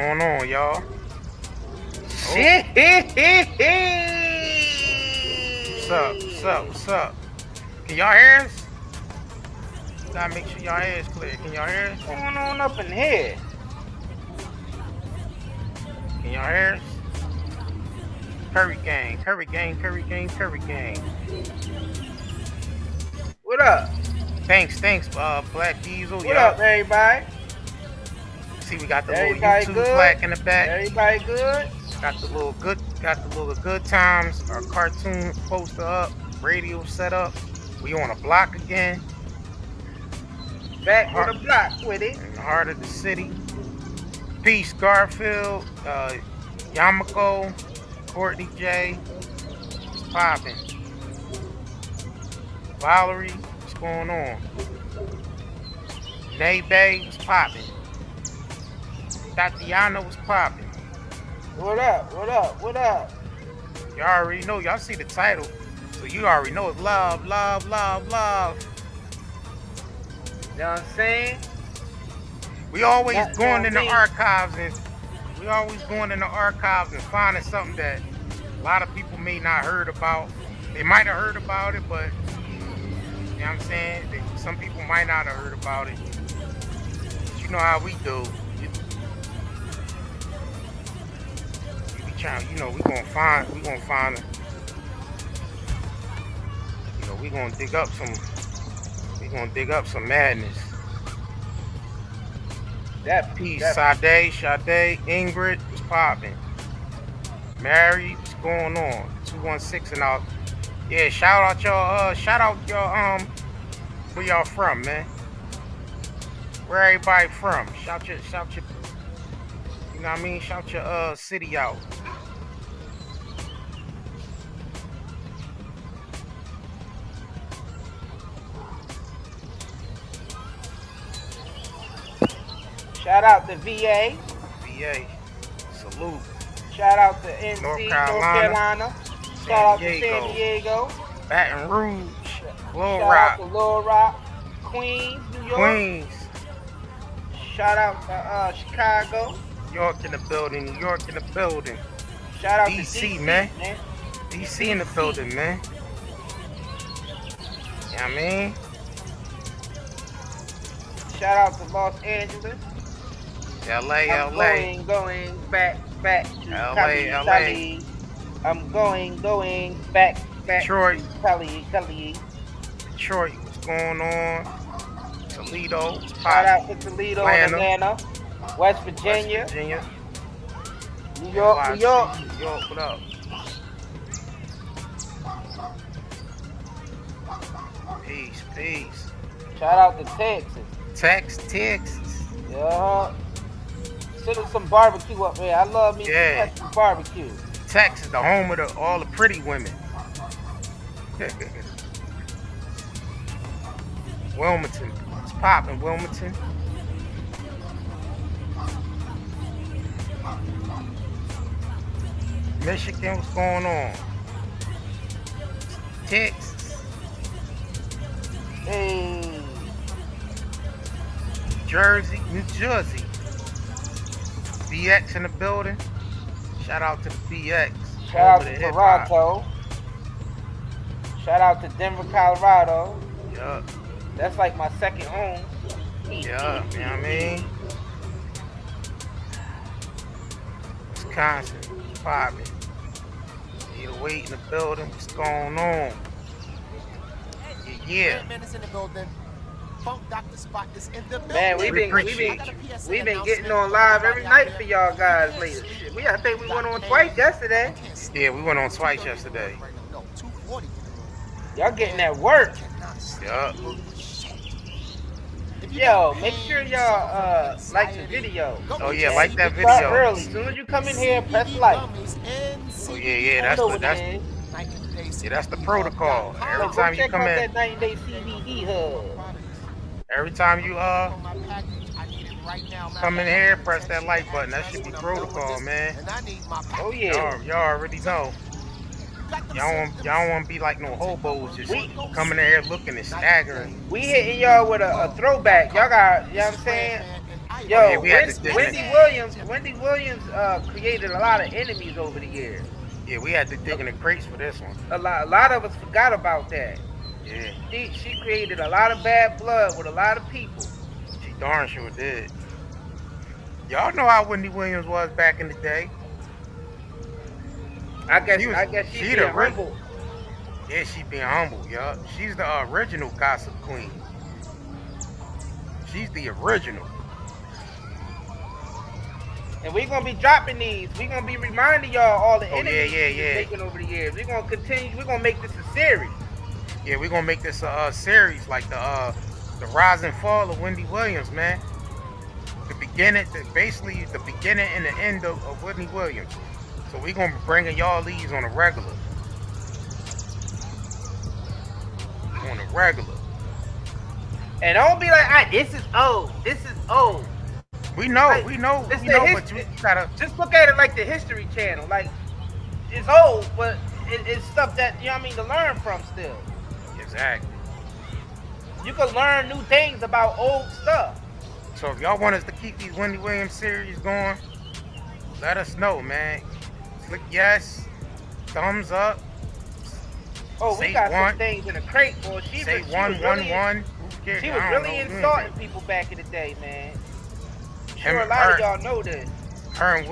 going on, y'all? Shit. What's up? What's up? What's up? Can y'all hear us? Gotta make sure y'all hear us clear. Can y'all hear us? What's going on up in here? Can y'all hear us? Curry gang, Curry gang, Curry gang, Curry gang. What up? Thanks, Black Diesel. What up, everybody? See, we got the Everybody little YouTube good? flag in the back. Everybody good? Got the little good times. Our cartoon poster up, radio set up. We on a block again. Back on the block with it. In the heart of the city. Peace, Garfield, Yamako, Courtney J. What's poppin'? Valerie, what's going on? Nay Bay, what's poppin'? Tatiana, what's poppin'? What up? What up? What up? Y'all already know. Y'all see the title, so you already know it's love, love, love, love. You know what I'm saying? We always That's going in the me. archives and finding something that a lot of people may not heard about. They might have heard about it, but you know what I'm saying? Some people might not have heard about it. But you know how we do. We trying, we gonna find we gonna dig up some madness. That Peace, that Sade, Ingrid, what's poppin'? Mary, what's going on? 216 and all. Yeah, shout out y'all, where y'all from, man? Where everybody from? Shout your, you know what I mean? Shout your city out. shout out to VA. VA, salute. Shout out to NC, North North Carolina. Carolina. Shout out to San Diego. Baton Rouge, Little Shout Rock, out to Little Rock. Queens, New York. Queens, Shout out to Chicago. New York in the building, New York in the building. Shout out DC, to DC, man. DC in the building, man. You know what I mean? Shout out to Los Angeles. LA. Going back to LA. Cali. I'm going back Detroit. to Cali. Detroit, what's going on? Toledo, what's Shout poppin'? out to Toledo, Atlanta, West Virginia, New York, NYC, New York. New York, what up? Peace. Shout out to Texas. Texas. Yeah. Send us some barbecue up there. I love me some Texas barbecue. Texas, the home of all the pretty women. Wilmington, what's poppin', Wilmington? Michigan, what's going on? Texas. Hey. New Jersey. BX in the building. Shout out to the BX. Shout out to Toronto. Shout out to Denver, Colorado. Yeah. That's like my second home. Yeah, you know what I mean? Wisconsin, what's poppin'? Need a weight in the building. What's going on? Yeah. Man, we've been getting on live every night for y'all guys lately. I think we went on twice yesterday. Yeah, we went on twice yesterday. Y'all getting that work. Yeah. Yo, make sure y'all like the video. Oh yeah, like that You start video. early. As soon as you come in here, press like. Oh yeah, that's the protocol. Every time you come in. Check out that 90-day CBD hub. Every time you come in here, press that like button. That should be protocol, man. Oh yeah. Y'all already know. Y'all don't want to be like no hobos just coming in here looking and staggering. We hitting y'all with a throwback. Y'all got, you know what I'm saying? Yo, yeah, we had to dig Wendy Williams created a lot of enemies over the years. Yeah, we had to dig in the crates for this one. A lot of us forgot about that. Yeah. She created a lot of bad blood with a lot of people. She darn sure did. Y'all know how Wendy Williams was back in the day. I guess she's being humble. Yeah, she being humble, y'all. She's the original gossip queen. She's the original. And we're gonna be dropping these. We're gonna be reminding y'all all the enemies she's making over the years. We're gonna continue. We're gonna make this a series. Yeah, we're gonna make this a series like the rise and fall of Wendy Williams, man. Basically the beginning and the end of Wendy Williams. So we're gonna be bringing y'all these on a regular. And don't be like, this is old. This is old. We know, like, but you gotta just look at it like the History Channel. Like, it's old, but it's stuff that, you know what I mean, to learn from still. Exactly. You can learn new things about old stuff. So if y'all want us to keep these Wendy Williams series going, let us know, man. Click yes, thumbs up. Oh, we got some things in the crate, boy. She was really insulting people back in the day, man. Sure, a lot of y'all know this. Her and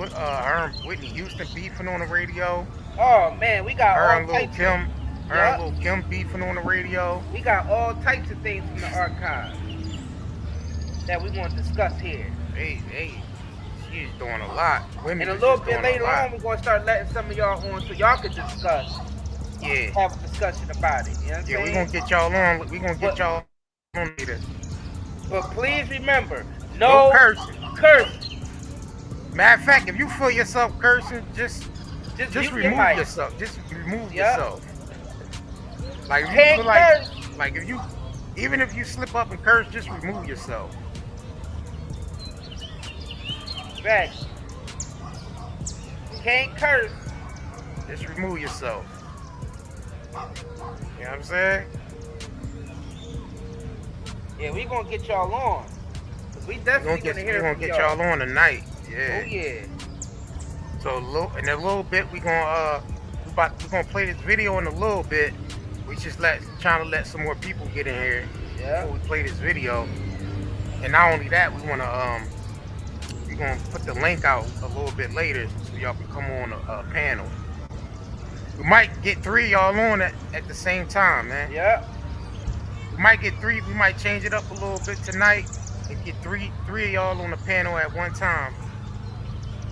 Whitney Houston beefing on the radio. Oh man, we got all types. Her and Lil Kim beefing on the radio. We got all types of things from the archive that we want to discuss here. Hey, she's doing a lot. And a little bit later on, we're gonna start letting some of y'all on so y'all can discuss. Yeah. Have a discussion about it. You know what I'm saying? We're gonna get y'all on. We're gonna get y'all on later. But please remember, no cursing. Matter of fact, if you feel yourself cursing, just remove yourself. Just remove yourself. Like if you feel like if you, even if you slip up and curse, just remove yourself. Facts. Can't curse. Just remove yourself. You know what I'm saying? Yeah, we gonna get y'all on. We definitely gonna hear from y'all. We're gonna get y'all on tonight. Yeah. Oh yeah. So in a little bit, we're gonna play this video in a little bit. We just trying to let some more people get in here before we play this video. And not only that, we're gonna put the link out a little bit later so y'all can come on a panel. We might get 3 of y'all on at the same time, man. Yeah. We might get 3. We might change it up a little bit tonight and get three of y'all on the panel at one time.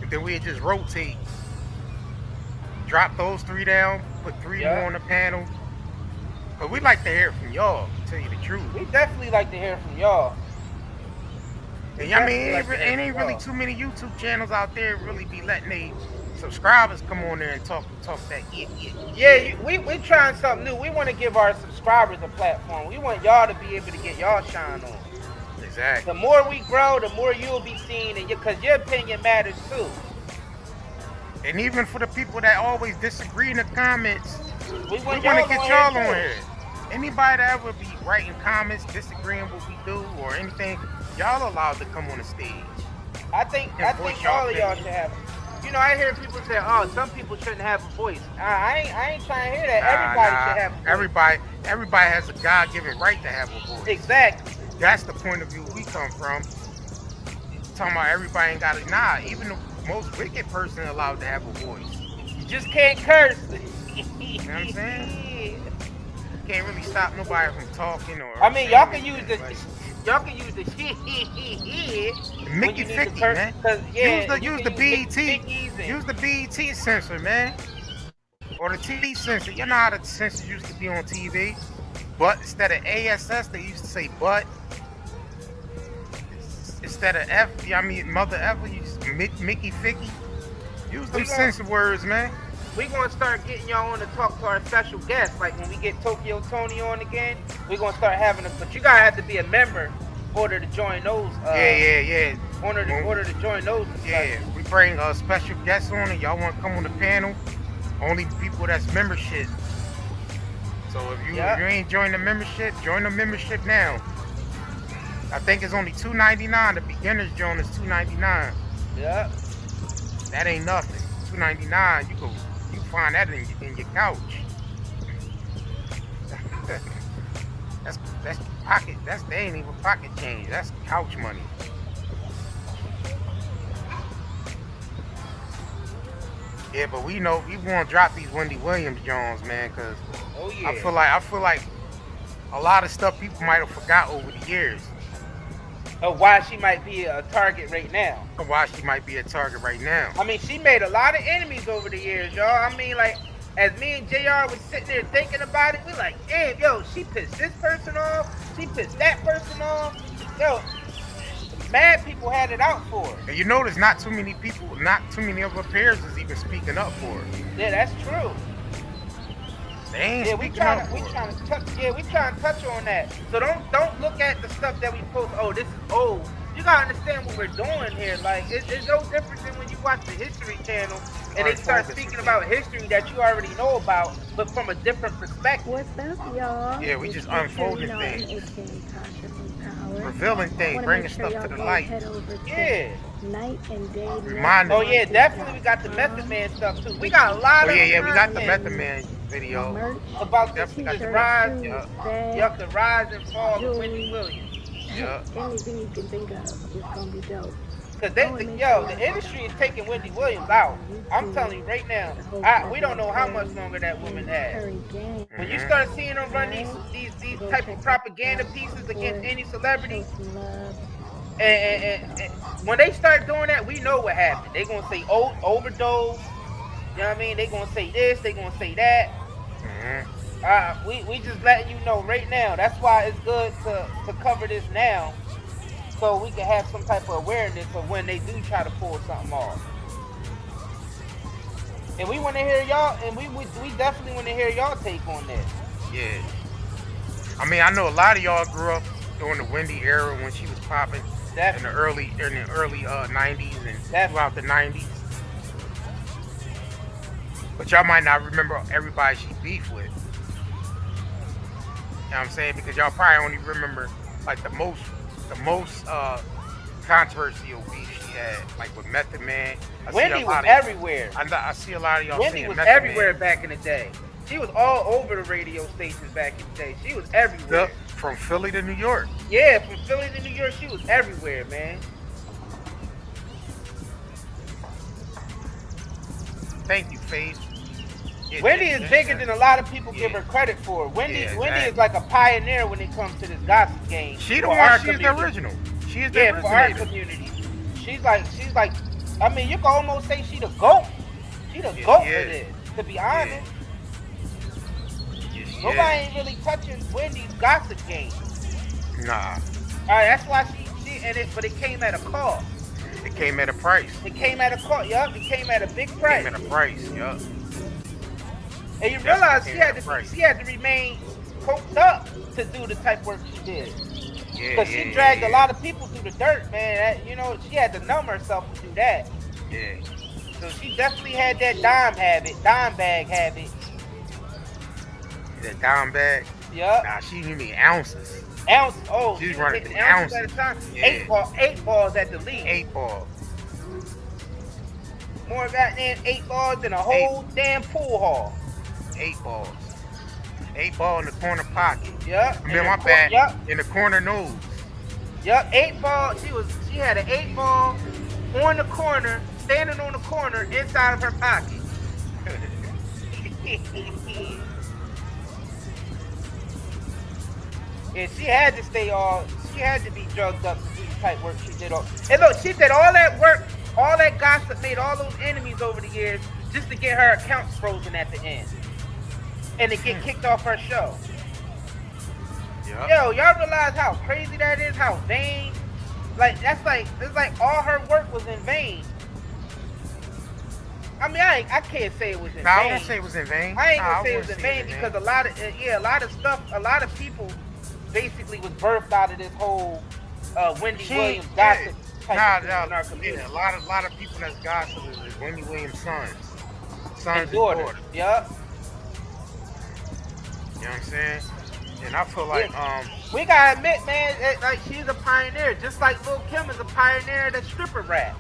And then we'll just rotate. Drop those 3 down, put 3 more on the panel. But we like to hear from y'all, to tell you the truth. We definitely like to hear from y'all. And I mean, ain't really too many YouTube channels out there really be letting they subscribers come on there and talk that Yeah, we trying something new. We want to give our subscribers a platform. We want y'all to be able to get y'all shine on. Exactly. The more we grow, the more you'll be seen, and because your opinion matters too. And even for the people that always disagree in the comments, we want to get y'all on here. Anybody that ever be writing comments, disagreeing what we do or anything, y'all allowed to come on the stage. I think all of y'all should have. You know, I hear people say, "Oh, some people shouldn't have a voice." I ain't trying to hear that. Everybody should have a voice. Everybody has a God-given right to have a voice. Exactly. That's the point of view we come from. Talking about everybody ain't got it. Nah, even the most wicked person allowed to have a voice. You just can't curse. You know what I'm saying? You can't really stop nobody from talking or. I mean, y'all can use the Mickey 50, man. Use the BET. Use the BET censor, man. Or the TV censor. You know how the censors used to be on TV. But instead of ASS, they used to say but. Instead of Mother Ever, you used Mickey 50. Use them censor words, man. We're going to start getting y'all on to talk to our special guests. Like when we get Tokyo Tony on again, we're going to start having them. But you got to have to be a member in order to join those. Yeah. In order to join those. Yeah, we bring special guests on and y'all want to come on the panel. Only people that's membership. So if you ain't joined the membership, join the membership now. I think it's only $2.99. The beginner's joint is $2.99. Yep. That ain't nothing. $2.99. You find that in your couch. that's pocket. That ain't even pocket change. That's couch money. Yeah, but we know we want to drop these Wendy Williams Jones, man, because I feel like a lot of stuff people might have forgot over the years. Of why she might be a target right now. Or why she might be a target right now. I mean, she made a lot of enemies over the years, y'all. I mean, like, as me and JR was sitting there thinking about it, we like, damn, yo, she pissed this person off. She pissed that person off. Yo, mad people had it out for her. And you notice not too many of her peers is even speaking up for her. Yeah, that's true. They ain't Yeah, speaking up for her. we trying to touch on that. So don't look at the stuff that we post. Oh, this is old. You gotta understand what we're doing here. Like, it's no different than when you watch the History Channel and they start speaking about history that you already know about, but from a different perspective. What's up, y'all? Yeah, we just unfolding things, revealing things, bringing stuff to the light. Yeah. Night and day. Reminding. Oh yeah, definitely. We got the Method Man stuff too. We got a lot of. Yeah, we got the Method Man video about this rise. Yup, the rise and fall of Wendy Williams. Yeah. Anything you can think of is gonna be dope. Cause the industry is taking Wendy Williams out. I'm telling you right now, we don't know how much longer that woman has. When you start seeing them run these type of propaganda pieces against any celebrity, and when they start doing that, we know what happened. They gonna say overdose. You know what I mean? They gonna say this. They gonna say that. We just letting you know right now. That's why it's good to cover this now, so we can have some type of awareness of when they do try to pull something off. And we want to hear y'all, and we definitely want to hear y'all take on this. Yeah. I mean, I know a lot of y'all grew up during the Wendy era when she was popping in the early 90s and throughout the 90s. But y'all might not remember everybody she beefed with. You know what I'm saying? Because y'all probably only remember like the most controversial beef she had, like with Method Man. Wendy was everywhere. I see a lot of y'all Wendy was everywhere back in the day. She was all over the radio stations back in the day. She was everywhere. Yep. From Philly to New York. Yeah, from Philly to New York, she was everywhere, man. Thank you, Faith. Wendy is bigger than a lot of people give her credit for. Wendy is like a pioneer when it comes to this gossip game. She's the original. She is the for our community. She's like, I mean, you can almost say she the GOAT. She the GOAT for this, to be honest. Nobody ain't really touching Wendy's gossip game. Nah. Alright, that's why but it came at a cost. It came at a price. It came at a cost, yup. It came at a big price. It came at a price, yup. And you realize she had to remain coked up to do the type of work she did. Because she dragged a lot of people through the dirt, man. She had to numb herself to do that. Yeah. So she definitely had that dime bag habit. That dime bag? Yup. Nah, she mean ounces. Ounces? Oh, she's running the ounces at a time. Yeah. 8 balls at the least. 8 balls. More goddamn 8 balls than a whole damn pool hall. 8 balls. 8 ball in the corner pocket. Yep. I mean, my bad. Yep. In the corner nose. Yep. 8 ball. She had an 8 ball on the corner, standing on the corner inside of her pocket. And she had to be drugged up to do the type work she did. And look, she did all that work, all that gossip, made all those enemies over the years just to get her accounts frozen at the end. And to get kicked off her show. Yep. Yo, y'all realize how crazy that is? How vain? It's like all her work was in vain. I mean, I can't say it was in vain. I won't say it was in vain. I ain't gonna say it was in vain because a lot of people basically was birthed out of this whole Wendy Williams gossip type of thing in our community. Yeah, a lot of people that's gossip is Wendy Williams' sons and daughters. Yep. You know what I'm saying? And I feel like We gotta admit, man, like she's a pioneer, just like Lil Kim is a pioneer of the stripper rap.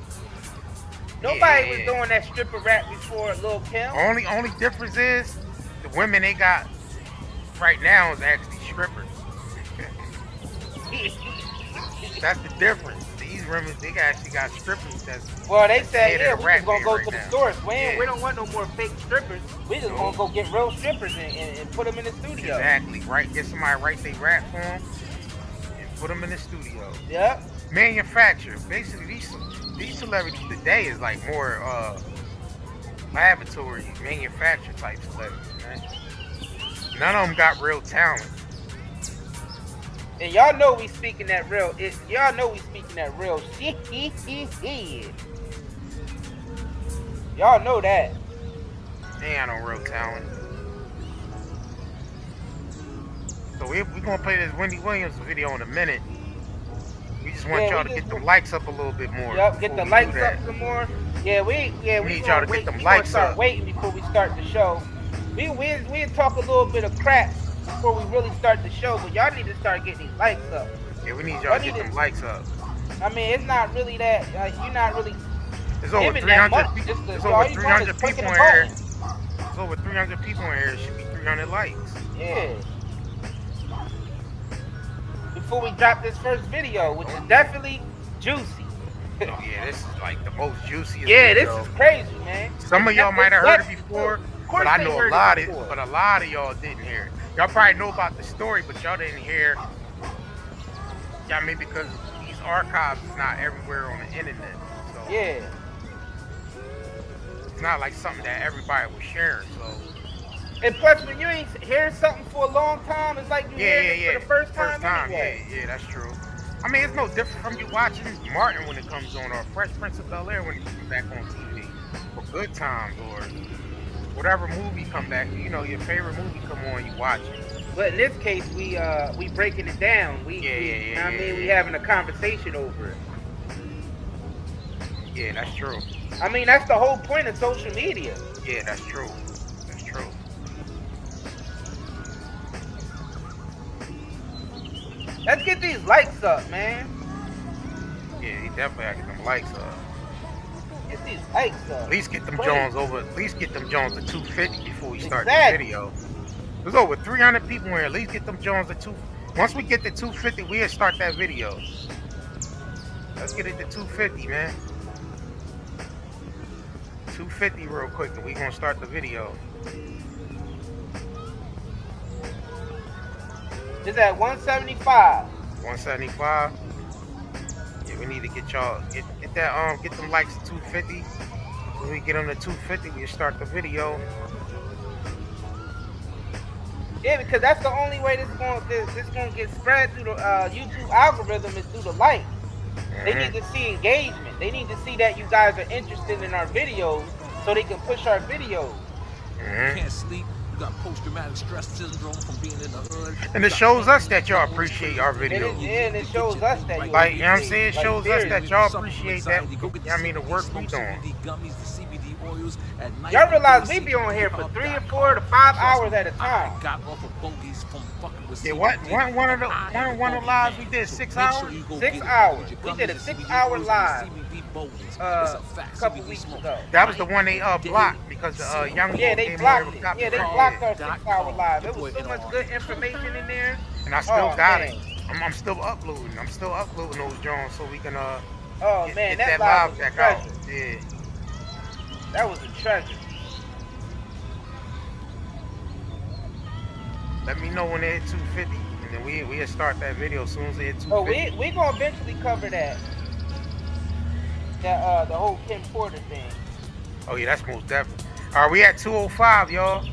Nobody was doing that stripper rap before Lil Kim. Only difference is the women they got right now is actually strippers. That's the difference. These women, they actually got strippers. Well, they said, yeah, we just gonna go right to the now. stores. We don't want no more fake strippers. We just gonna go get real strippers and put them in the studio. Exactly, right? Get somebody write they rap for them and put them in the studio. Yep. Manufacture. Basically, these celebrities today is like more laboratory, manufacture type celebrities, man. None of them got real talent. And y'all know we speaking that real. Y'all know we speaking that real shit. Y'all know that. They ain't no real talent. So we gonna play this Wendy Williams video in a minute. We just want y'all to get them likes up a little bit more. Yep, get the likes up some more. Yeah, we need y'all to get them we likes start up. waiting before we start the show. We talk a little bit of crap before we really start the show, but y'all need to start getting these likes up. Yeah, we need y'all to get them likes up. I mean, it's not really that. You're not really. There's over 300 people. There's over 300 people in here. There's over 300 people in here. It should be 300 likes. Yeah. Before we drop this first video, which is definitely juicy. Oh yeah, this is like the most juiciest. Yeah, video. this is crazy, man. Some of y'all might have heard it before, but I know a lot of y'all didn't hear it. Y'all probably know about the story, but y'all didn't hear. I mean, because these archives is not everywhere on the internet. So yeah. It's not like something that everybody was sharing. So. And plus, when you ain't hearing something for a long time, it's like you hearing it for the first time anyway. Yeah, that's true. I mean, it's no different from you watching Martin when it comes on, or Fresh Prince of Bel-Air when it comes back on TV, or Good Times, or whatever movie come back. You know, your favorite movie come on, you watch it. But in this case, we breaking it down. We having a conversation over it. Yeah, that's true. I mean, that's the whole point of social media. Yeah, that's true. That's true. Let's get these likes up, man. Yeah, he definitely gotta get them likes up. Get these likes up. At least get them Jones over. At least get them Jones to 250 before we start the video. There's over 300 people here. At least get them Jones to 2. Once we get to 250, we'll start that video. Let's get it to 250, man. 250 real quick, and we gonna start the video. It's at 175. 175. Yeah, we need to get y'all get them likes to 250. When we get them to 250, we'll start the video. Yeah, because that's the only way this gonna get spread through the YouTube algorithm is through the likes. They need to see engagement. They need to see that you guys are interested in our videos, so they can push our videos. Can't sleep. You got post-traumatic stress syndrome from being in the hood. And it shows us that y'all appreciate our videos. And it shows us that you like, you know what I'm saying? It shows us that y'all appreciate that. I mean, the work we doing. Y'all realize we be on here for 3 or 4 to 5 hours at a time. Yeah, one of the lives we did 6 hours. 6 hours. We did a 6-hour live. A couple weeks ago. That was the one they blocked because young they blocked it. Yeah, they blocked our 6-hour live. There was so much good information in there. And I still got it. I'm still uploading. I'm still uploading those Jones so we can get that live back out. Yeah. That was a treasure. Let me know when they hit 250, and then we'll start that video as soon as they hit 250. Oh, we gonna eventually cover that. The whole Kim Porter thing. Oh yeah, that's most definitely. All right, we at 205, y'all.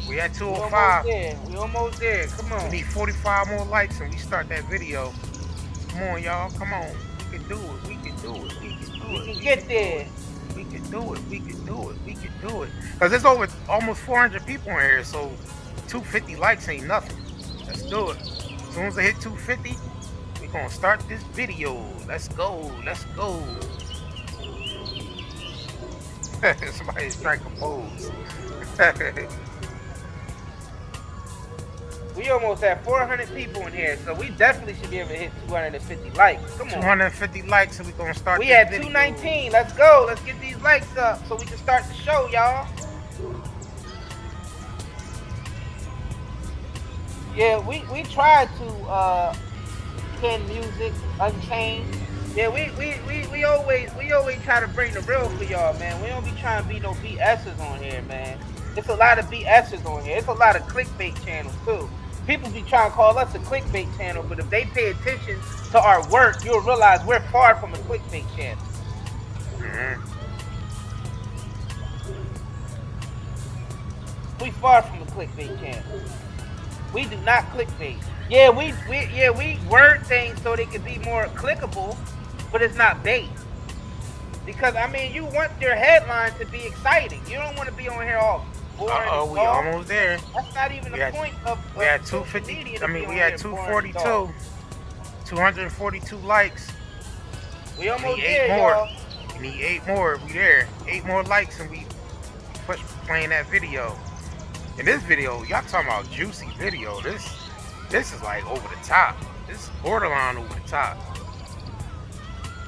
We at 205. We almost there. Come on. We need 45 more likes, and we start that video. Come on, y'all. Come on. We can do it. We can do it. We can do it. We can get there. We can do it. We can do it. We can do it. Because there's over almost 400 people in here, so 250 likes ain't nothing. Let's do it. As soon as I hit 250, we're going to start this video. Let's go. Let's go. Somebody's striking pose. We almost have 400 people in here, so we definitely should be able to hit 250 likes. Come on. 250 likes, and we're gonna start. We had 219. Let's go. Let's get these likes up so we can start the show, y'all. Yeah, we tried to pen music, Unchained. Yeah, we always try to bring the real for y'all, man. We don't be trying to be no BS's on here, man. It's a lot of BS's on here. It's a lot of clickbait channels too. People be trying to call us a clickbait channel, but if they pay attention to our work, you'll realize we're far from a clickbait channel. We far from a clickbait channel. We do not clickbait. Yeah, we word things so they can be more clickable, but it's not bait. Because I mean, you want your headline to be exciting. You don't want to be on here all boring. We almost there. That's not even the point of. We had 250. I mean, we had 242. 242 likes. We almost there, y'all. We need 8 more. We there. 8 more likes, and we push playing that video. In this video, y'all talking about juicy video. This is like over the top. This is borderline over the top.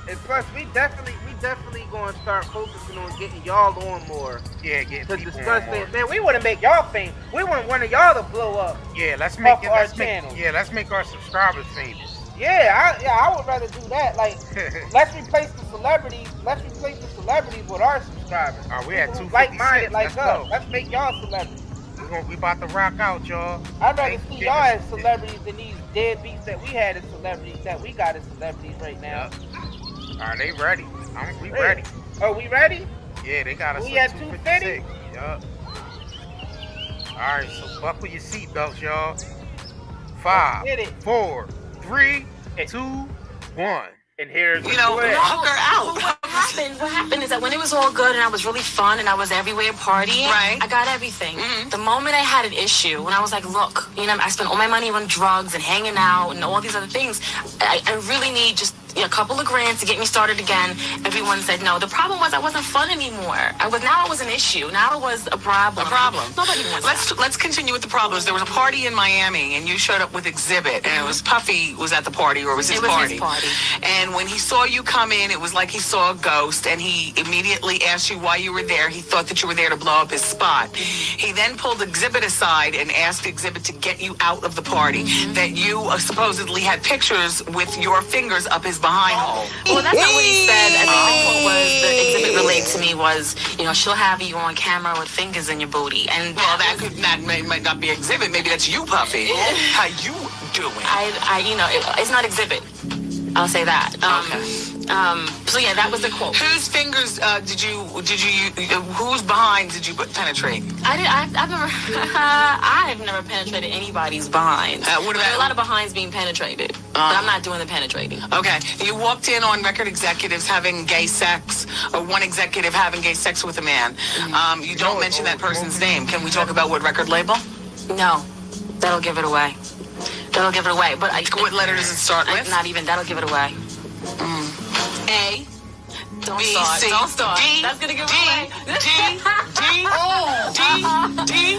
And plus, we definitely going to start focusing on getting y'all on more. Yeah, getting to people discuss on more. Man, we want to make y'all famous. We want one of y'all to blow up. Yeah, let's make our channel. Let's make our subscribers famous. Yeah, I would rather do that. Like, let's replace the celebrities. Let's replace the celebrities with our subscribers. We had 256. Like-minded like let's us. go. Let's make y'all celebrities. We about to rock out, y'all. I'd rather see y'all as celebrities than these deadbeats that we had as celebrities that we got as celebrities right now. Yep. Are they ready? We ready. Oh, we ready? Yeah, they got us. We at 250? Yup. Alright, so buckle your seatbelts, y'all. 5, 4, 3, 2, 1. And here's hook her out. What happened is that when it was all good and I was really fun and I was everywhere partying, I got everything. Mm-hmm. The moment I had an issue, when I was like, look, I spent all my money on drugs and hanging out and all these other things, I really need just a couple of grand to get me started again. Everyone said no. The problem was I wasn't fun anymore. Now it was an issue. Now it was a problem. Nobody wants Let's continue with the problems. There was a party in Miami, and you showed up with Exhibit, and it was Puffy was at the party, or was his party? His party. And when he saw you come in, it was like he saw a ghost, and he immediately asked you why you were there. He thought that you were there to blow up his spot. He then pulled Exhibit aside and asked Exhibit to get you out of the party. That you supposedly had pictures with your fingers up his behind hole. Well, that's not what he said. I think the quote was, the Exhibit relayed to me was, she'll have you on camera with fingers in your booty. And that might not be Exhibit. Maybe that's you, Puffy. How you doing? It's not Exhibit. I'll say that. Okay. So yeah, that was the quote. Whose fingers whose behind did you penetrate? I've never penetrated anybody's behind. What about there are a lot of behinds being penetrated, but I'm not doing the penetrating. Okay, you walked in on record executives having gay sex, or one executive having gay sex with a man. Mm-hmm. You don't mention that person's name. Can we talk about what record label? No, that'll give it away. But what letter does it start with? Not even. That'll give it away. A. Don't start. D. That's gonna give it away. D.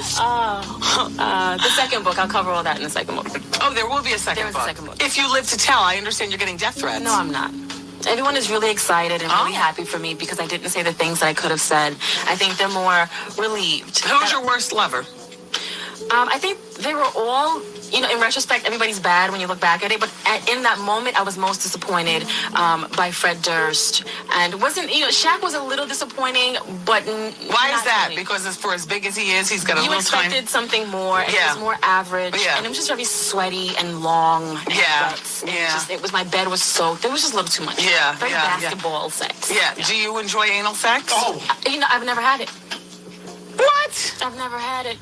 The second book. I'll cover all that in the second book. Oh, there will be a second book. There is a second book. If you live to tell, I understand you're getting death threats. No, I'm not. Everyone is really excited and really happy for me because I didn't say the things that I could have said. I think they're more relieved. Who's your worst lover? I think they were all, in retrospect, everybody's bad when you look back at it. But in that moment, I was most disappointed by Fred Durst. And Shaq was a little disappointing, but why is that? Because for as big as he is, he's got a little time. You expected something more. And it was more average. Yeah. And it was just very sweaty and long. My bed was soaked. It was just a little too much. Yeah. Very basketball sex. Yeah. Do you enjoy anal sex? Oh. I've never had it. What? I've never had it.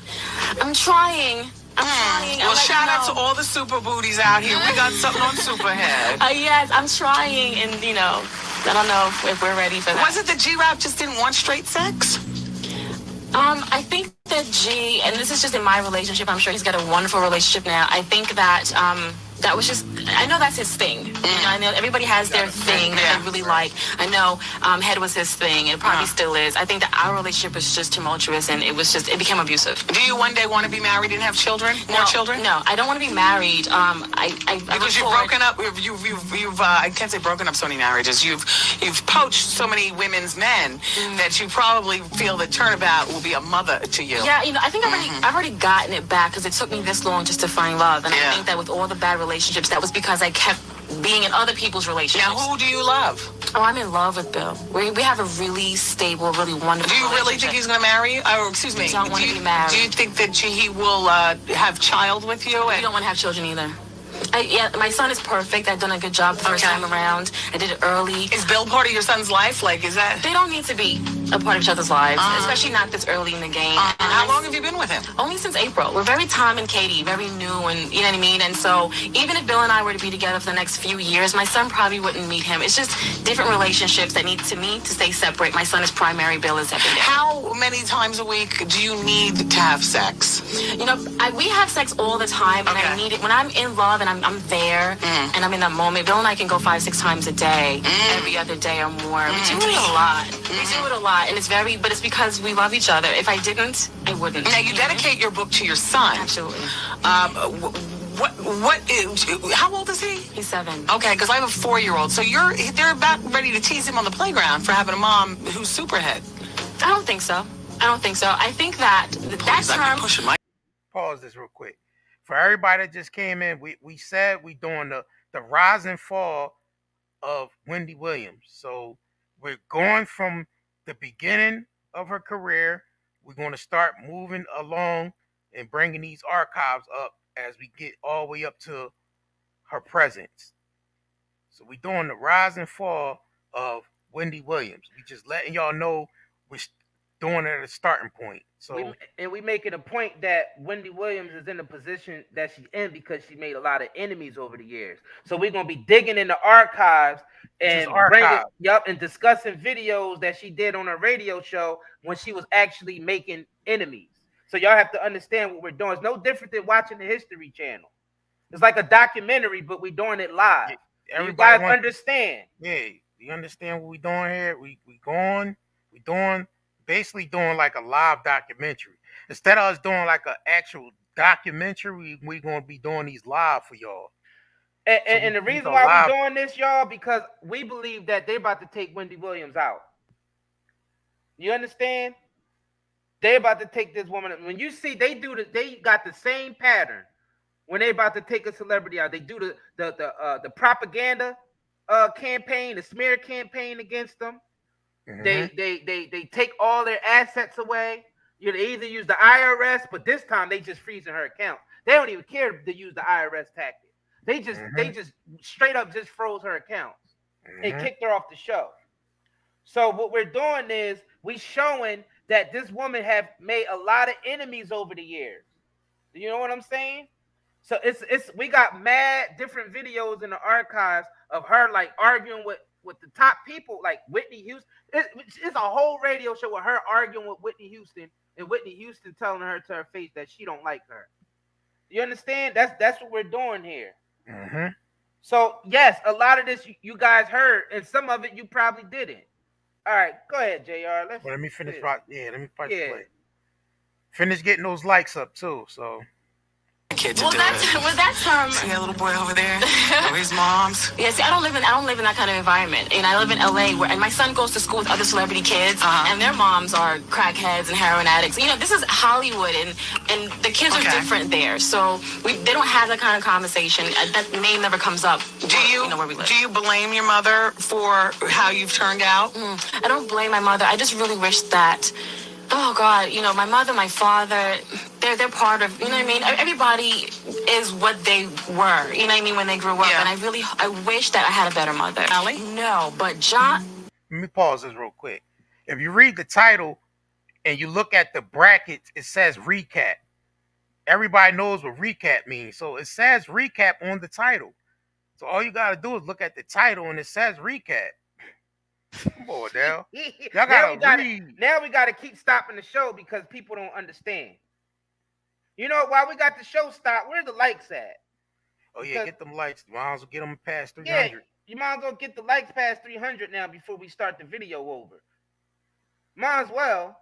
I'm trying. Well, shout out to all the super booties out here. We got something on Superhead. Yes, I'm trying, and I don't know if we're ready for that. Was it that G-Rap just didn't want straight sex? I think that G, and this is just in my relationship, I'm sure he's got a wonderful relationship now. I think that that was just, I know that's his thing. You know, I know everybody has their thing that they really like. I know Head was his thing, and it probably still is. I think that our relationship was just tumultuous, and it became abusive. Do you one day want to be married and have children? More children? No, I don't want to be married. Because you've broken up. You've I can't say broken up so many marriages. You've poached so many women's men that you probably feel that Turnabout will be a mother to you. Yeah, you know, I think I've already gotten it back because it took me this long just to find love, and I think that with all the bad relationships, that was because I kept being in other people's relationships. Now, who do you love? Oh, I'm in love with Bill. We have a really stable, really wonderful. Do you really think he's going to marry you? Or excuse me. Don't want to be married. Do you think that he will have child with you? We don't want to have children either. My son is perfect. I've done a good job first time around. I did it early. Is Bill part of your son's life? Like, is that? They don't need to be a part of each other's lives, especially not this early in the game. How long have you been with him? Only since April. We're very Tom and Katie, very new, and you know what I mean? And so even if Bill and I were to be together for the next few years, my son probably wouldn't meet him. It's just different relationships that need to stay separate. My son is primary, Bill is secondary. How many times a week do you need to have sex? You know, we have sex all the time, and I need it. When I'm in love and I'm there, and I'm in that moment, Bill and I can go 5-6 times a day, every other day or more. We do it a lot. We do it a lot, and but it's because we love each other. If I didn't, I wouldn't. Now, you dedicate your book to your son. Absolutely. How old is he? He's 7. Okay, because I have a 4-year-old. So they're about ready to tease him on the playground for having a mom who's Superhead. I don't think so. I think that term. Pause this real quick. For everybody that just came in, we said we doing the rise and fall of Wendy Williams. So we're going from the beginning of her career. We're going to start moving along and bringing these archives up as we get all the way up to her presence. So we're doing the rise and fall of Wendy Williams. We just letting y'all know we're doing it at a starting point. So we making a point that Wendy Williams is in the position that she's in because she made a lot of enemies over the years. So we're gonna be digging in the archives and and discussing videos that she did on her radio show when she was actually making enemies. So y'all have to understand what we're doing. It's no different than watching the History Channel. It's like a documentary, but we're doing it live. You guys understand? Yeah, you understand what we're doing here? We basically doing like a live documentary. Instead of us doing like an actual documentary, we're going to be doing these live for y'all. And the reason why we're doing this, y'all, because we believe that they're about to take Wendy Williams out. You understand? They're about to take this woman. When you see they got the same pattern when they're about to take a celebrity out. They do the propaganda campaign, the smear campaign against them. They take all their assets away. They either use the IRS, but this time they just freezing her account. They don't even care to use the IRS tactic. They just straight up just froze her accounts and kicked her off the show. So what we're doing is we showing that this woman have made a lot of enemies over the years. Do you know what I'm saying? So we got mad different videos in the archives of her like arguing with the top people like Whitney Houston. It's a whole radio show with her arguing with Whitney Houston and Whitney Houston telling her to her face that she don't like her. You understand? That's what we're doing here. So yes, a lot of this you guys heard, and some of it you probably didn't. All right, go ahead, JR. Let me finish. Let me play. Finish getting those likes up too. So. Was that term? See that little boy over there? His mom's. Yeah, see, I don't live in that kind of environment. And I live in LA and my son goes to school with other celebrity kids, and their moms are crackheads and heroin addicts. This is Hollywood, and the kids are different there. So they don't have that kind of conversation. That name never comes up. Where we live. Do you blame your mother for how you've turned out? I don't blame my mother. I just really wish that. Oh God, my mother, my father, they're part of, you know what I mean? Everybody is what they were, you know what I mean, when they grew up. And I wish that I had a better mother. Allie? No, but John. Let me pause this real quick. If you read the title and you look at the brackets, it says recap. Everybody knows what recap means. So it says recap on the title. So all you got to do is look at the title and it says recap. Come on, now. Now we got to keep stopping the show because people don't understand. While we got the show stopped, where the likes at? Oh yeah, get them likes. Might as well get them past 300. Yeah, you might as well get the likes past 300 now before we start the video over. Might as well.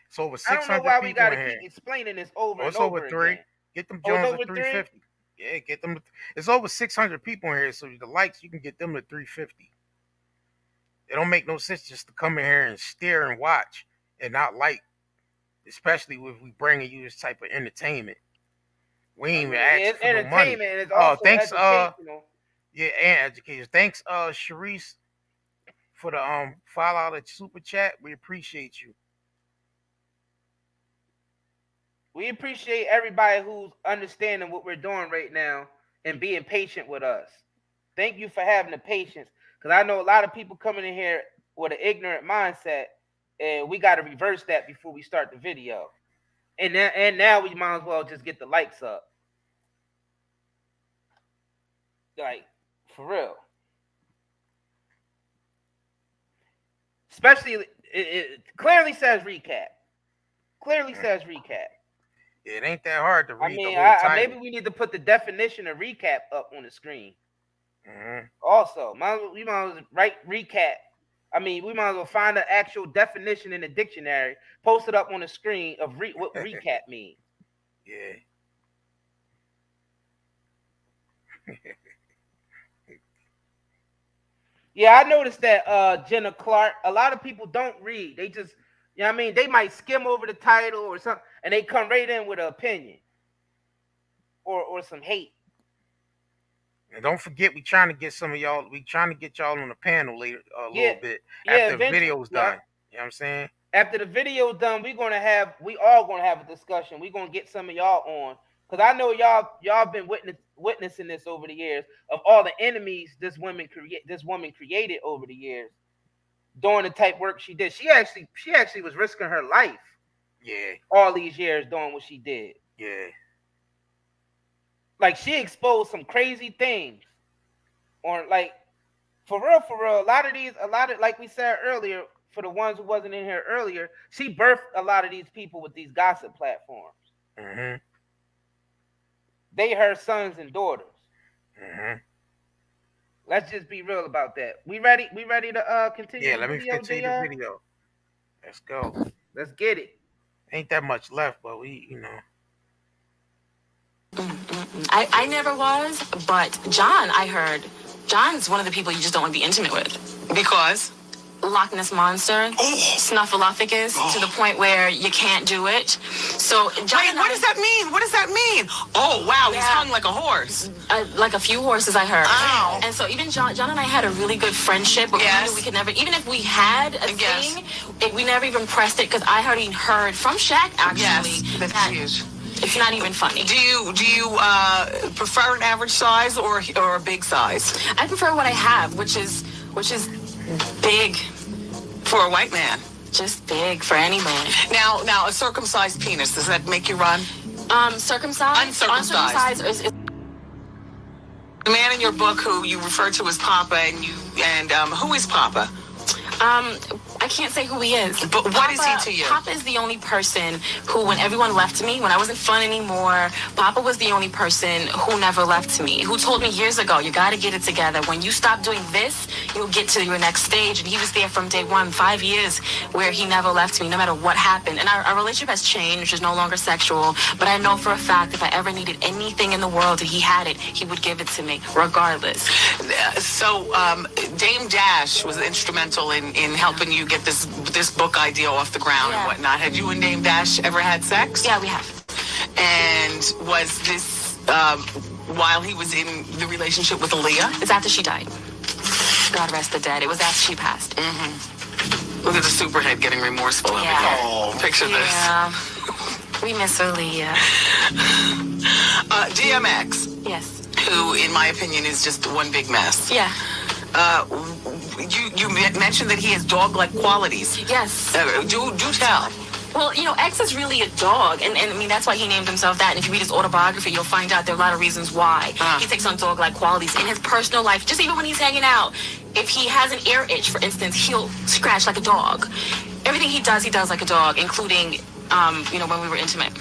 It's over 600 I don't know why we people gotta in keep here. explaining this over and It's over over 3. again. Get them It's Jones over at 350. 3? Yeah, get them. It's over 600 people in here, so the likes you can get them to 350. It don't make no sense just to come in here and stare and watch and not like, especially if we bringing you this type of entertainment. We ain't even ask It's for no money. entertainment and it's also Thanks, educational. Yeah, and education. Thanks, Sharice, for the follow out at Super Chat. We appreciate you. We appreciate everybody who's understanding what we're doing right now and being patient with us. Thank you for having the patience, because I know a lot of people coming in here with an ignorant mindset, and we got to reverse that before we start the video. And now we might as well just get the likes up. Like, for real. Especially, it clearly says recap. Clearly says recap. It ain't that hard to read. I mean, the whole title. maybe we need to put the definition of recap up on the screen. Mm-hmm. Also, we might as well write recap. I mean, we might as well find the actual definition in the dictionary, post it up on the screen of what recap means. Yeah. Yeah, I noticed that Jenna Clark, a lot of people don't read. They just, you know what I mean? They might skim over the title or something, and they come right in with an opinion or some hate. And don't forget, we trying to get some of y'all. We trying to get y'all on the panel later a little bit Yeah, after the video's done. You know what I'm saying? After the video's done, we all gonna have a discussion. We're gonna get some of y'all on, because I know y'all been witnessing this over the years of all the enemies this woman created over the years, doing the type work she did. She actually was risking her life. Yeah. All these years doing what she did. Yeah. Like, she exposed some crazy things. Or like, for real, a lot of like we said earlier, for the ones who wasn't in here earlier, she birthed a lot of these people with these gossip platforms. Mm-hmm. They her sons and daughters. Mm-hmm. Let's just be real about that. We ready to continue? Yeah, let me continue the video. Let's go. Let's get it. Ain't that much left, but we, you know. I never was, but John, I heard, John's one of the people you just don't want to be intimate with. Because? Loch Ness Monster, Snuffleupagus, to the point where you can't do it. So, John, wait, what does that mean? What does that mean? Oh, wow, he's hung like a horse. Like a few horses, I heard. Ow. And so even John and I had a really good friendship, but we knew we could never, even if we had a thing, we never even pressed it, because I already heard from Shaq, actually, that's huge. It's not even funny. Do you prefer an average size or a big size? I prefer what I have, which is big for a white man. Just big for any man. Now a circumcised penis, does that make you run? Circumcised. Uncircumcised. Is the man in your book who you refer to as Papa, and who is Papa? I can't say who he is. But what is he to you? Papa is the only person who, when everyone left me, when I wasn't fun anymore, Papa was the only person who never left me, who told me years ago, you got to get it together. When you stop doing this, you'll get to your next stage. And he was there from day one, 5 years, where he never left me, no matter what happened. And our relationship has changed. It's no longer sexual. But I know for a fact, if I ever needed anything in the world and he had it, he would give it to me, regardless. So Dame Dash was instrumental in helping you get this book idea off the ground and whatnot. Had you and Dame Dash ever had sex? Yeah, we have. And was this while he was in the relationship with Aaliyah? It's after she died. God rest the dead. It was after she passed. Mm-hmm. Look at the Superhead getting remorseful. Oh, picture this. Yeah. We miss Aaliyah. DMX. Yes. Who, in my opinion, is just one big mess. Yeah. You mentioned that he has dog-like qualities. Yes. Do tell. Well, X is really a dog, and I mean, that's why he named himself that. And if you read his autobiography, you'll find out there are a lot of reasons why he takes on dog-like qualities in his personal life. Just even when he's hanging out, if he has an ear itch, for instance, he'll scratch like a dog. Everything he does like a dog, including, when we were intimate.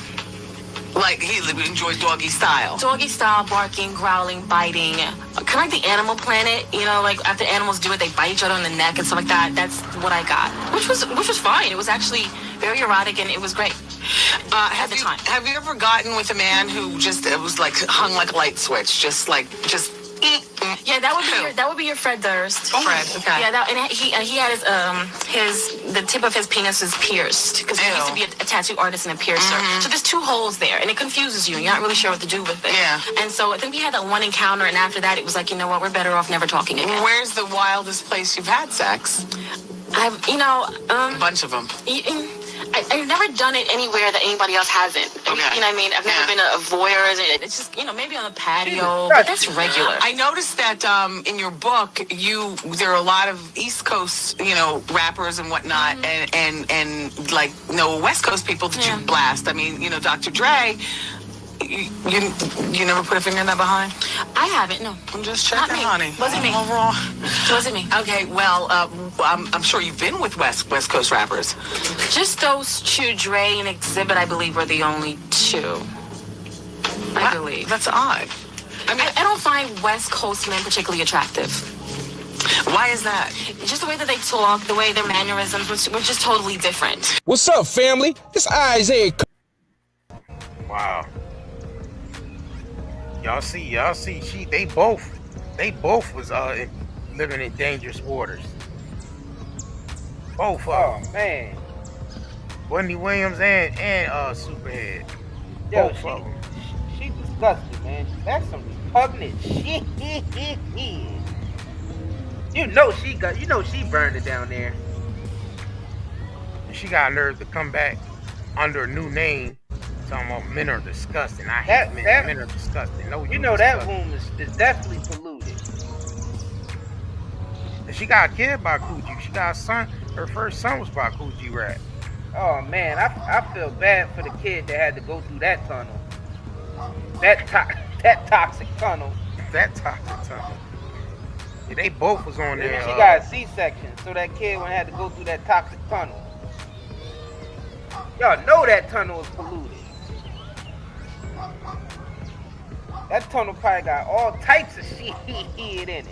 Like he enjoyed doggy style. Doggy style, barking, growling, biting. Kind of like the Animal Planet, you know, like after animals do it, they bite each other on the neck and stuff like that. That's what I got, which was fine. It was actually very erotic and it was great. Have you ever gotten with a man who just it was like hung like a light switch, just. Yeah, that would be your Fred Durst. Oh, Fred, okay. Yeah, and he had the tip of his penis is pierced because he used to be a tattoo artist and a piercer. So there's 2 holes there, and it confuses you. You're not really sure what to do with it. Yeah. And so I think we had that one encounter, and after that, it was like, you know what, we're better off never talking again. Where's the wildest place you've had sex? A bunch of them. I've never done it anywhere that anybody else hasn't. Okay. You know what I mean? I've never been a voyeur. It's just, maybe on the patio, but that's regular. I noticed that in your book, there are a lot of East Coast, rappers and whatnot, and like West Coast people that you blast. I mean, Dr. Dre. You never put a finger in that behind? I haven't, no. I'm just checking, honey. Wasn't me. Overall. Wasn't me. Okay, well, I'm sure you've been with West Coast rappers. Just those 2, Dre and Exhibit, I believe, were the only 2. I believe. That's odd. I mean, I don't find West Coast men particularly attractive. Why is that? Just the way that they talk, the way their mannerisms, were just totally different. What's up, family? It's Isaiah. Wow. Y'all see, they both was living in dangerous waters. Both of them. Man. Wendy Williams and Superhead. Yo, Both of them. She disgusting, man. That's some repugnant shit. She burned it down there. She got nerve to come back under a new name. Talking about men are disgusting. I hate men. Men are disgusting. No, that womb is definitely polluted. And she got a kid by Coogee. She got a son. Her first son was by Coogee Rap. Oh man, I feel bad for the kid that had to go through that tunnel. That toxic tunnel. That toxic tunnel. Yeah, they both was on there. She got a C-section, so that kid would have to go through that toxic tunnel. Y'all know that tunnel is polluted. That tunnel probably got all types of shit in it.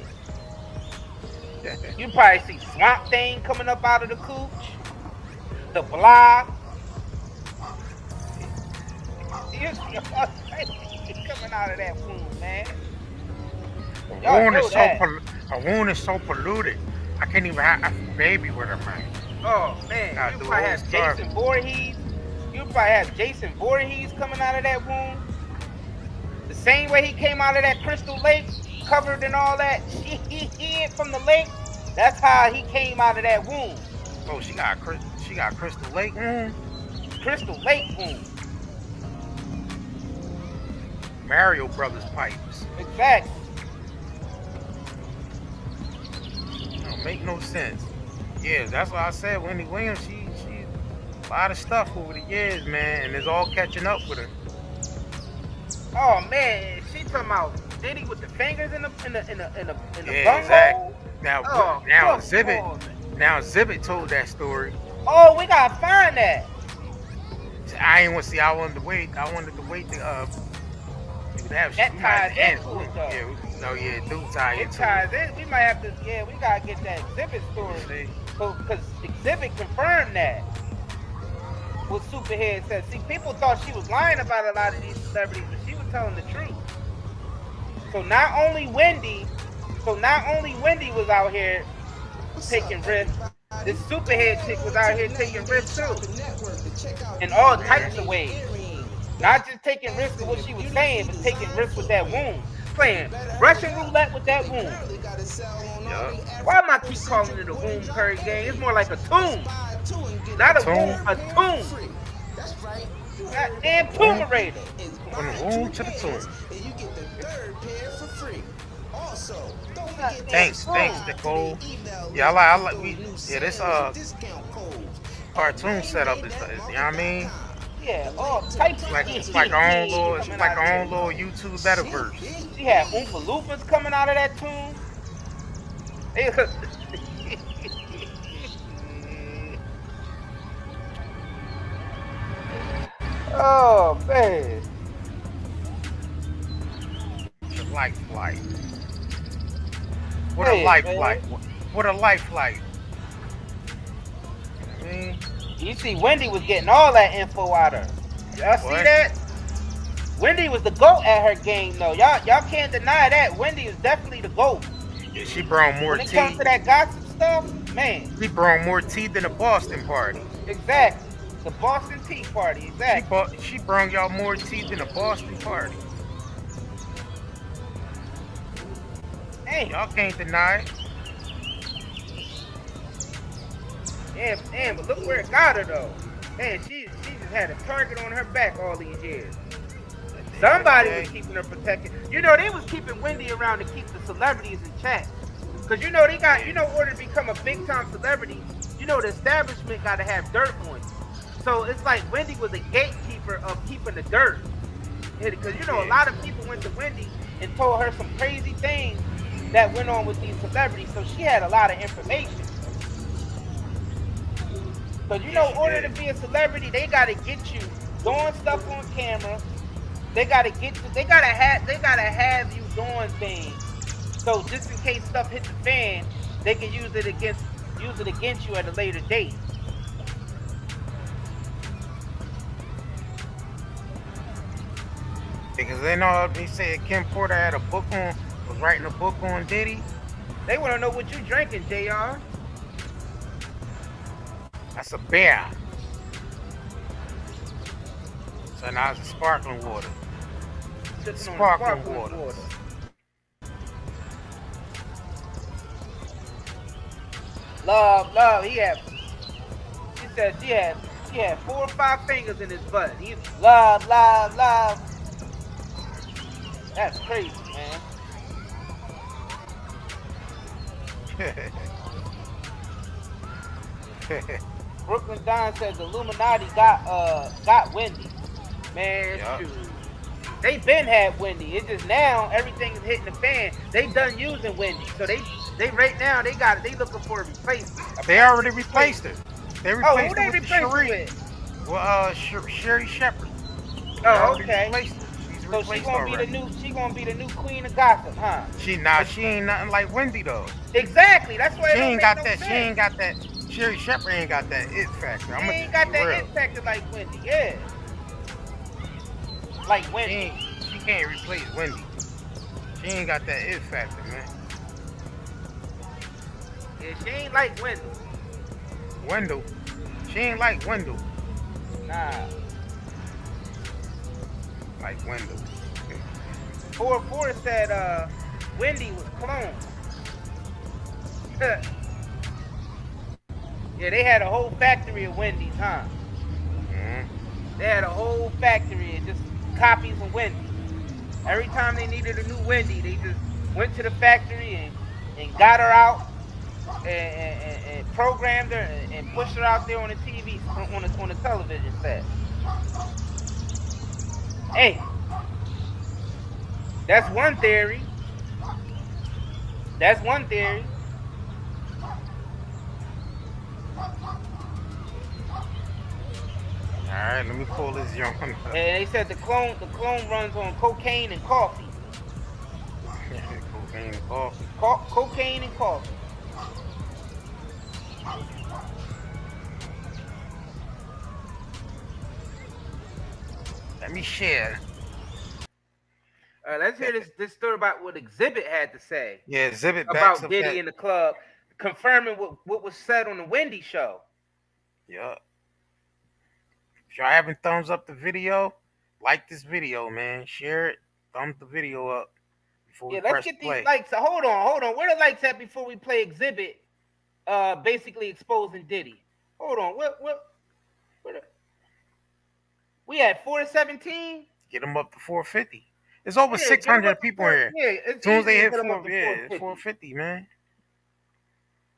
You probably see Swamp Thing coming up out of the cooch. The Blob. You see all types of shit coming out of that womb, man. A wound is so polluted. I can't even have a baby with her, man. Oh man, you probably have Jason Voorhees. You probably have Jason Voorhees coming out of that womb. The same way he came out of that Crystal Lake, covered in all that shit from the lake. That's how he came out of that womb. Oh, she got Crystal Lake womb. Crystal Lake womb. Mario Brothers pipes. Exactly. Don't make no sense. Yeah, that's why I said Wendy Williams. She a lot of stuff over the years, man, and it's all catching up with her. Oh man, she talking about Diddy with the fingers in the yeah, exactly. Now Exhibit told that story. Oh, we gotta find that. I ain't want to see. I wanted to wait to have that ties into it though. Do tie into it. Ties in. We might have to. Yeah, we gotta get that Exhibit story because Exhibit confirmed that. What Superhead said. See, people thought she was lying about a lot of these celebrities, but she was telling the truth. So not only Wendy was out here taking risks, this Superhead chick was out here taking risks too. In all types of ways. Not just taking risks with what she was saying, but taking risks with that wound. Playing Russian roulette with that wound. Yeah. Why am I keep calling it a womb curry game? It's more like a tomb. Not a womb, a tomb. Goddamn tumerator. From the womb to the tomb. Thanks, Nicole. Yeah, I like this cartoon setup is, you know what I mean? Yeah, all types of it's like our own little YouTube metaverse. She had Oompa Loompas coming out of that tomb. Oh man. life like? What a life like? What a life like? I mean, you see, Wendy was getting all that info out of her. Y'all see that? Wendy was the GOAT at her game, though. Y'all can't deny that. Wendy is definitely the GOAT. Yeah, she brought more tea. When it comes to that gossip stuff, man. She brought more tea than the Boston party. Exactly. The Boston Tea Party, exactly. She brought y'all more tea than the Boston party. Hey. Y'all can't deny it. Yeah, man, but look where it got her, though. Man, she just had a target on her back all these years. Somebody was keeping her protected. You know, they was keeping Wendy around to keep the celebrities in check. Because, you know, they got, you know, in order to become a big-time celebrity, you know, the establishment got to have dirt on you. So it's like Wendy was a gatekeeper of keeping the dirt. Because, you know, a lot of people went to Wendy and told her some crazy things that went on with these celebrities. So she had a lot of information. Because, you know, in order to be a celebrity, they got to get you doing stuff on camera. They gotta have you doing things. So just in case stuff hits the fan, they can use it against you at a later date. Because they said Kim Porter was writing a book on Diddy. They want to know what you drinking, JR. That's a beer. So now it's a sparkling water. Sparkling water. Love. She said she had 4 or 5 fingers in his butt. He's love. That's crazy, man. Brooklyn Don says the Illuminati got Wendy. Man, it's true. They been had Wendy. It's just now everything is hitting the fan. They done using Wendy, so they right now they looking for a replacement. They already replaced her. They replaced her with Sheree. Well, Sherry Shepherd. Oh, okay. So she gonna be the new queen of gossip, huh? She ain't nothing like Wendy though. Exactly. That's why she ain't got that. She ain't got that. Sherry Shepherd ain't got that it factor. She ain't got that it factor like Wendy. Yeah. Like Wendy. She can't replace Wendy. She ain't got that it factor, man. Yeah, she ain't like Wendy. Wendell. She ain't like Wendell. Nah. Like Wendell. 4 said Wendy was cloned. Yeah, they had a whole factory of Wendy's, huh? Mm-hmm. They had a whole factory of just copies of Wendy. Every time they needed a new Wendy, they just went to the factory and got her out and programmed her and pushed her out there on the TV, on the television set. Hey, that's one theory. Alright, let me pull this young one up. And they said the clone runs on cocaine and coffee. Cocaine and coffee. Cocaine and coffee. Let me share. Let's hear this story about what Exhibit had to say. Yeah, Exhibit about Diddy in the club, confirming what was said on the Wendy show. Yeah. If y'all haven't thumbs up the video, like this video, man. Share it. Thumbs the video up before we let's get play. These likes. So hold on. Where the likes at before we play Exhibit? Basically exposing Diddy. Hold on. What we at 417? Get them up to 450. There's over 600 people here. Yeah, as soon as they hit 450, man.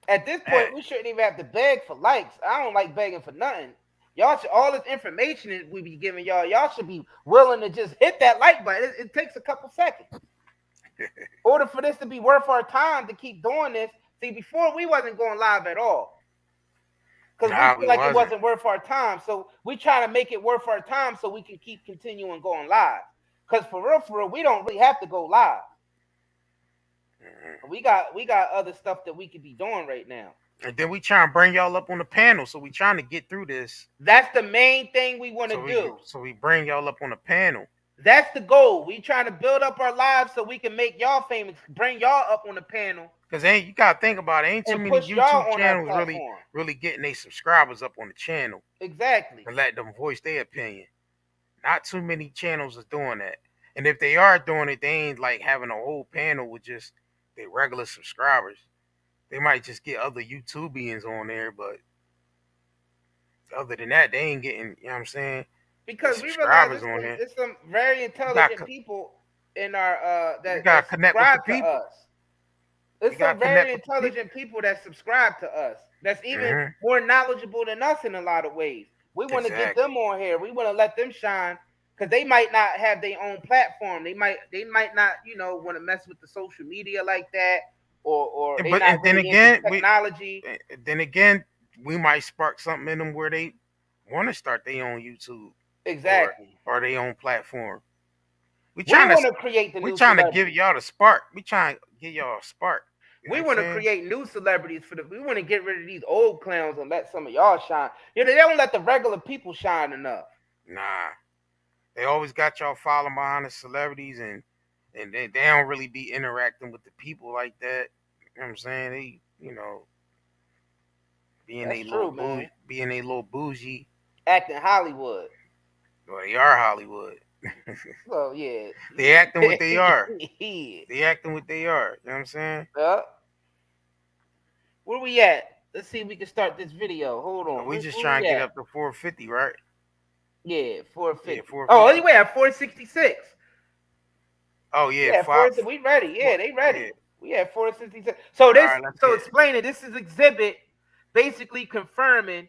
At this point, we shouldn't even have to beg for likes. I don't like begging for nothing. Y'all should, all this information that we be giving y'all should be willing to just hit that like button. It takes a couple seconds. In order for this to be worth our time to keep doing this. See, before we wasn't going live at all. Because we feel like it wasn't worth our time. So we try to make it worth our time so we can keep continuing going live. Because for real, we don't really have to go live. We got other stuff that we could be doing right now. And then we trying to bring y'all up on the panel, so we trying to get through this. That's the main thing we want to do. So we bring y'all up on the panel. That's the goal. We trying to build up our lives so we can make y'all famous, bring y'all up on the panel. Because you gotta think about it, ain't too many YouTube channels really getting their subscribers up on the channel. Exactly. And let them voice their opinion. Not too many channels is doing that. And if they are doing it, they ain't like having a whole panel with just their regular subscribers. They might just get other YouTubians on there, but other than that, they ain't getting, you know what I'm saying? Because we realize there's some very intelligent people in our that subscribe to us. There's some very intelligent people that subscribe to us. That's even more knowledgeable than us in a lot of ways. We want to get them on here. We want to let them shine because they might not have their own platform. They might not, want to mess with the social media like that, or they not really into technology. Then again, we might spark something in them where they want to start their own YouTube. Exactly. Or their own platform. We want to create the new. We're trying to give y'all the spark. We trying to give y'all a spark. We want to create new celebrities we want to get rid of these old clowns and let some of y'all shine. They don't let the regular people shine enough. Nah. They always got y'all following behind the celebrities and they don't really be interacting with the people like that. You know what I'm saying? They, being a little bougie. Acting Hollywood. Well, they are Hollywood. Well, yeah. They acting what they are. They acting what they are. You know what I'm saying? Where we at? Let's see if we can start this video. Hold on. We just trying to get up to 450, right? Yeah, 450. Yeah, 450. Oh, anyway, at 466. Oh, yeah. We ready. Yeah, they ready. Yeah. We at 466. So explain it. This is exhibit basically confirming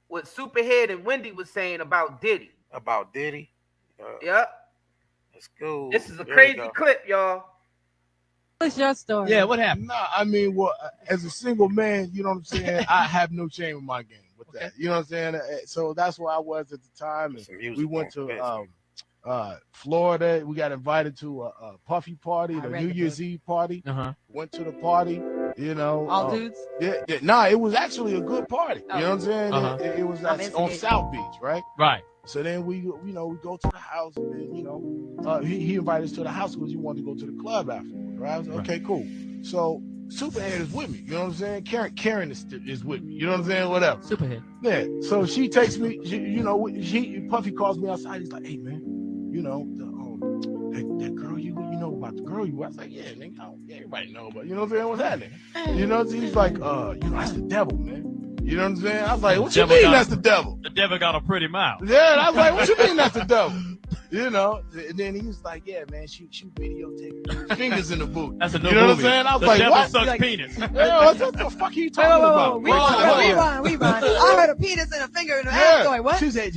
what Superhead and Wendy was saying about Diddy. About Diddy? Yep. Let's go. This is a crazy clip, y'all. What's your story? Yeah, what happened? No, I mean, well, as a single man, you know what I'm saying? I have no shame in my game with that. You know what I'm saying? So that's where I was at the time. And we went to Florida. We got invited to a Puffy party, the New Year's Eve party. Went to the party. All dudes? Yeah. Nah, it was actually a good party. You know what I'm saying? It was on South Beach, right? Right. So then we go to the house, and then he invited us to the house because he wanted to go to the club afterward, right? I was like, okay, cool. So Superhead is with me, you know what I'm saying? Karen is with me, you know what I'm saying? Whatever. Superhead. Yeah. So she takes me, Puffy calls me outside. He's like, hey man, that girl you know about the girl you. I was like, yeah, nigga, everybody know, but you know what I'm saying? What's happening? He's like, that's the devil, man. You know what I'm saying? I was like, what you mean that's the devil? The devil got a pretty mouth. Yeah, and I was like, what you mean that's the devil? And then he was like, yeah, man, she videotaped fingers in the boot. That's a new movie. You know movie. what I'm saying? I was the like, devil what? sucks penis. Yeah, what the fuck are you talking about? Rewind. I heard a penis and a finger in the ass going, what? She said,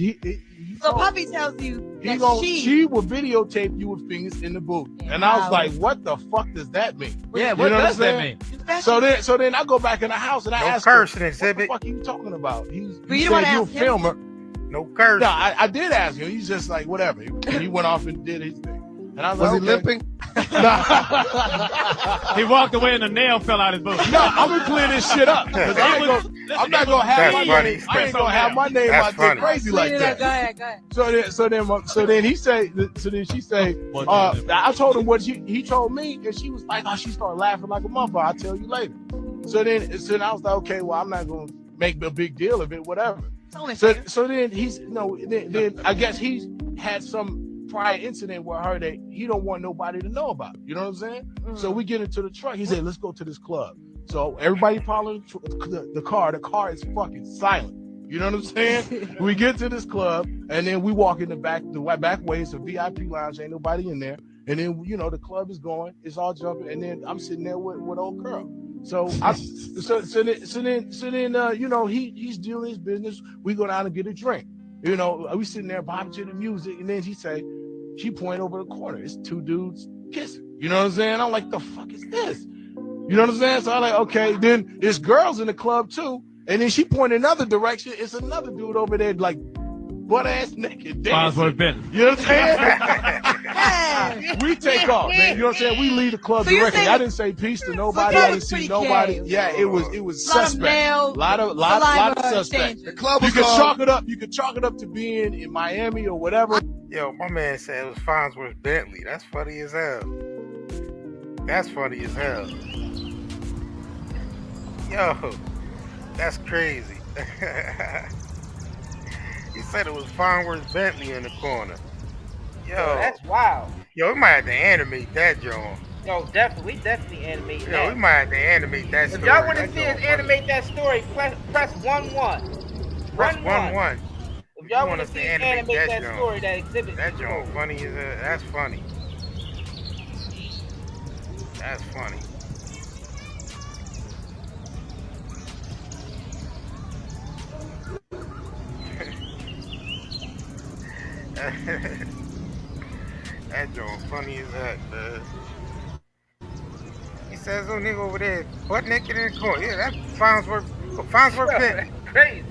so Puppy tells you that she will videotape you with fingers in the boot. And I was like, what the fuck does that mean? Yeah, what does that mean? So then I go back in the house and I ask her, what the fuck are you talking about? He said you're a filmer. No curse. No, I did ask him. He's just like, whatever. He went off and did his thing. And I was like, he limping? He walked away and the nail fell out his boot. No, I'm gonna clear this shit up. I'm not gonna have my name. I ain't gonna have my name out there crazy like that. Go ahead. So then she say, I told him what he told me, and she was like, she started laughing like a motherfucker. I'll tell you later. So then I was like, okay, well, I'm not gonna make a big deal of it, whatever. So then I guess he's had some prior incident with her that he don't want nobody to know about. You know what I'm saying? Mm-hmm. So we get into the truck. He said, let's go to this club. So everybody following the car. The car is fucking silent. You know what I'm saying? We get to this club, and then we walk in the back way. It's a VIP lounge. Ain't nobody in there. And then, the club is going. It's all jumping. And then I'm sitting there with old girl. So he's doing his business. We go down and get a drink. We sitting there bobbing to the music, and then she point over the corner. It's two dudes kissing. You know what I'm saying? I'm like, the fuck is this? You know what I'm saying? So I'm like, okay. Then there's girls in the club too, and then she point another direction. It's another dude over there, like butt ass naked dancing. You know what I'm saying? We take off, man. You know what I'm saying? We leave the club So you're directly. saying- I didn't say peace to nobody. that I was didn't see pretty nobody. gay. Yeah, it was A lot of suspect. male lot of saliva suspects. stains. The club You was can called. chalk it up. You can chalk it up to being in Miami or whatever. Yo, my man said it was Farnsworth Bentley. That's funny as hell. That's funny as hell. Yo, that's crazy. He said it was Farnsworth Bentley in the corner. Yo, that's wild. Yo, we might have to animate that, John. Yo, definitely, we definitely animate Yo, that. we might have to animate that story. If y'all want to That see us joint animate that story, press 1-1. Press 1-1. If y'all You want to see us animate that joint. story, that exhibit. That joint funny as that's funny. That's funny. That joint funny as that, man. He says, "Oh, nigga over there, butt naked in the corner." Yeah, that's Farnsworth Bentley. Crazy.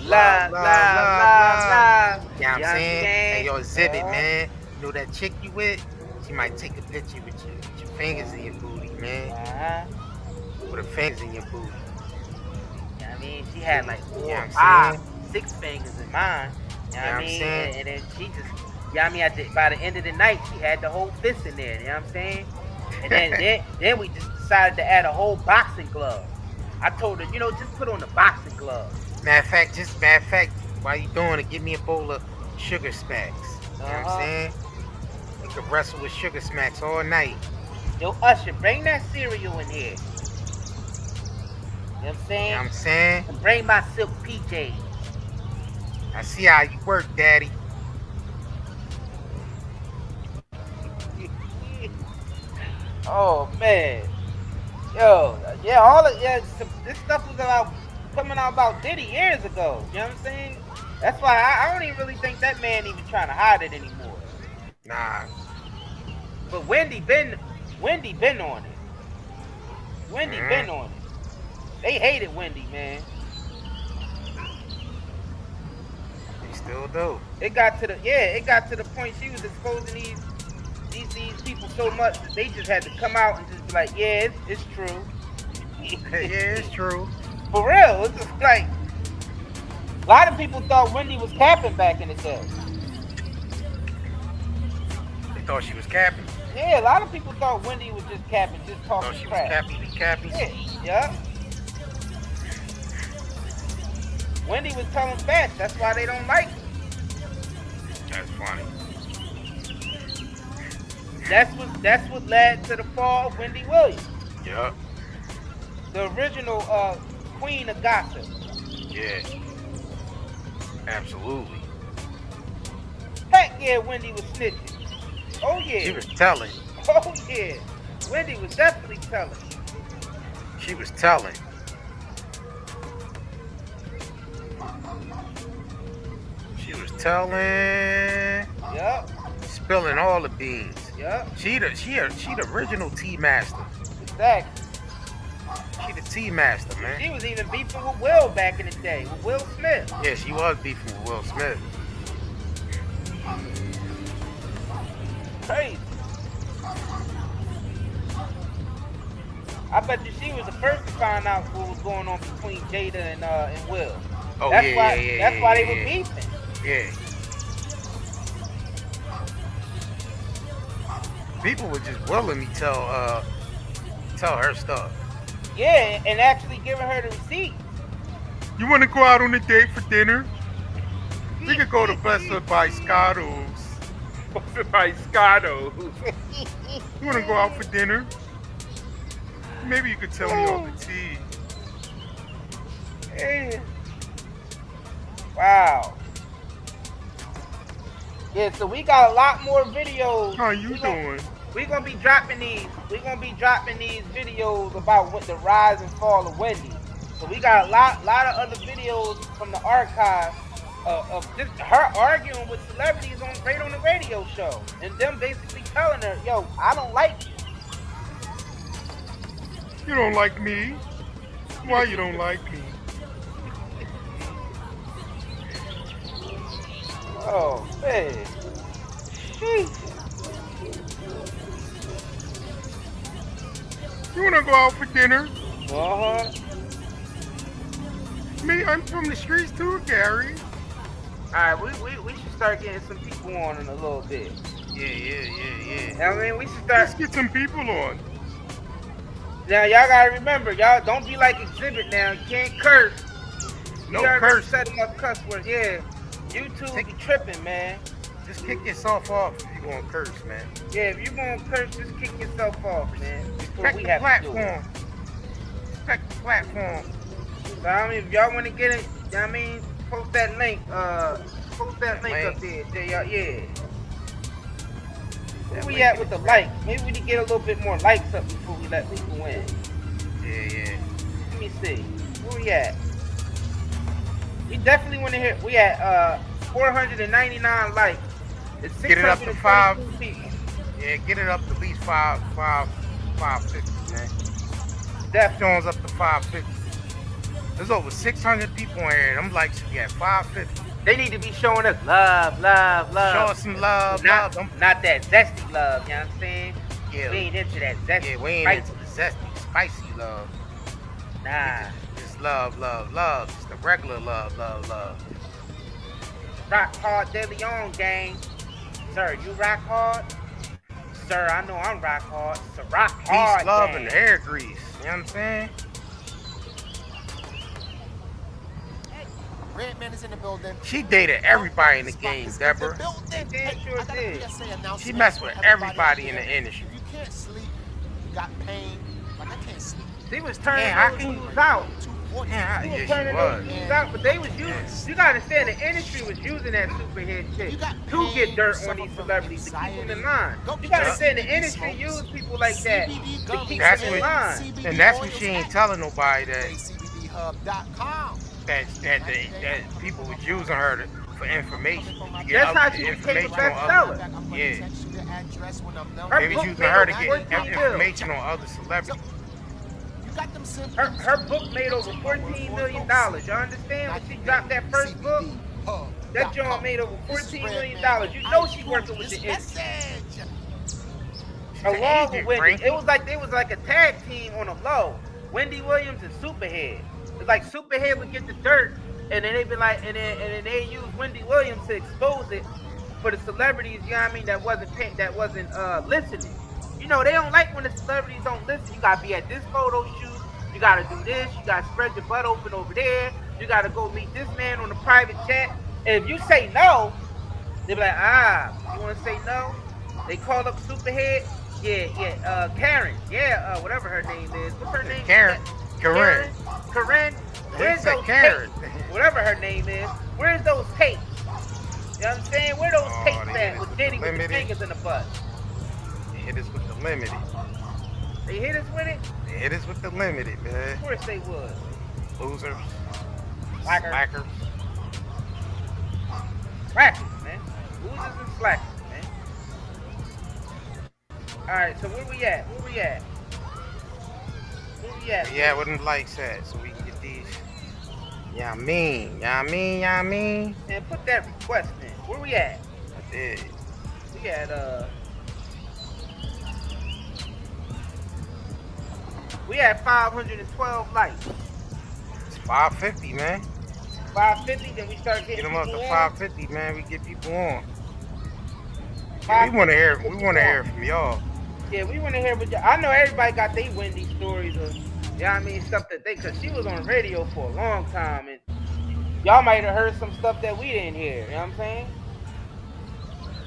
La, la, la, la. You know what I'm saying? Hey, yo, Exhibit, man. You know that chick you with? She might take a picture with your fingers in your booty, man. With her fingers in your booty. I mean, she had like 4 You know or what 5, I'm 6 fingers in mine. You know what I mean? saying? And then she just, you know what I mean? By the end of the night, she had the whole fist in there. You know what I'm saying? And then we just decided to add a whole boxing glove. I told her, just put on the boxing glove. Matter of fact, while you doing it, give me a bowl of sugar smacks. You know what I'm saying? You can wrestle with sugar smacks all night. Yo, Usher, bring that cereal in here. You know what I'm saying? You know what I'm saying? And bring my silk PJs. I see how you work, Daddy. Oh man, yo, yeah, this stuff was coming out about Diddy years ago. You know what I'm saying? That's why I don't even really think that man even trying to hide it anymore. Nah. But Wendy been on it. Wendy been on it. They hated Wendy, man. They still do. It got to the point she was exposing these people so much that they just had to come out and just be like, yeah, it's true. Yeah, it's true. For real, it's just like a lot of people thought Wendy was capping back in the day. They thought she was capping. Yeah, a lot of people thought Wendy was just capping, just talking Thought she crap. was capping. Yeah. Wendy was telling facts. That's why they don't like her. That's funny. That's what led to the fall of Wendy Williams. Yup. The original queen of gossip. Yeah. Absolutely. Heck yeah, Wendy was snitching. Oh yeah. She was telling. Oh yeah. Wendy was definitely telling. She was telling. She was telling. Yup. Spilling all the beans. Yup. She the original tea master. Exactly. She the tea master, man. She was even beefing with Will back in the day, with Will Smith. Yeah, she was beefing with Will Smith. Crazy. I bet you she was the first to find out what was going on between Jada and Will. Oh, that's yeah, why, yeah, That's yeah, why yeah, they were yeah. beefing. Yeah. People would just willingly tell her stuff. Yeah, and actually giving her the receipt. You want to go out on a date for dinner? We could go to Buster by Scotto's. Buster by Scotto's. You want to go out for dinner? Maybe you could tell me all the tea. Hey. Wow. Yeah, so we got a lot more videos. How you doing? We're gonna be dropping these. We're gonna be dropping these videos about what the rise and fall of Wendy. So we got a lot of other videos from the archive of just her arguing with celebrities right on the radio show, and them basically telling her, "Yo, I don't like you. You don't like me? Why you don't like me?" Oh man. Sheesh. You wanna go out for dinner? Uh-huh. Me, I'm from the streets too, Gary. Alright, we should start getting some people on in a little bit. Yeah. I mean, we should start. Let's get some people on. Now, y'all gotta remember, y'all don't be like Exhibit now. You can't curse. No you curse. Setting up cuss words. Yeah. YouTube be tripping, man. Just kick yourself off if you gonna curse, man. Yeah, if you gonna curse, just kick yourself off, man. Before Respect we the have platform. to do it. Respect the platform. So, I mean, if y'all want to get it, I mean, post that link. Post that link up there, yeah. Where we at with the likes? Maybe we need to get a little bit more likes up before we let people in. Yeah. Let me see. Where we at? We definitely want to hear. We at 499 likes. It's Get it up to 5 people. Yeah, get it up to at least 550, man. Definitely. Jones up to 550. There's over 600 people in here. Them likes should be at 550. They need to be showing us love. Show us some love, not that zesty love, you know what I'm saying? Yeah. We ain't into that zesty. Yeah, we ain't into the zesty, spicy love. Nah. Just love. Just the regular love. Rock hard, De Leon gang. Sir, you rock hard? Sir, I know I'm rock hard. It's a rock hard. Peace, love, gang. and hair grease. You know what I'm saying? Redman is in the building. She dated everybody in the game, Deborah. Sure did. She messed with everybody in the industry. You can't sleep. You got pain. Like I can't sleep. They was turning how those can dudes out. Yeah, They was she turning was. those dudes out, but they was using. You gotta understand, the industry was using that Superhead chick to get dirt on these celebrities to keep them in line. You gotta understand, the industry used people like that to keep them in line. And that's what she ain't telling nobody that people was using her for information. To get That's how she became a bestseller. Yeah. Her They was book using made her to over get 14 information on other celebrities. Her book made over $14 million. Y'all understand when she dropped that first book? That joint made over $14 million. You know she working with the industry. Along with Wendy. It was like they was like a tag team on a low. Wendy Williams and Superhead. It's like Superhead would get the dirt, and then they be like, and then they use Wendy Williams to expose it for the celebrities. You know what I mean? That wasn't listening. You know, they don't like when the celebrities don't listen. You gotta be at this photo shoot. You gotta do this. You gotta spread your butt open over there. You gotta go meet this man on a private jet. And if you say no, they be like, you wanna say no? They call up Superhead. Yeah, Karen. Yeah, whatever her name is. What's her name? Karen. Where's those tapes? Whatever her name is. Where's those tapes? You know what I'm saying? Where those tapes at with Diddy with the fingers in the butt? They hit us with the limited. They hit us with it? They hit us with the limited, man. Of course they would. Losers. Slackers, man. Losers and slackers, man. Alright, so where we at? Yeah, with them likes at, so we can get these. Yeah, I mean. Man, put that request in. Where we at? I did. We at we had 512 likes. It's 550, man. 550, then we start getting Get them up to people 550, man. We get people on. Yeah, we want to hear from y'all. Yeah, we want to hear what y'all. I know everybody got their Wendy stories of, you know what I mean, stuff that cause she was on the radio for a long time, and y'all might have heard some stuff that we didn't hear, you know what I'm saying?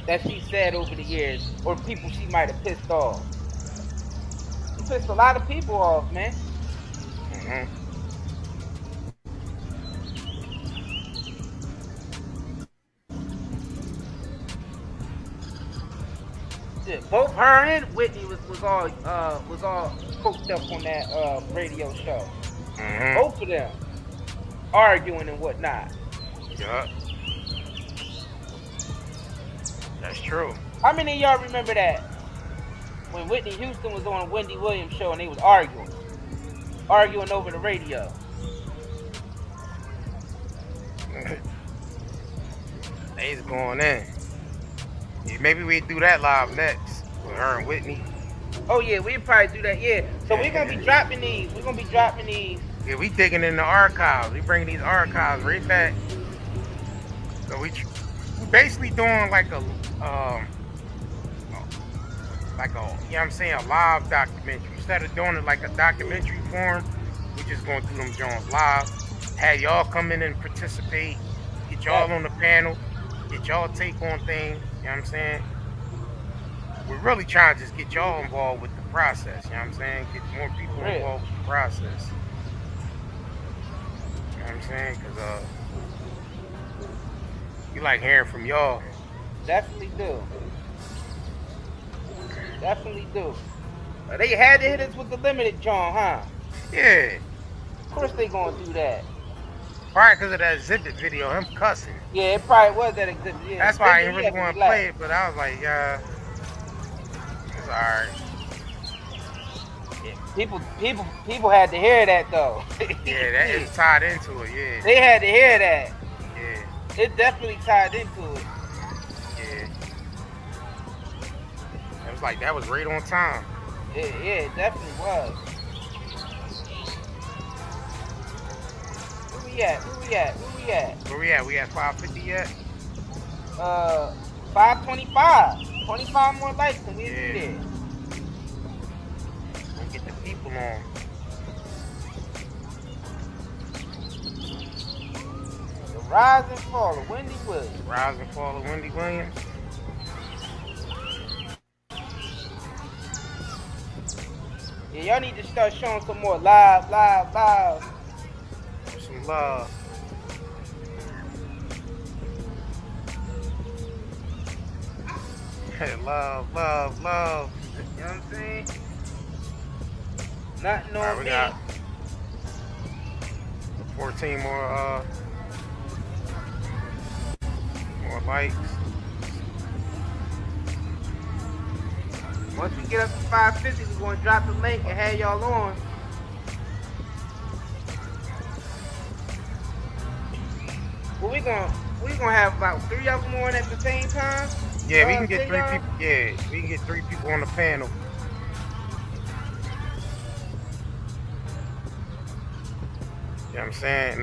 That she said over the years, or people she might have pissed off. She pissed a lot of people off, man. Mm-hmm. Yeah, both her and Whitney was all hooked up on that radio show. Mm-hmm. Both of them arguing and whatnot. Yeah. That's true. How many of y'all remember that? When Whitney Houston was on a Wendy Williams show and they was arguing over the radio. They's going in. Yeah, maybe we do that live next with her and Whitney. Oh yeah, we'll probably do that. Yeah. So we're gonna be dropping these. We're gonna be dropping these. Yeah, we digging in the archives. We bringing these archives right back. So we basically doing like a, you know what I'm saying, a live documentary. Instead of doing it like a documentary form, we just gonna do them Jones live. Have y'all come in and participate. Get y'all on the panel. Get y'all take on things. You know what I'm saying? We're really trying to just get y'all involved with the process. You know what I'm saying? Get more people involved with the process. You know what I'm saying? Because you like hearing from y'all. Definitely do. Definitely do. They had to hit us with the limited John, huh? Yeah. Of course they gonna do that. Probably because of that exhibit video, him cussing. Yeah, it probably was that exhibit. Yeah, that's why I didn't really want to play it, but I was like, yeah, it's alright. Yeah, people had to hear that though. Yeah, that is tied into it. Yeah. They had to hear that. Yeah. It definitely tied into it. Yeah. It was like that was right on time. Yeah, it definitely was. Where we at? Where we at? We at 550 yet? 525. 25 more likes than we did. We'll get the people on. The rise and fall of Wendy Williams. Rise and fall of Wendy Williams. Yeah, y'all need to start showing some more live. Some love. Hey, love. You know what I'm saying? Nothing on we me. got 14 more likes. Once we get up to 550, we're gonna drop the link and have y'all on. Well, we gonna have about 3 of them on at the same time. Yeah, we can get 3 people. Yeah, we can get 3 people on the panel. You know what I'm saying?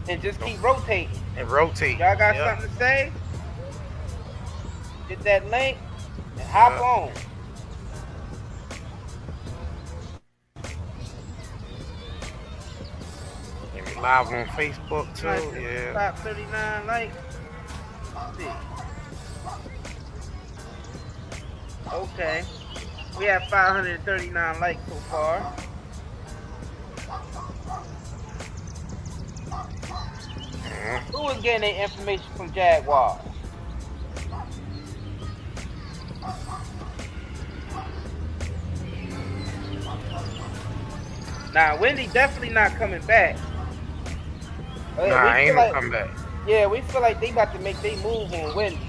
And just keep rotating. And rotate. Y'all got something to say? Get that link and hop on. And we live on Facebook too. Yeah. Top 39 likes. Let's see. Okay. We have 539 likes so far. Who was getting their information from Jaguar? Nah, Wendy definitely not coming back. Nah, I ain't gonna come back. Yeah, we feel like they about to make their move on Wendy.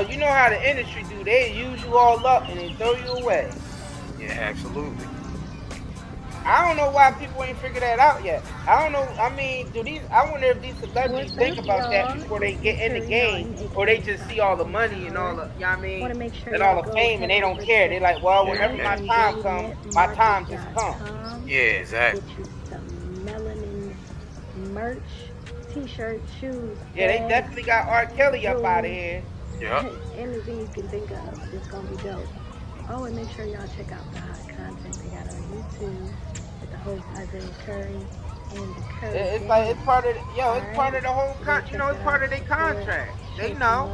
You know how the industry do. They use you all up and then throw you away. Yeah, absolutely. I don't know why people ain't figured that out yet. I don't know. I mean, I wonder if these celebrities think about that before they get in the game, or they just see all the money and all the, you know what I mean, and all the fame, and they don't care. They like, well, whenever my time comes, my time just comes. Yeah, exactly. Get you some melanin merch, t-shirts, shoes. Yeah, they definitely got R. Kelly up out of here. Yeah. Anything you can think of, it's gonna be dope. Oh, and make sure y'all check out the hot content they got on YouTube with the host Isaiah Curry and the Curry. It's like it's part of it's part of the whole it's part of their contract. They know.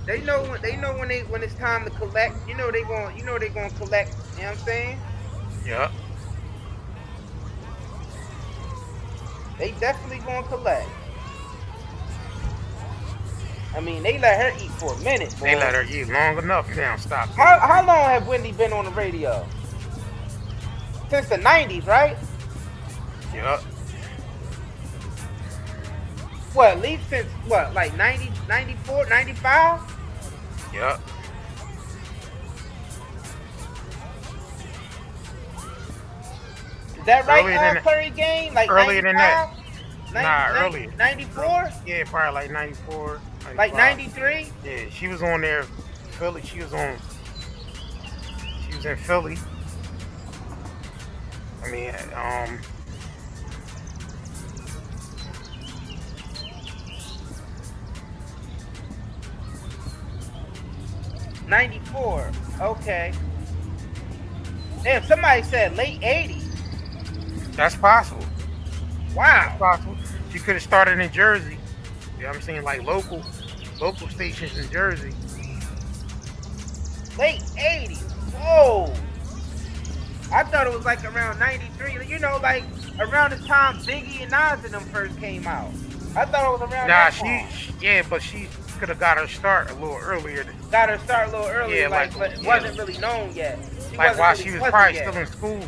They know when it's time to collect. They gonna collect. You know what I'm saying? Yeah. They definitely gonna collect. I mean, they let her eat for a minute. Boy. They let her eat long enough now. Stop. How long have Wendy been on the radio? Since the 90s, right? Yep. What, at least since, like 90, 94, 95? Yep. that right, Earlier than Curry game? Like earlier than that. 95? Earlier. 94? Yeah, probably like 94. 95. Like 93? Yeah, she was on there. Philly. She was in Philly. I mean, 94. Okay. Damn, somebody said late 80s. that's possible. Wow. That's possible. She could have started in Jersey. You know what I'm saying? Like local stations in Jersey. Late 80s. Whoa. I thought it was like around 93. You know, like around the time Biggie and Nas and them first came out. I thought it was around that time. But she could have got her start a little earlier. Got her start a little earlier, Yeah, but it wasn't really known yet. Like while she was probably still in school.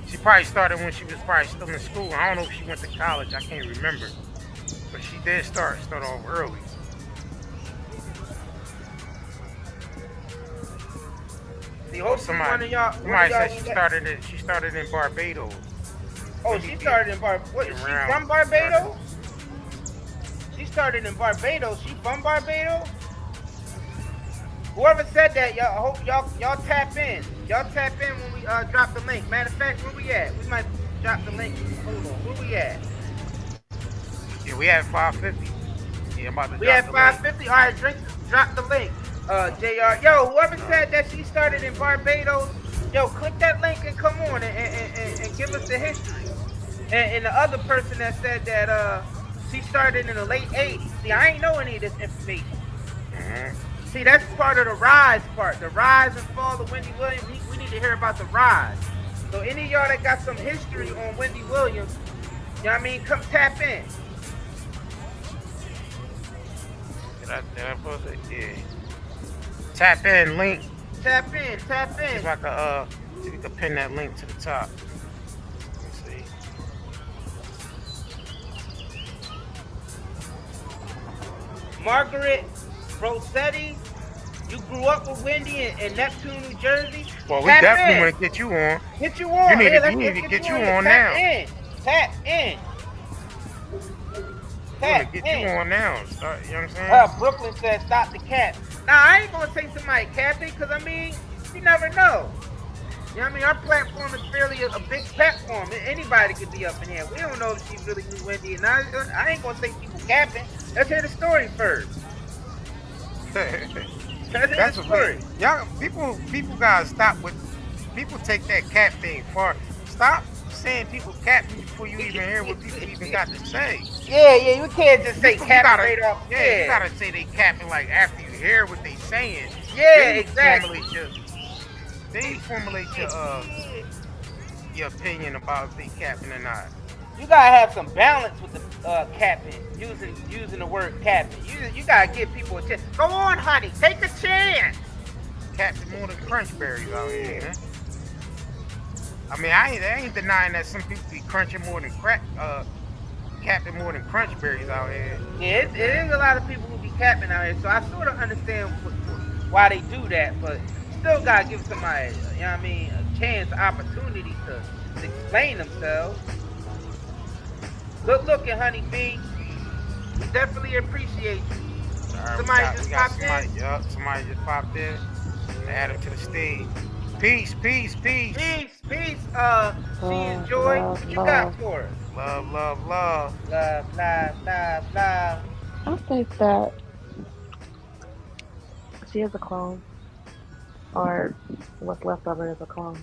She probably started when she was probably still in school. I don't know if she went to college. I can't remember. But she did start off early. See, somebody said she started in Barbados. Oh, she started in Barbados. What, is she from Barbados? She started in Barbados. She from Barbados? Whoever said that, y'all, I hope y'all tap in. Y'all tap in when we drop the link. Matter of fact, where we at? We might drop the link. Hold on, where we at? Yeah, we had 550. Yeah, I'm about to we had 550. All right, drop the link. JR, yo, whoever said that she started in Barbados, yo, click that link and come on and give us the history. And the other person that said that she started in the late 80s. See, I ain't know any of this information. See, that's part of the rise part. The rise and fall of Wendy Williams. We need to hear about the rise. So any of y'all that got some history on Wendy Williams, you know what I mean, come tap in. Did I post it? Yeah. Tap in, link. Tap in. See if I can, if you can pin that link to the top. Let's see. Margaret Rossetti, you grew up with Wendy in Neptune, New Jersey. Well, we definitely want to get you on. Get you on. You need to get you on now. Tap in. We want to get you on now. Start, you know what I'm saying? Brooklyn said stop the cap. Now, I ain't going to say somebody capping because, I mean, you never know. You know what I mean? Our platform is fairly a big platform. Anybody could be up in here. We don't know if she really knew Wendy. And I ain't going to say people capping. Let's hear the story first. That's a story. Y'all, people gotta stop with. People take that cap thing far. Stop saying people capping before you even hear what people even got to say. Yeah, you can't just say capping right off. Yeah, you gotta say they capping like after you hear what they saying. Yeah, exactly. They formulate your opinion about if they capping or not. You gotta have some balance with the capping, using the word capping. You gotta give people a chance. Go on, honey, take a chance. Capping more than crunch berries out here, man. I mean, I ain't denying that some people be crunching more than capping more than crunch berries out here. Yeah, it is a lot of people who be capping out here, so I sort of understand why they do that, but still gotta give somebody, you know what I mean, a chance, opportunity to explain themselves. Good looking, Honey B. We definitely appreciate you. Right, somebody just popped in. Yup, somebody just popped in. Add him to the stage. Peace. Peace. She enjoyed. What you got for us? Love. Love. I think that she is a clone. Or what's left of her is a clone.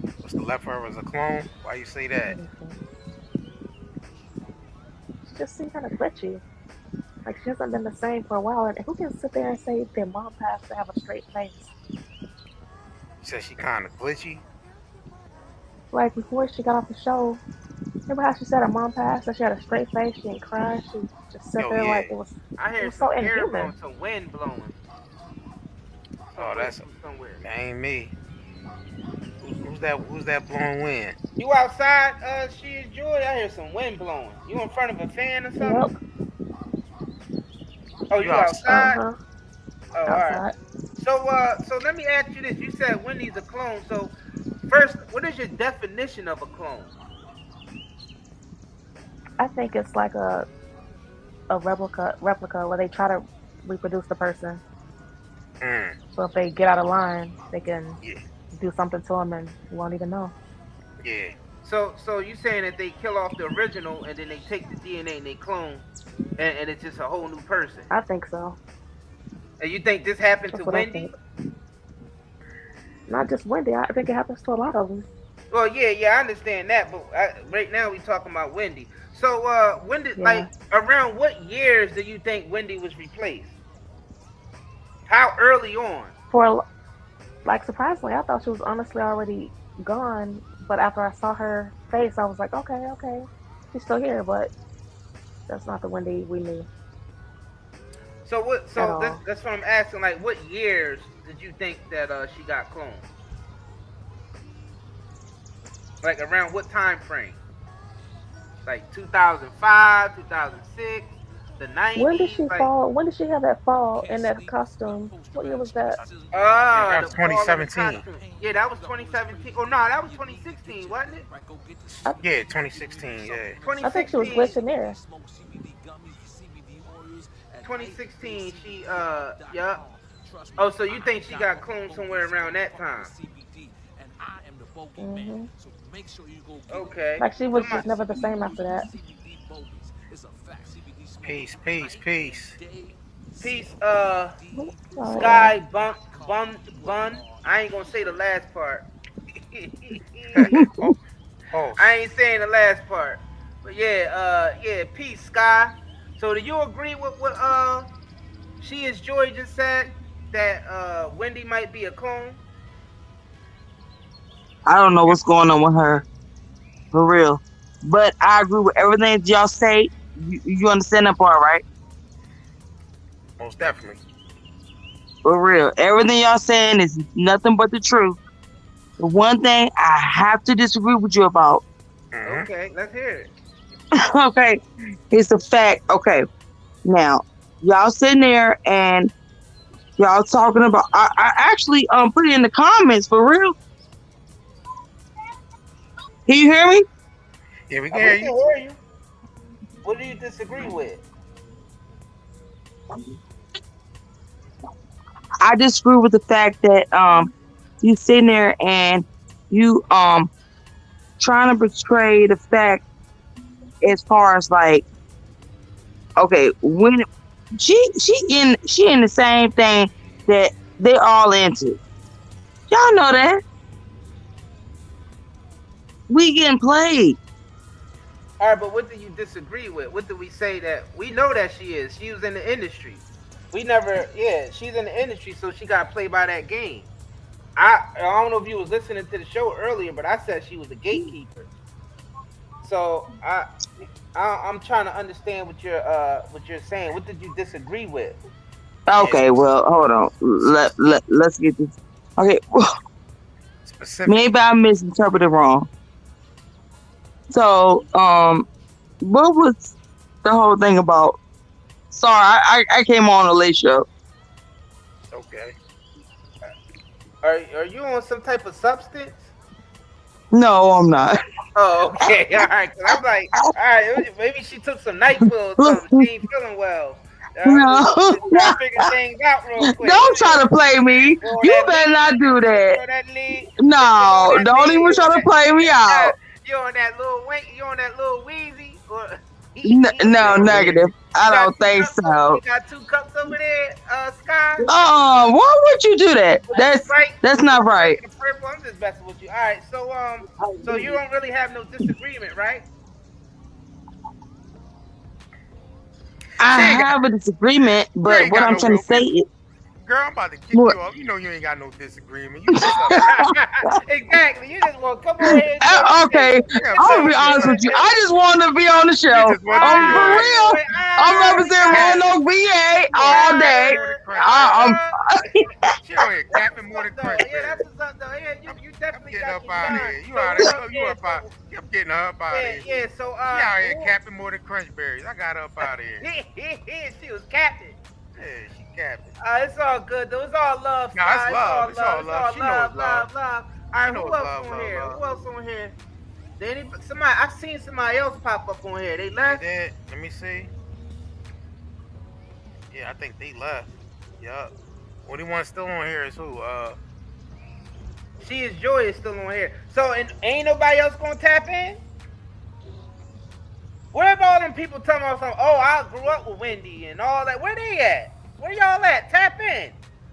What's the left of her is a clone? Why you say that? Just seem kind of glitchy. Like she hasn't been the same for a while. And who can sit there and say their mom passed to have a straight face? You said she kind of glitchy? Like before she got off the show, remember how she said her mom passed and she had a straight face, she didn't cry, she just sat there like it was. I heard so inhuman. Some wind blowing. Oh, that ain't me. Who's that blowing wind? You outside, She enjoyed. I hear some wind blowing. You in front of a fan or something? Yep. Oh, you outside? Uh-huh. Oh, all right. So let me ask you this. You said Wendy's a clone. So First, what is your definition of a clone? I think it's like a replica where they try to reproduce the person. So if they get out of line, they can do something to them and you won't even know. Yeah. So you saying that they kill off the original and then they take the DNA and they clone, and it's just a whole new person? I think so. And you think this happened That's to what I Wendy? think. Not just Wendy. I think it happens to a lot of them. Well, yeah, I understand that, but right now we talking about Wendy. So, Wendy, like, around what years do you think Wendy was replaced? How early on? Like, surprisingly, I thought she was honestly already gone. But after I saw her face, I was like, okay, she's still here, but that's not the Wendy we knew. So what? So that's what I'm asking. Like, what years did you think that she got cloned? Like, around what time frame? Like 2005, 2006, the 90s. When did she fall? When did she have that fall in that costume? What year was that? That was 2017. Yeah, that was 2017. Oh no, that was 2016, wasn't it? Yeah, 2016. Yeah. 2016. I think she was glitching there. 2016. She yeah. Oh, so you think she got cloned somewhere around that time? Mm-hmm. Okay. Like, she was just never the same after that. Peace. Sky bun. I ain't gonna say the last part. I ain't saying the last part. But yeah, peace, Sky. So do you agree with what She Is Joy just said, that Wendy might be a clone? I don't know what's going on with her, for real. But I agree with everything y'all say. You understand that part, right? Most definitely. For real. Everything y'all saying is nothing but the truth. The one thing I have to disagree with you about. Okay, let's hear it. Okay, it's the fact. Okay, now y'all sitting there and y'all talking about. I actually put it in the comments, for real. Can you hear me? Yeah, we can hear you. What do you disagree with? I disagree with the fact that you sitting there and you trying to portray the fact as far as like, okay, when she in the same thing that they all into. Y'all know that. We getting played. All right, but what do you disagree with? What do we say that we know that she is? She was in the industry. We never, she's in the industry, so she got played by that game. I don't know if you was listening to the show earlier, but I said she was a gatekeeper. So I'm trying to understand what you're saying. What did you disagree with? Okay, well, hold on. Let's get this. Okay, specific. Maybe I misinterpreted wrong. So, what was the whole thing about? Sorry, I came on a late show. Okay. Are you on some type of substance? No, I'm not. Oh, okay. All right. Cause I'm like, all right, maybe she took some NyQuil or something. She ain't feeling well. No. Trying to figure things out real quick. Don't try to play me. You better not do that. No, don't even try to play me out. You on that little Wheezy? No, negative. I don't think so. You got 2 cups over there, Sky? Why would you do that? That's not right. I'm just messing with you. All right, so you don't really have no disagreement, right? I have a disagreement, but what I'm trying to say is, girl, I'm about to kick you off. You know you ain't got no disagreement. You exactly. You just want to come over here. Okay, I'll be honest with you. I just want to be on the show. For real. I'm representing Roanoke, VA all day. She on here capping more than Chris. Yeah, that's what's up, though. Yeah, you definitely getting got up out of here. I'm getting her up out of here. Yeah, so she out here capping more than crunch berries. I got her up out of here. She was capping. Yeah, she capping. It's all good though. It's all love. Nah, it's love. It's all love. She knows love. All right, You know who else love, on love, here? love. Who else on here? Somebody, I seen somebody else pop up on here. They left. They did. Let me see. Yeah, I think they left. Yup. Only one still on here is who? She is Joy is still on here. So, and ain't nobody else gonna tap in? Where have all them people talking about something? Oh, I grew up with Wendy and all that. Where they at? Where y'all at? Tap in.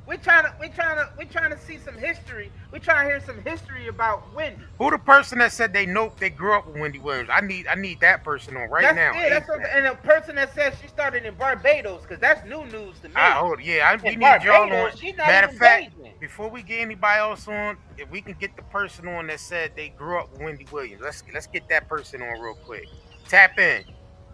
We trying to see some history. We trying to hear some history about Wendy. Who the person that said they grew up with Wendy Williams? I need that person on right now. Yeah, that's and the person that said she started in Barbados, because that's new news to me. We need y'all on. She's not Matter of even fact, Asian. before we get anybody else on, if we can get the person on that said they grew up with Wendy Williams, let's get that person on real quick. Tap in.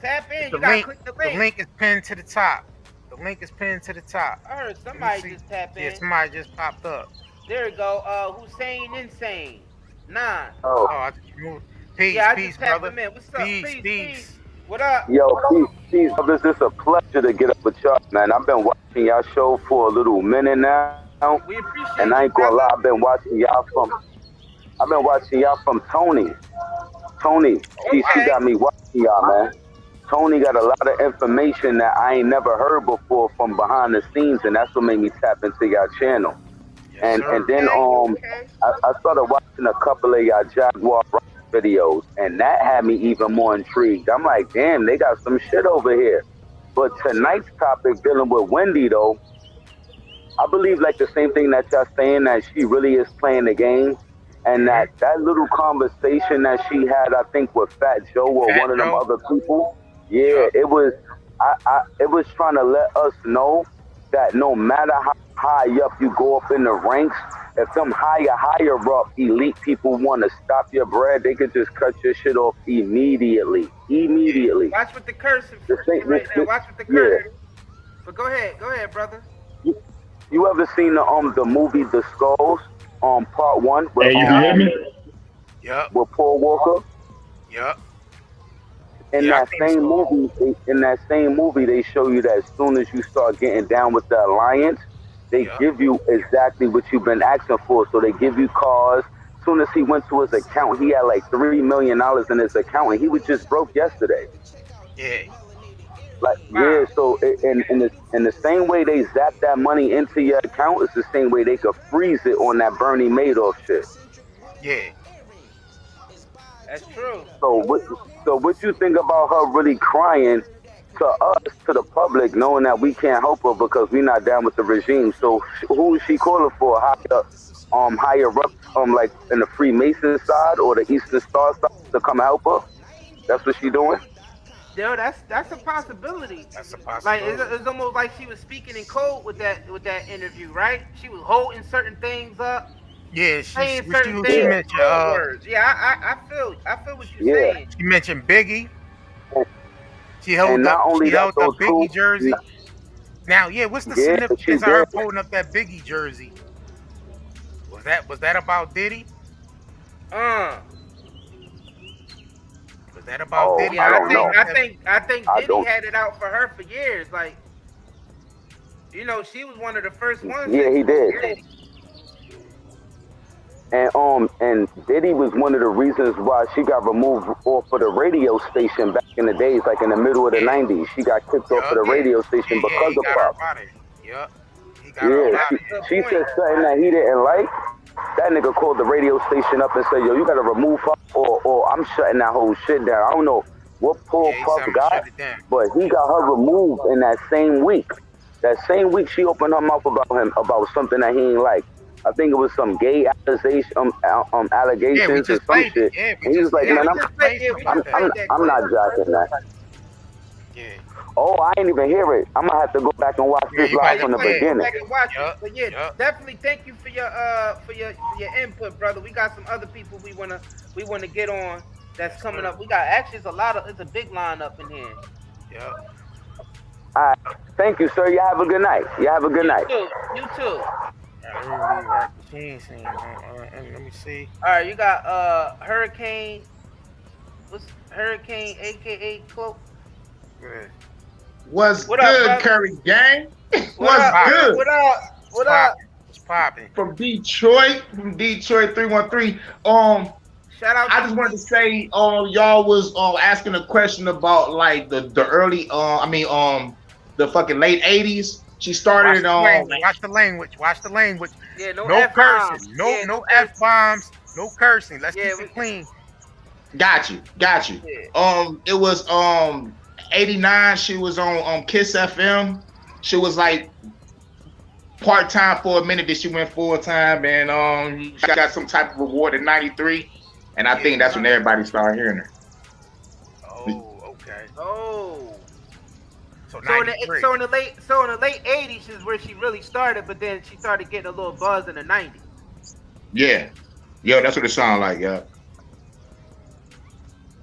Tap in. The You gotta link, click the link. The link is pinned to the top. The link is pinned to the top. I heard somebody just tap in. Yeah, somebody just popped up. There we go. Hussein Insane. 9. Oh, I just removed. Peace, yeah, peace, just tapped brother. him in. What's up? Peace. What up? Yo, peace, brothers. It's a pleasure to get up with y'all, man. I've been watching y'all show for a little minute now. We appreciate and I ain't gonna lie, I've been watching y'all from Tony. Tony, she got me watching y'all, man. Tony got a lot of information that I ain't never heard before from behind the scenes, and that's what made me tap into y'all channel. And then I started watching a couple of y'all Jaguar videos, and that had me even more intrigued. I'm like, damn, they got some shit over here. But tonight's topic dealing with Wendy, though, I believe like the same thing that y'all saying, that she really is playing the game. And that little conversation that she had, I think, with Fat Joe or one of them other people, it was it was trying to let us know that no matter how high up you go up in the ranks, if some higher up elite people want to stop your bread, they could just cut your shit off immediately. Watch with the cursing right now. Watch with the cursing. But go ahead, brother. You ever seen the movie The Skulls? Part 1. Hey, you hear me? Yep. With Paul Walker. Yep. In that same movie, they show you that as soon as you start getting down with the alliance, they give you exactly what you've been asking for. So they give you cars. As soon as he went to his account, he had like $3 million in his account, and he was just broke yesterday. Yeah. So in the same way they zap that money into your account, it's the same way they could freeze it on that Bernie Madoff shit. Yeah. That's true. So what you think about her really crying to us, to the public, knowing that we can't help her because we're not down with the regime? So who is she calling for? Higher up, like in the Freemason side or the Eastern Star side to come help her? That's what she doing? Yo, that's a possibility. That's a possibility. Like it's almost like she was speaking in code with that interview, right? She was holding certain things up. Yeah, saying certain things. Mentioned, words. Yeah, I feel what you're saying. She mentioned Biggie. She held and up Biggie too, jersey. Now, what's the significance of her holding up that Biggie jersey? Was that about Diddy? Was that about Diddy? I think Diddy had it out for her for years. Like, she was one of the first ones. Yeah, he did. And Diddy was one of the reasons why she got removed off of the radio station back in the days, like in the middle of the 90s. She got kicked off of the radio station because of Pop. She said something that he didn't like. That nigga called the radio station up and said, yo, you gotta remove her or I'm shutting that whole shit down. I don't know what poor Puff got, but he got her removed in that same week. That same week she opened her mouth about him, about something that he ain't like. I think it was some gay allegations or some shit. And he was like, man, I'm not jacking that. Yeah. Oh, I ain't even hear it. I'm gonna have to go back and watch this live from the beginning. But definitely thank you for your input, brother. We got some other people we wanna get on that's coming up. We got it's a big lineup in here. Yeah. All right. Thank you, sir. You have a good night. You too. Let me see. All right, you got Hurricane. What's Hurricane, aka Cloak? Good. What's good, Curry gang? What's good? What up? What's popping? From Detroit 313. Shout out. I just wanted to say, y'all was asking a question about like the early, the fucking late '80s. She started Watch the language. Watch the language. Yeah, no cursing. F-bombs. No Yeah, no cursing. F-bombs. No cursing. Let's Yeah, keep it clean. Got you. Yeah. It was '89. She was on Kiss FM. She was like part time for a minute. Then she went full time, and she got some type of reward in '93. And I think that's when everybody started hearing her. Oh, okay. Oh. So in the late '80s is where she really started, but then she started getting a little buzz in the '90s. Yeah, that's what it sounded like. Yeah.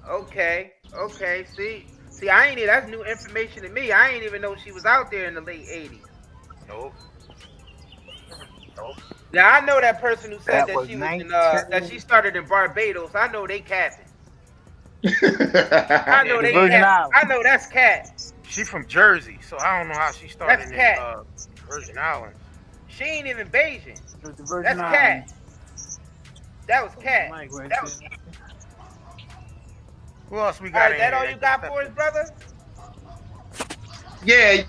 Okay. See, that's new information to me. I ain't even know she was out there in the late '80s. Nope. Now I know that person who said that she was 19. that she started in Barbados. I know they capping. I know they Virgin capping. Islands. I know that's cat. She from Jersey, so I don't know how she started That's in cat. Virgin Islands. She ain't even Bayesian. It was the Virgin That's Islands. cat. That was cat. Mike, right That was. there. Who else we All got? right, in that here? all you got for us, brother? Yeah,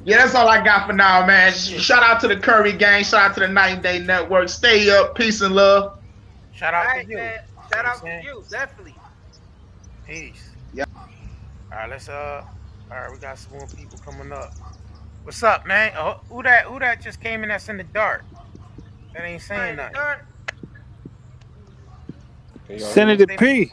that's all I got for now, man. Shout out to the Curry gang. Shout out to the 9-Day Network. Stay up. Peace and love. Shout out All right, to you. man. Shout out to you, definitely. Peace. Yeah. All right, all right, we got some more people coming up. What's up, man? Who that just came in that's in the dark? That ain't saying nothing. Senator P.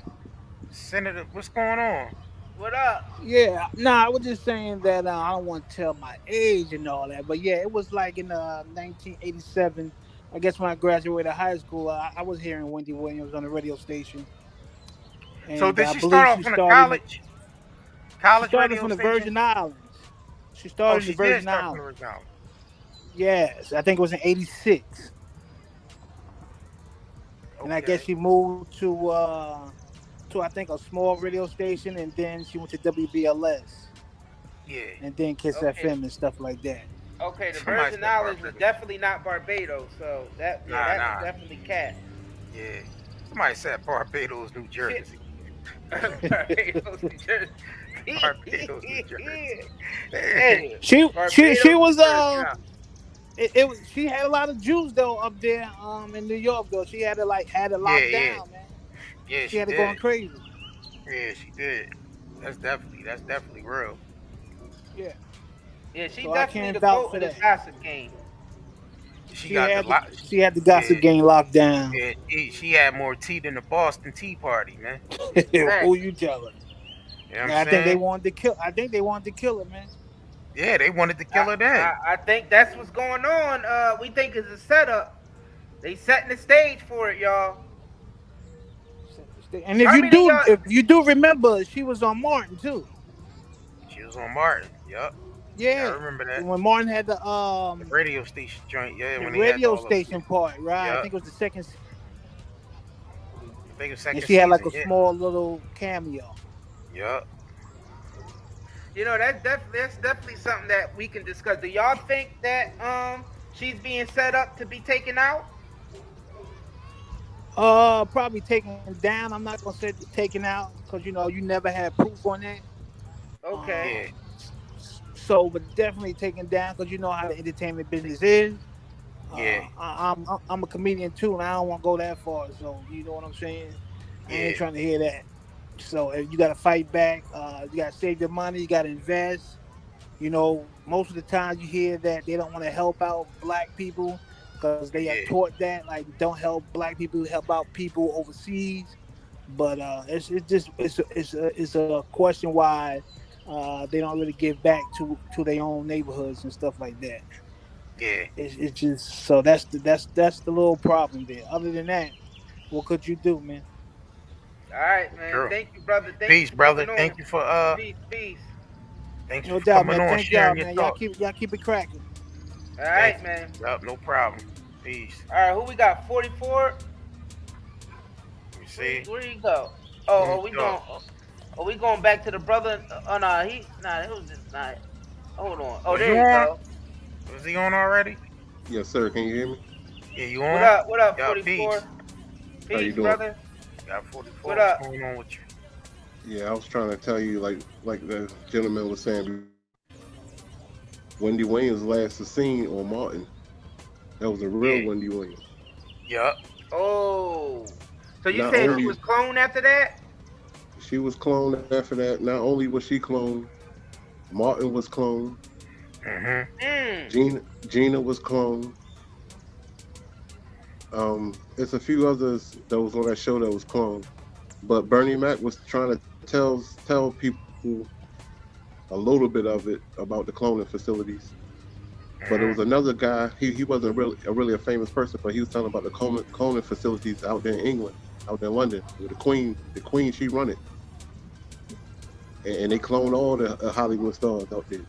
Senator, what's going on? What up? Yeah, I was just saying that I don't want to tell my age and all that, but yeah, it was like in 1987. I guess when I graduated high school, I was hearing Wendy Williams on the radio station. And So did I she believe start off from the college? College she started radio from the station? Virgin Islands. She started in the Virgin Islands. Yes, I think it was in '86. And I guess she moved to I think a small radio station, and then she went to WBLS. Yeah. And then Kiss FM and stuff like that. Okay, the Virgin Islands is definitely not Barbados, so that's definitely cat. Yeah. Somebody said Barbados, New Jersey. Barbados, New Jersey. Barbados, New Jersey. She was it was she had a lot of Jews though up there in New York though. She had it locked down, man. Yeah, she had it going crazy. Yeah, she did. That's definitely real. Yeah. Yeah, she So definitely the GOAT in the gossip game. She had the gossip game locked down. Yeah, she had more tea than the Boston Tea Party, man. Who you telling? You know what I I'm think saying? they wanted to kill her, man. Yeah, they wanted to kill her then. I think that's what's going on. We think it's a setup. They setting the stage for it, y'all. And if you do remember, she was on Martin too. She was on Martin. Yup. Yeah, I remember that. When Martin had the radio station joint. Yeah, the when radio station part, right? Yep. I think it was the second. I think it was second. And she had like a season, small little cameo. Yup. You know, that's definitely something that we can discuss. Do y'all think that she's being set up to be taken out? Probably taken down. I'm not gonna say taken out because you never had proof on that. Okay. So, but definitely taken down because you know how the entertainment business is. Yeah. I'm a comedian too, and I don't want to go that far. So you know what I'm saying? I ain't trying to hear that. So if you got to fight back, you got to save your money. You got to invest. You know, most of the time you hear that they don't want to help out black people because they are taught that don't help black people, help out people overseas. But it's a question why they don't really give back to their own neighborhoods and stuff like that. Yeah. It's just so that's the little problem there. Other than that, what could you do, man? All right, man. Sure. Thank you, brother. Peace, brother. Thank you for peace. Thanks No for doubt, coming man. on, Thank y'all, sharing your man. thoughts. Y'all keep it cracking. All right, man. Yup, no problem. Peace. All right, who we got? 44. You see? Where you go? We going back to the brother? It was just not. Hold on. Oh, there you go. Was he on already? Yes, sir. Can you hear me? Yeah, you on? What up? What up? Yeah, 44. How you Peace, doing? brother. Got 44. What What's up? going on with you? Yeah, I was trying to tell you, like the gentleman was saying, Wendy Williams last seen on Martin. That was a real Wendy Williams. Yup. Oh. So you Not saying only she was cloned after that? she was cloned after that, not only was she cloned, Martin was cloned. Gina was cloned. It's a few others that was on that show that was cloned. But Bernie Mac was trying to tell people a little bit of it about the cloning facilities. But it was another guy. He wasn't really a famous person, but he was telling about the cloning facilities out there in England, out there in London, where the Queen she run it, and they clone all the Hollywood stars out there.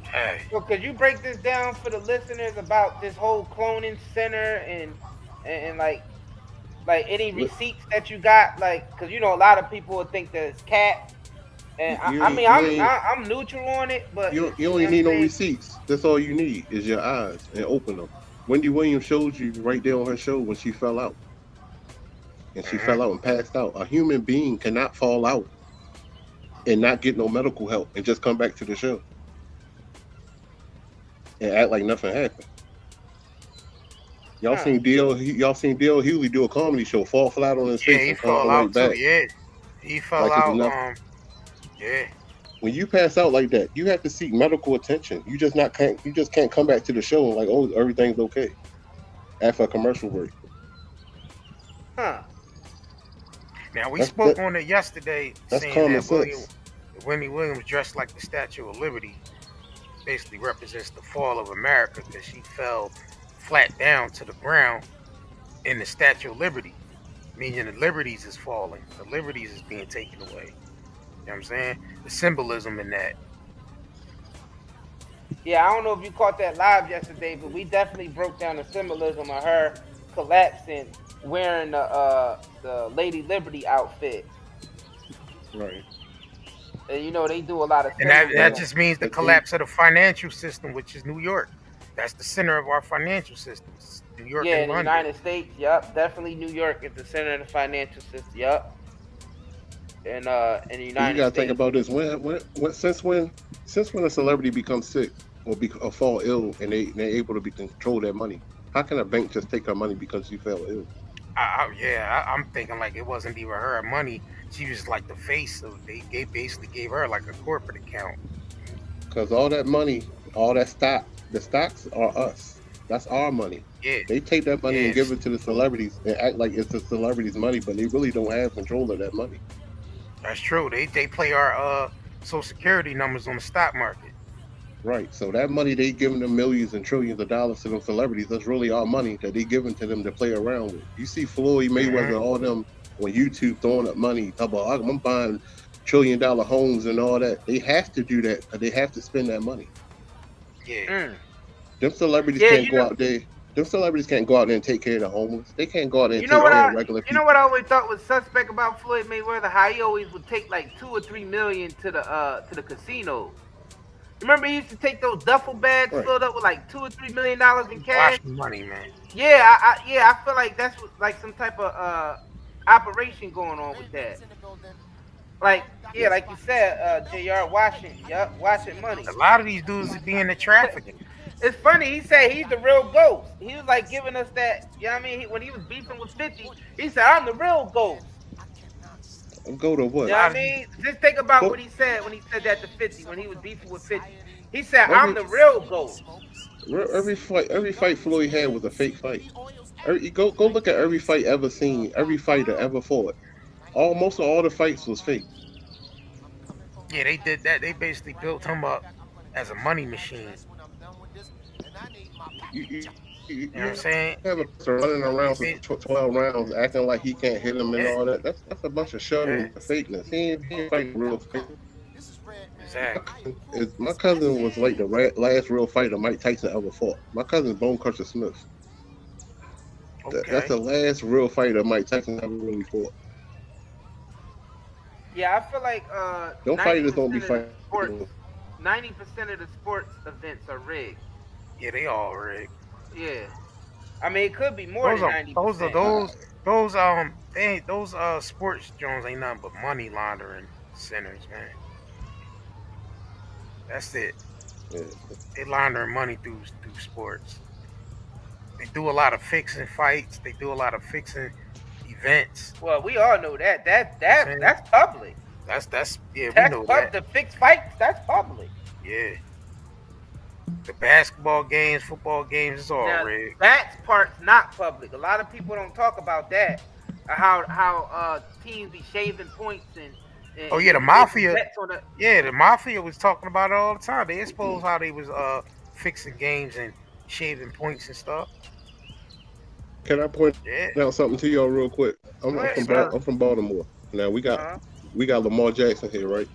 Hey. So could you break this down for the listeners about this whole cloning center and like any receipts that you got, like, because you know a lot of people would think that it's cat, and I'm neutral on it, but you don't even need no receipts. That's all you need is your eyes and open them. Wendy Williams showed you right there on her show when she fell out, and she fell out and passed out. A human being cannot fall out and not get no medical help and just come back to the show and act like nothing happened. Y'all seen D.L. Hughley do a comedy show, fall flat on his face and come right back. Yeah, he fell like out. Yeah. When you pass out like that, you have to seek medical attention. You just can't come back to the show and like, oh, everything's okay after a commercial break. Huh. Now we spoke on it yesterday, saying common that Wendy Williams dressed like the Statue of Liberty basically represents the fall of America because she fell flat down to the ground in the Statue of Liberty, meaning the liberties is falling, the liberties is being taken away. You know what I'm saying? The symbolism in that. Yeah, I don't know if you caught that live yesterday, but we definitely broke down the symbolism of her collapsing wearing the Lady Liberty outfit. Right. And you know they do a lot of. And that just means the collapse of the financial system, which is New York. That's the center of our financial systems. New York yeah, and in the London. United States, yep, definitely New York is the center of the financial system, yep. And in the United You gotta States. think about this. Since when a celebrity becomes sick or fall ill and they're able to control their money, how can a bank just take her money because she fell ill? I'm thinking like it wasn't even her money. She was like the face of. They basically gave her like a corporate account. Because all that money, all that stock, the stocks are us. That's our money. Yeah. They take that money and give it to the celebrities and act like it's the celebrities' money, but they really don't have control of that money. That's true. They play our Social Security numbers on the stock market. Right. So that money they giving them millions and trillions of dollars to those celebrities, that's really our money that they giving to them to play around with. You see Floyd Mayweather, all them on YouTube throwing up money about I'm buying $1 trillion homes and all that. They have to do that. They have to spend that money. Yeah. Them celebrities can't go out there. Them celebrities can't go out there and take care of the homeless. They can't go out there and take care of regular people. You know what I always thought was suspect about Floyd Mayweather? How he always would take like $2 or $3 million to the casino. Remember he used to take those duffel bags filled up with like $2 or $3 million in cash. Watch money, man. Yeah, I feel like that's like some type of operation going on with that. Like like you said, JR watching money. A lot of these dudes be in the trafficking. It's funny, he said he's the real ghost. He was like giving us that, you know what I mean? When he was beefing with 50, he said, I'm the real ghost. Go to what? You know what I mean? Just think about what he said when he said that to 50, when he was beefing with 50. He said, I'm the real ghost. Every fight Floyd had was a fake fight. Go look at every fight ever seen, every fighter ever fought. Most of all the fights was fake. Yeah, they did that. They basically built him up as a money machine. You know what I'm saying? Have a person running around for 12 rounds acting like he can't hit him and all that. That's a bunch of show and fakeness. He ain't fighting real fight. Exactly. My cousin was like the last real fighter Mike Tyson ever fought. My cousin's Bone Crusher Smith. Okay. That's the last real fighter Mike Tyson ever really fought. Yeah, I feel like them fighters don't be fighting. 90% of the sports events are rigged. Yeah, they all rigged. Yeah, I mean it could be more than 90%. Those sports Jones ain't nothing but money laundering centers, man. That's it. Yeah. They laundering money through sports. They do a lot of fixing fights. They do a lot of fixing events. Well, we all know that. That's public. That's yeah, we know that. The fixed fights, that's public. Yeah. The basketball games, football games, it's all rigged. That part's not public. A lot of people don't talk about that. How teams be shaving points and oh yeah, the mafia. Yeah, the mafia was talking about it all the time. They exposed how they was fixing games and shaving points and stuff. Can I point out something to y'all real quick? I'm from Baltimore. Now we got Lamar Jackson here, right?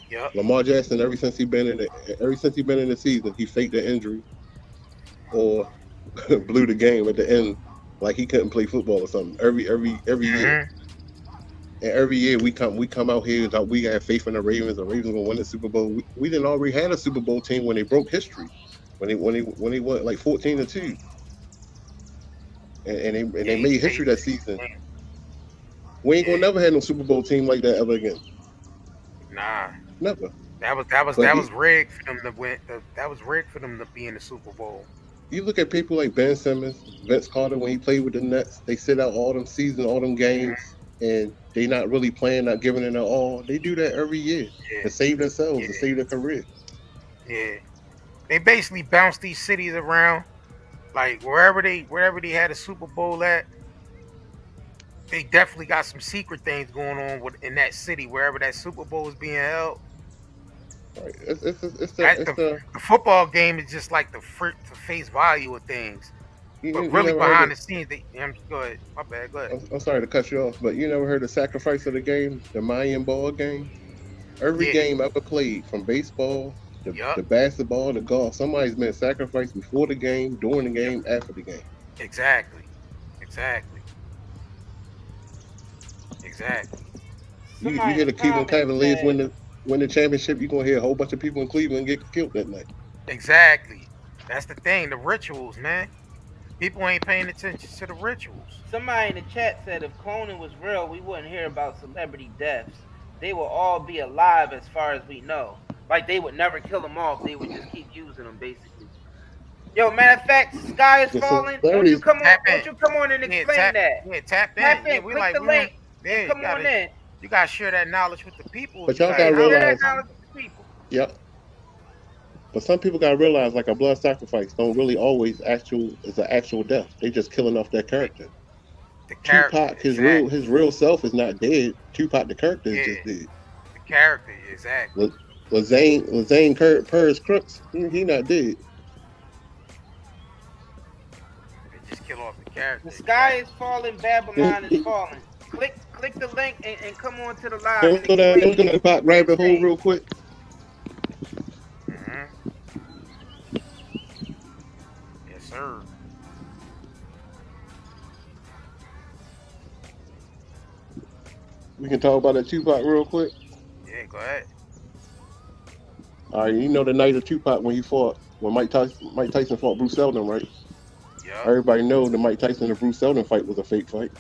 Yep. Lamar Jackson, ever since he been in the season, he faked the injury or blew the game at the end, like he couldn't play football or something. Every year, and every year we come out here and talk, we got faith in the Ravens. The Ravens gonna win the Super Bowl. We didn't already had a Super Bowl team when they broke history, when they went like 14-2, and they made history that season. We ain't gonna never have no Super Bowl team like that ever again. Nah. Never. That was rigged for them to win. That was rigged for them to be in the Super Bowl. You look at people like Ben Simmons, Vince Carter when he played with the Nets. They sit out all them seasons, all them games, and they not really playing, not giving it their all. They do that every year to save themselves, to save their career. Yeah, they basically bounce these cities around, like wherever they had a Super Bowl at. They definitely got some secret things going on in that city, wherever that Super Bowl is being held. Right. The football game is just like the face value of things, but really behind the scenes, go ahead. My bad. Go ahead. I'm sorry to cut you off, but you never heard the sacrifice of the game, the Mayan ball game? Every game ever played, from baseball, the basketball, the golf, somebody's been sacrificed before the game, during the game, after the game. Exactly. You hear the Cleveland Cavaliers win the championship, you're gonna hear a whole bunch of people in Cleveland get killed that night. Exactly. That's the thing, the rituals, man. People ain't paying attention to the rituals. Somebody in the chat said if cloning was real, we wouldn't hear about celebrity deaths. They will all be alive as far as we know. Like they would never kill them off. They would just keep using them, basically. Yo, matter of fact, sky is falling. Won't you come on and explain that? Yeah, tap in. Yeah, click the link. Come on in. You gotta share that knowledge with the people. But y'all gotta realize. Yep. But some people gotta realize, like, a blood sacrifice don't really always is an actual death. They just killing off their character. Tupac, his real self is not dead. Tupac, the character, is just dead. The character, exactly. Lazane Purrs Crooks, he not dead. They just kill off the character. The sky is falling. Babylon is falling. Click the link and come on to the live. Don't go to the Tupac rabbit hole real quick. Yes, sir. We can talk about that Tupac real quick. Yeah, go ahead. All right, you know the night of Tupac when Mike Tyson fought Bruce Seldon, right? Yeah. Everybody know the Mike Tyson and Bruce Seldon fight was a fake fight.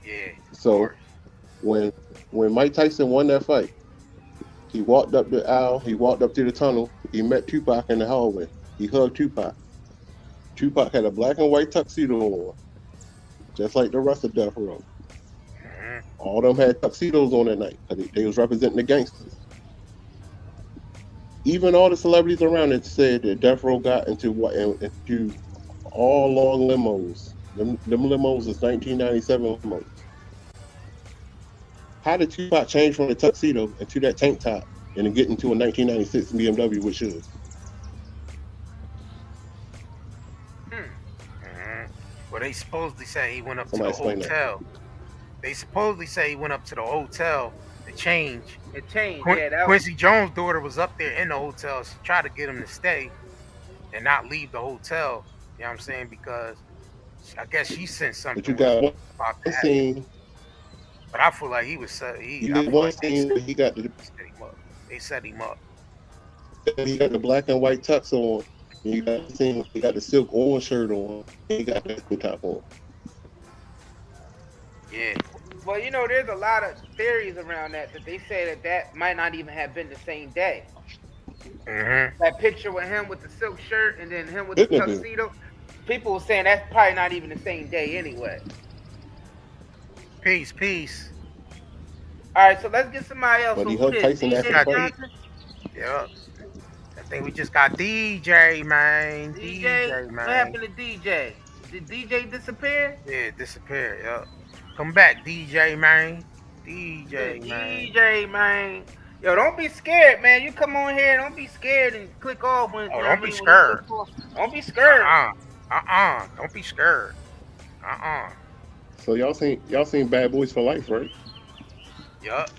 Yeah. So when Mike Tyson won that fight, he walked up the aisle, he walked up to the tunnel, he met Tupac in the hallway. He hugged Tupac. Tupac had a black and white tuxedo on, just like the rest of Death Row. All of them had tuxedos on that night because they was representing the gangsters. Even all the celebrities around it said that Death Row got into all long limos. Them limos is 1997 limos. How did Tupac change from the tuxedo into that tank top and then get into a 1996 BMW with shoes? Well, they supposedly say he went up to the hotel. They supposedly say he went up to the hotel to change. It changed. Quincy Jones' daughter was up there in the hotel. She tried to get him to stay and not leave the hotel. You know what I'm saying? Because I guess she sent something. But you got one scene. But I feel like he was. He got the. They set him up. He got the black and white tux on. And you got the thing. He got the silk orange shirt on. And he got the top on. Yeah. Well, you know, there's a lot of theories around that they say that might not even have been the same day. That picture with him with the silk shirt and then him with the tuxedo. People were saying that's probably not even the same day anyway. Peace. All right, so let's get somebody else. But he who hugged this? Tyson after the fight. Yep. I think we just got DJ, man. DJ, man. what happened to DJ? Did DJ disappear? Yeah, disappear. Yep. Come back, DJ, man. DJ, man. Yo, don't be scared, man. You come on here, don't be scared and click off when. Oh, don't be scared. Don't be scared. Don't be scared. So y'all seen Bad Boys for Life, right? Yup.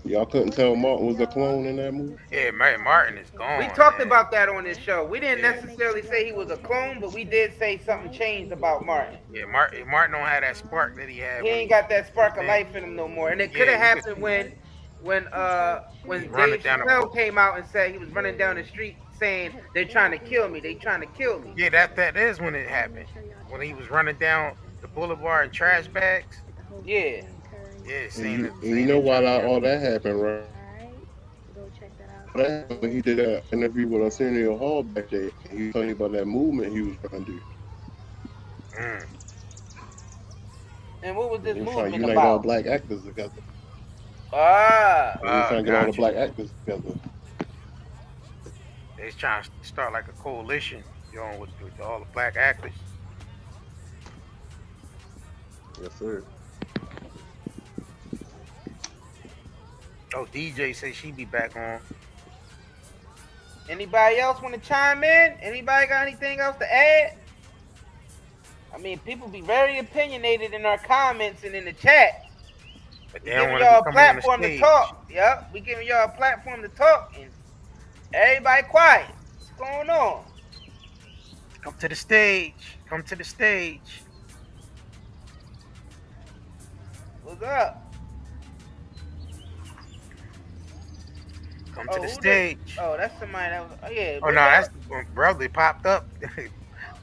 Y'all couldn't tell Martin was a clone in that movie? Yeah, man, Martin is gone. We talked about that on this show. We didn't necessarily say he was a clone, but we did say something changed about Martin. Yeah, Martin don't have that spark that he had. He ain't got that spark of life in him no more. And it could have happened when Dave Chappelle came out and said he was running down the street saying they're trying to kill me. Yeah, that is when it happened. When he was running down the boulevard in trash bags. Yeah. Yeah, and you know why all that happened, right? That happened when he did an interview with Arsenio Hall back there. He was talking about that movement he was trying to do. And what was this he was movement trying to unite about? all black actors together. He was trying to get all the black actors together. They're trying to start like a coalition, with all the black actors. Yes, sir. Oh, DJ say she be back on. Anybody else want to chime in? Anybody got anything else to add? I mean, people be very opinionated in our comments and in the chat. But we giving y'all a platform to talk. Yep, we giving y'all a platform to talk, and everybody quiet. What's going on? Come to the stage. What's up? Come to the stage. That's somebody that was. Oh yeah. Oh no, that's when brother popped up.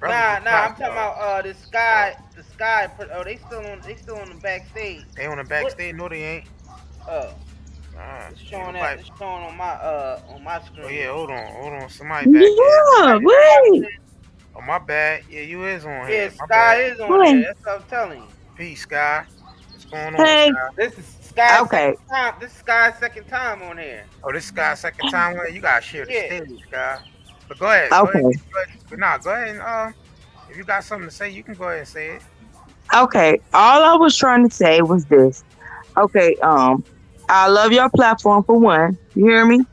Nah. I'm talking about the sky. Oh, they still on the backstage. They on the backstage? No, they ain't. Oh. It's showing on my screen. Oh yeah, hold on. Somebody back here. Yeah, wait. Oh my bad. Yeah, you is on here. Yeah, Sky is on here. That's what I'm telling you. Peace, Sky. What's going on, Hey. Sky? This is Sky's Okay. second time. This is Sky's second time on here. Oh, this is Sky's second time on here? You gotta share the stage, Sky. But go ahead. Okay. Go ahead and if you got something to say, you can go ahead and say it. Okay. All I was trying to say was this. Okay, I love your platform for one. You hear me?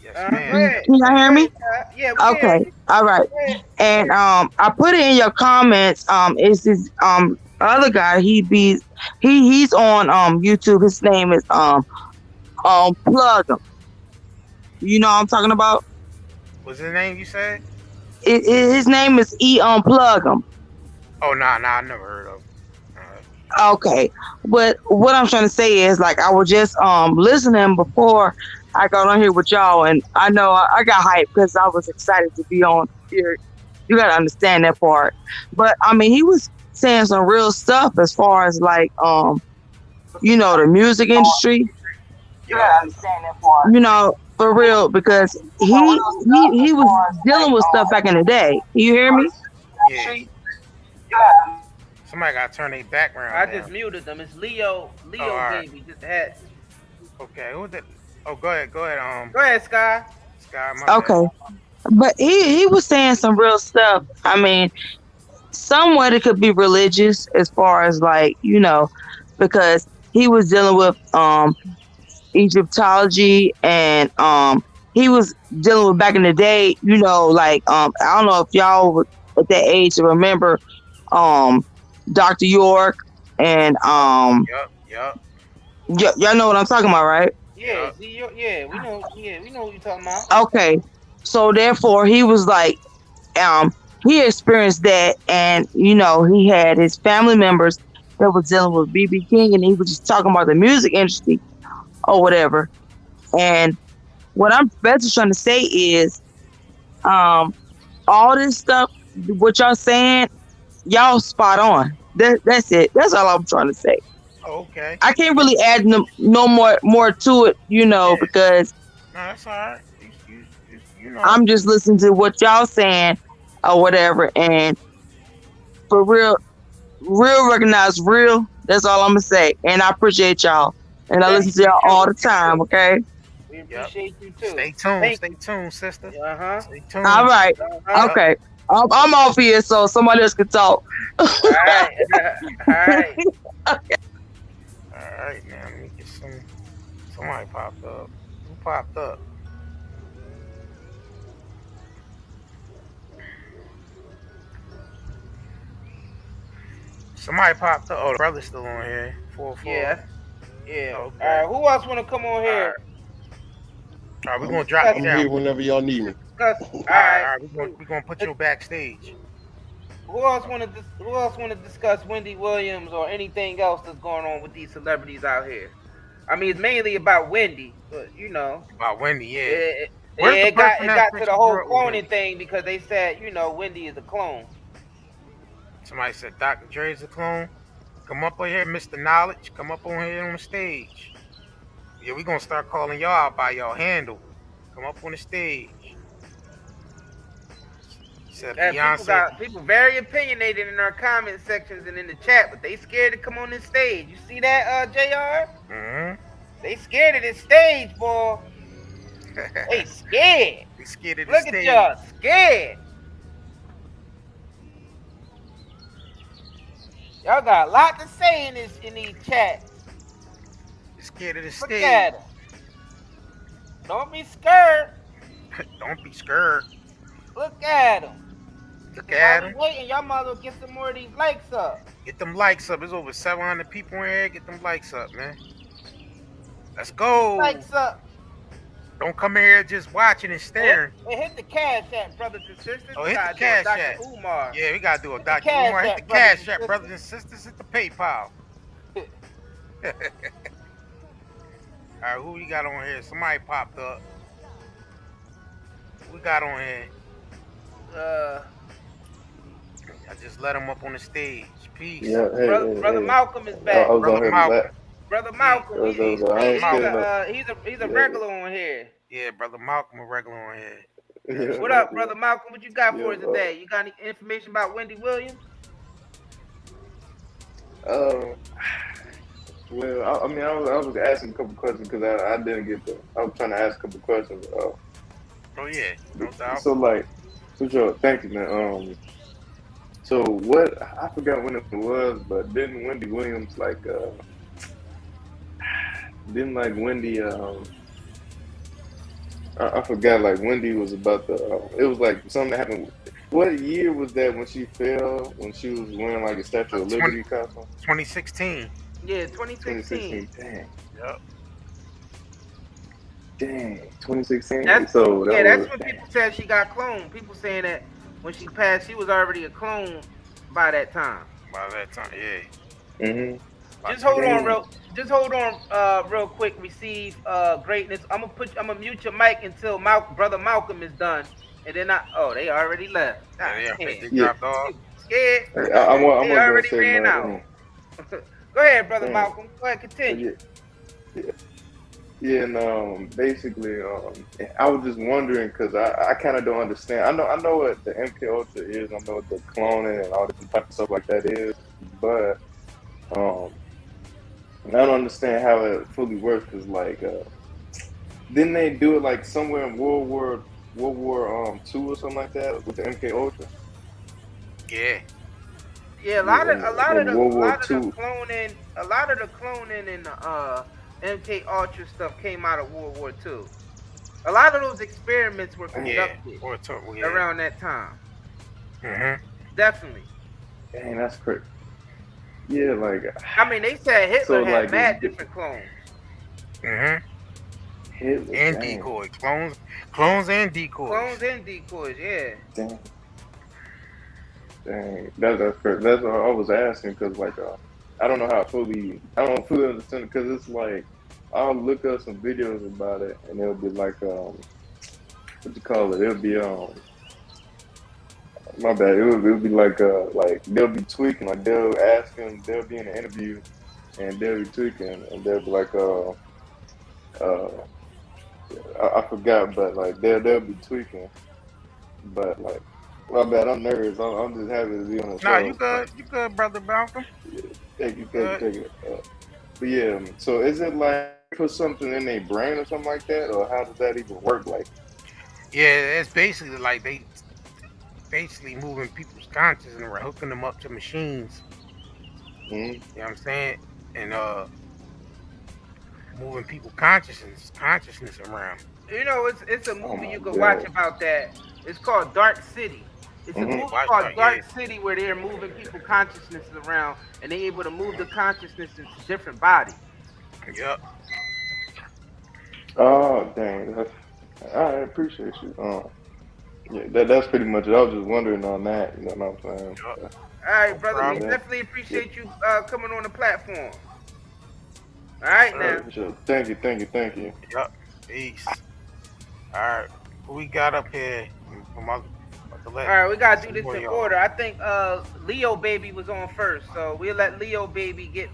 Yes, ma'am. Can y'all hear me? Yeah. Okay. All right. And I put it in your comments. Is this other guy? He's on YouTube. His name is Plug him. You know what I'm talking about? What's his name? You said? His name is Plug him. Oh no, I never heard of him. Okay, but what I'm trying to say is, like, I was just listening before I got on here with y'all, and I know I got hyped because I was excited to be on here. You gotta understand that part. But I mean, he was saying some real stuff as far as like the music industry. You gotta understand that part. For real, because he was dealing with stuff back in the day. You hear me? Yeah. Somebody gotta turn their background I down. just muted them. It's Leo right. baby. Just had. Okay, who's that? Oh, go ahead. Go ahead, Sky. Okay, but he was saying some real stuff. I mean, somewhat it could be religious as far as like because he was dealing with Egyptology and he was dealing with back in the day. I don't know if y'all were at that age to remember Dr. York and Yup. Y'all know what I'm talking about, right? Yeah, we know what you're talking about. Okay, so therefore he was like, he experienced that, and he had his family members that was dealing with BB King, and he was just talking about the music industry or whatever, and what I'm basically trying to say is, all this stuff, what y'all saying, y'all spot on. That's it. That's all I'm trying to say. Okay. I can't really add no more to it, because No, that's all right. You know. I'm just listening to what y'all saying or whatever, and for real recognize real. That's all I'm gonna say. And I appreciate y'all, and I listen to y'all all the time. Okay. We appreciate you too. Stay tuned. Stay tuned, sister. Stay tuned. All right. Uh-huh. Okay. I'm off here, so somebody else can talk. All right. All right. All right, now let me get some. Somebody popped up. Who popped up? Somebody popped up. Oh, the brother's still on here. 4-4. Yeah. Yeah. Okay. All right. Who else want to come on here? All right, we're gonna drop you I'm down. here whenever y'all need me. All right. We're gonna put you backstage. Who else want to discuss Wendy Williams or anything else that's going on with these celebrities out here? I mean, it's mainly about Wendy, but About Wendy, yeah. It got to the whole cloning thing because they said Wendy is a clone. Somebody said Dr. Dre's a clone. Come up on here, Mr. Knowledge. Come up on here on the stage. Yeah, we're gonna start calling y'all out by y'all handle. Come up on the stage. Said Beyonce. People very opinionated in our comment sections and in the chat, but they scared to come on this stage. You see that, JR? Mm-hmm. They scared of this stage, boy. They scared. They scared of the Look stage. at y'all, scared. Y'all got a lot to say in these chats. They scared of the Look stage. at them. Don't be scared. Don't be scared. Look at them. Look at them. Waiting, y'all might as well get some more of these likes up. Get them likes up. There's over 700 people in here. Get them likes up, man. Let's go. Likes up. Don't come in here just watching and staring. And hit the cash app, brothers and sisters. Oh, hit the cash app. Umar. Yeah, we gotta do a Dr. Umar. Hit the cash app, brothers and sisters. Hit the PayPal. All right, who you got on here? Somebody popped up. Who we got on here? I just let him up on the stage. Peace. Yeah, Brother Malcolm is back. Brother Malcolm. Brother Malcolm, he's a regular on here. Yeah, Brother Malcolm, a regular on here. Yeah, What up, Brother Malcolm? What you got for us today? You got any information about Wendy Williams? Well, I mean, I was asking a couple questions because I didn't get I was trying to ask a couple questions. Oh yeah, no doubt. So for sure, thank you, man. So what? I forgot when it was, but didn't Wendy Williams didn't Wendy? I forgot. Wendy was about it was something that happened. What year was that when she fell? When she was wearing a Statue of Liberty costume? 2016. Yeah, 2016. Dang. Yep. Dang. 2016. That's when dang. people said she got cloned. People saying that when she passed, she was already a clone by that time. By that time, yeah. Mhm. Just hold on real quick. Receive greatness. I'm gonna mute your mic until Brother Malcolm is done, and then they already left. They dropped off. Scared? Hey, I'm they already already ran out. Go ahead, Brother Malcolm. Go ahead, continue. Yeah, and basically, I was just wondering because I kind of don't understand. I know what the MK Ultra is. I know what the cloning and all different type of stuff like that is, but I don't understand how it fully works because didn't they do it somewhere in World War II or something like that with the MK Ultra? Yeah. Yeah, a lot of the cloning and MK Ultra stuff came out of World War II. A lot of those experiments were conducted around that time. Mm-hmm. Definitely. Dang, that's crazy. Yeah, I mean, they said Hitler had mad different clones. Mm-hmm. Hitler, and dang. decoys, clones and decoys. Clones and decoys, yeah. Dang, that's crazy. That's what I was asking because I don't know how I don't fully understand it because it's I'll look up some videos about it, and it'll be like what you call it? It'll be my bad. It'll be like they'll be tweaking. Like they'll ask them. They'll be in an interview, and they'll be tweaking, and they'll be like uh I forgot, but like they'll be tweaking. But like my bad. I'm nervous. I'm just happy to be on the Nah, show. you good, brother Malcolm. Thank you. But yeah, so is it like put something in their brain or something like that, or how does that even work? Like, Yeah, it's basically like they basically moving people's consciousness and hooking them up to machines. You know what I'm saying? And moving people's consciousness around. You know, it's a movie you can God. watch about that. It's called Dark City. It's a movie called Dark City where they're moving people's consciousnesses around and they're able to move the consciousness into different bodies. Yep. oh dang, I appreciate you. Yeah, that's pretty much it. I was just wondering on that. You know what I'm saying? All right, brother. We Yeah. definitely appreciate you coming on the platform. All right, now. Sure. Thank you. Yep. Peace. All right. Who we got up here? All right, we gotta do this in order. I think Leo Baby was on first, so we'll let Leo Baby get.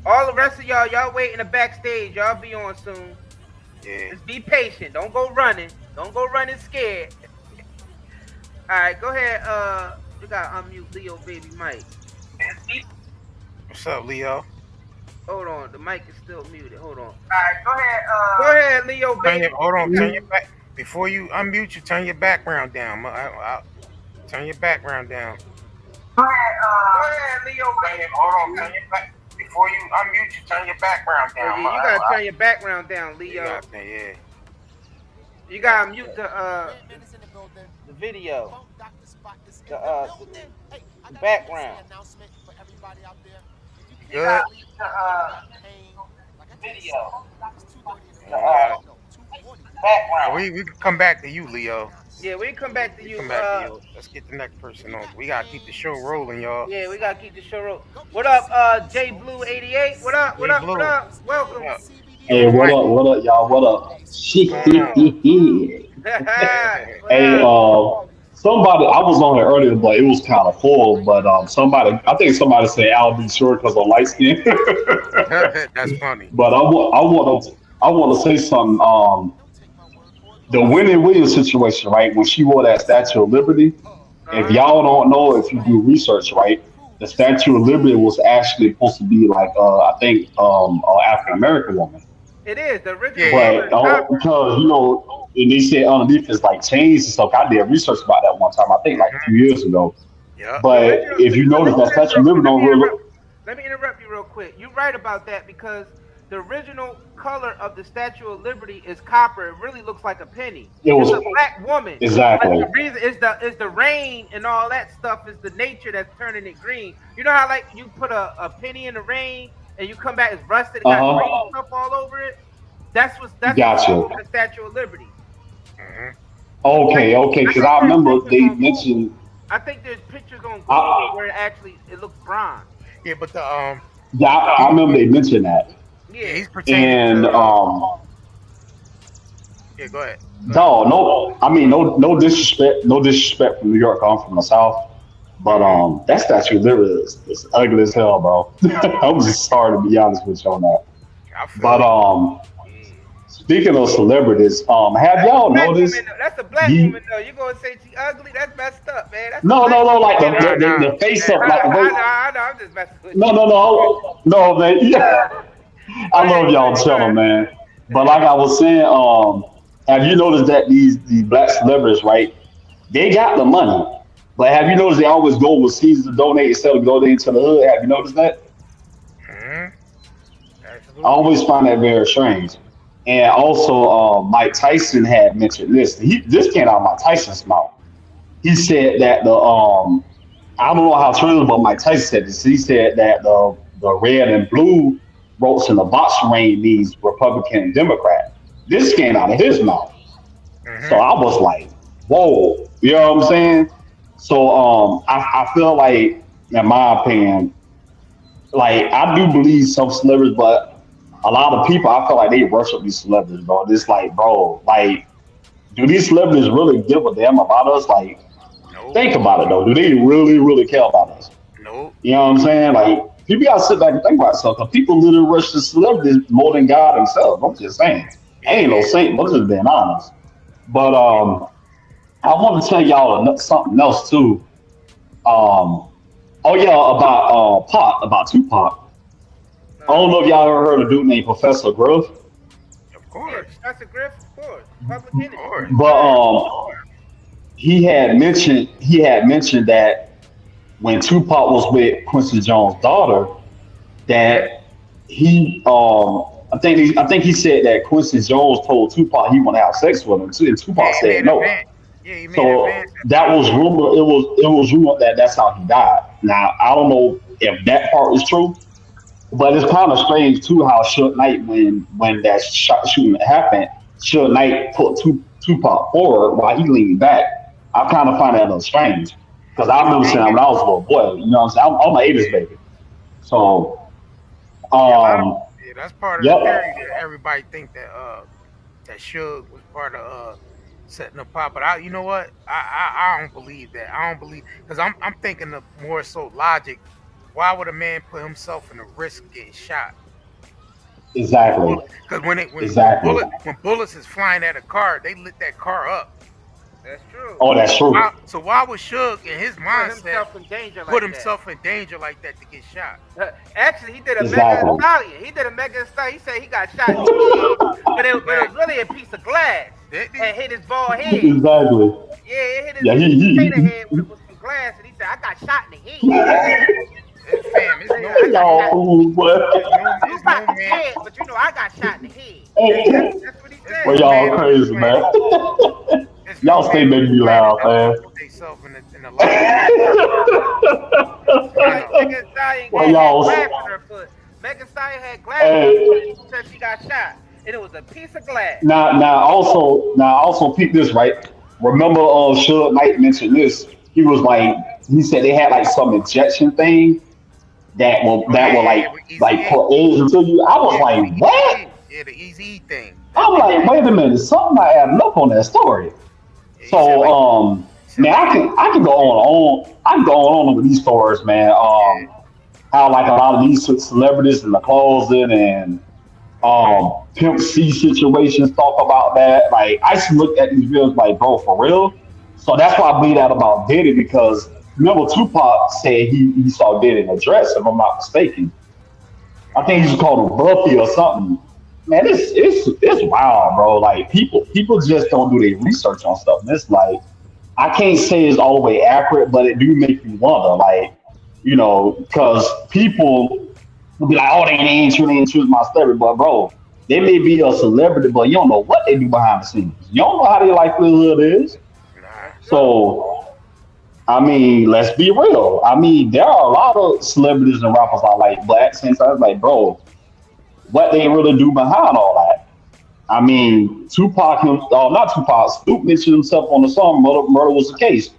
All the rest of y'all wait in the backstage. Y'all be on soon. Yeah. Just be patient. Don't go running. Don't go running scared. All right, go ahead. We gotta unmute Leo Baby mic. What's up, Leo? Hold on, the mic is still muted. Hold on. All right, go ahead, Leo Baby. Turn your back. Before you unmute, you turn your background down. Turn your background down. Go ahead, Leo Baby. Turn your back. Before you unmute, you turn your background down. Yeah, you gotta turn your background down, Leo. Yeah. You gotta mute the video. The background. Good. Video. We can come back to you, Leo. Yeah, we come back to you. Let's get the next person on. We gotta keep the show rolling, y'all. Yeah, we gotta keep the show rolling. What up, J Blue 88? What up? Welcome. Hey, what up, y'all? What up? Hey, somebody, I was on here earlier, but it was kind of full. But I think somebody said I'll be sure because of light skin. That's funny. But I want to say something. The Wendy Williams situation, right? When she wore that Statue of Liberty, if y'all don't know, if you do research, right, the Statue of Liberty was actually supposed to be like, I think, an African American woman. It is the original. But because and they said underneath is like chains and stuff. I did research about that one time. I think like a few years ago. Yeah. But if you notice that Statue of Liberty don't really. Let me interrupt you real quick. You're right about that because the original color of the Statue of Liberty is copper. It really looks like a penny. It's a black woman. Exactly. But the reason is the rain and all that stuff is the nature that's turning it green. You know how like you put a penny in the rain and you come back, it's rusted, it got green stuff all over it? That's what's the Statue of Liberty. Okay, because I remember they mentioned. I think there's pictures on Google where it looks bronze. Yeah, but Yeah, I remember they mentioned that. Yeah, he's pretending. And yeah, go ahead. No disrespect from New York. I'm from the South, but that Statue of Liberty is ugly as hell, bro. I'm just sorry to be honest with you on that. But speaking of celebrities, have y'all noticed? That's a black woman though. You gonna say she ugly? That's messed up, man. That's No, like the face up, like the way. I know, I'm just messing with you. No, man. Yeah. I love y'all chilling, man. But like I was saying, have you noticed that these black celebrities, right? They got the money, but have you noticed they always go overseas to donate instead of donating to the hood? Have you noticed that? I always find that very strange. And also, Mike Tyson had mentioned this. This came out of Mike Tyson's mouth. He said that I don't know how true it is, but Mike Tyson said this. He said that the red and blue ropes in the boxing ring means Republican and Democrat. This came out of his mouth. So I was like, whoa, you know what I'm saying? So I feel like, in my opinion, like I do believe some celebrities, but a lot of people, I feel like they worship these celebrities, bro. It's like, bro, like, do these celebrities really give a damn about us? Like, Nope. think about it though. Do they really, really care about us? Nope. You know what I'm saying? Like, people gotta sit back and think about stuff. Cause people literally worship celebrities more than God Himself. I'm just saying. I ain't no saint, but I'm just being honest. But I want to tell y'all something else too. Oh yeah, about Tupac. I don't know if y'all ever heard of a dude named Professor Griff, Of course. That's a Griff, of course. Public enemy. but he had mentioned that when Tupac was with Quincy Jones' daughter, that I think he said that Quincy Jones told Tupac he want to have sex with him too, and Tupac said no. He made So advance. that was rumor. It was rumored that that's how he died. Now I don't know if that part is true, but it's kind of strange too how Suge Knight when that shooting happened, Suge Knight put Tupac forward while he leaned back. I kind of find that a little strange because I remember saying when I was a little boy, you know what I'm saying? I'm an 80s baby, so That's part of yep. the theory that everybody think that that Suge was part of setting up pop. But you know what? I don't believe that. I don't believe because I'm thinking of more so logic. Why would a man put himself in the risk of getting shot? Exactly. Because when Exactly. when bullets is flying at a car, they lit that car up. That's true. Oh, that's true. So why would Suge in his mindset put himself in danger like that to get shot? Actually, he did a Exactly. Mega Stallion. He did a Mega Stallion. He said he got shot in the head, but it was really a piece of glass and hit his bald head. Exactly. Yeah, it hit his Yeah, head with some glass, and he said, "I got shot in the head." Fam, it's Y'all fools, boy. You got the head, but you know I got shot in the head. That's what he said. Well, y'all crazy, man. Y'all stay making me laugh, man. Megan Stallion Well, had y'all- glass in her foot. Megan Stallion had glass in her foot until she got shot, and it was a piece of glass. Now, also, peep this, right? Remember, Suge Knight mentioned this. He was like, he said they had like some injection thing that will like put AIDS into you. I was like, what? Yeah, the Easy thing. I'm like, wait a minute, something not adding up on that story. So, man, I can go on. I can go on with these stories, man. How like a lot of these celebrities in the closet and Pimp C situations talk about that. Like I used to look at these videos like, bro, for real. So that's why I believe that about Diddy because remember Tupac said he saw Diddy in a dress, if I'm not mistaken. I think he was called Buffy or something. Man, it's wild, bro. Like people just don't do their research on stuff. And it's like I can't say it's all the way accurate, but it do make you wonder, like, you know, because people will be like, oh, they ain't choose my celebrity, but bro, they may be a celebrity, but you don't know what they do behind the scenes. You don't know how their life is. So, I mean, let's be real. I mean, there are a lot of celebrities and rappers I like, but at the same time, like, bro, what they really do behind all that. I mean, not Tupac, Snoop mentioned himself on the song Murder Was the Case.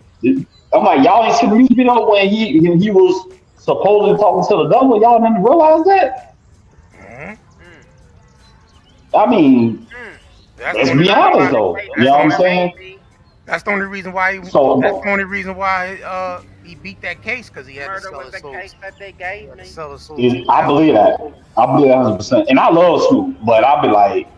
I'm like, y'all ain't seen the music video when he was supposedly talking to the devil. Y'all didn't realize that? I mean, let's be honest though. You know what I'm saying? That's the only reason why he. So- That's the only reason why he beat that case because he had to Murder sell was his the soul. case that they gave me. Sell his soul. I believe that. I believe that 100%. And I love Snoop, but I'll be like,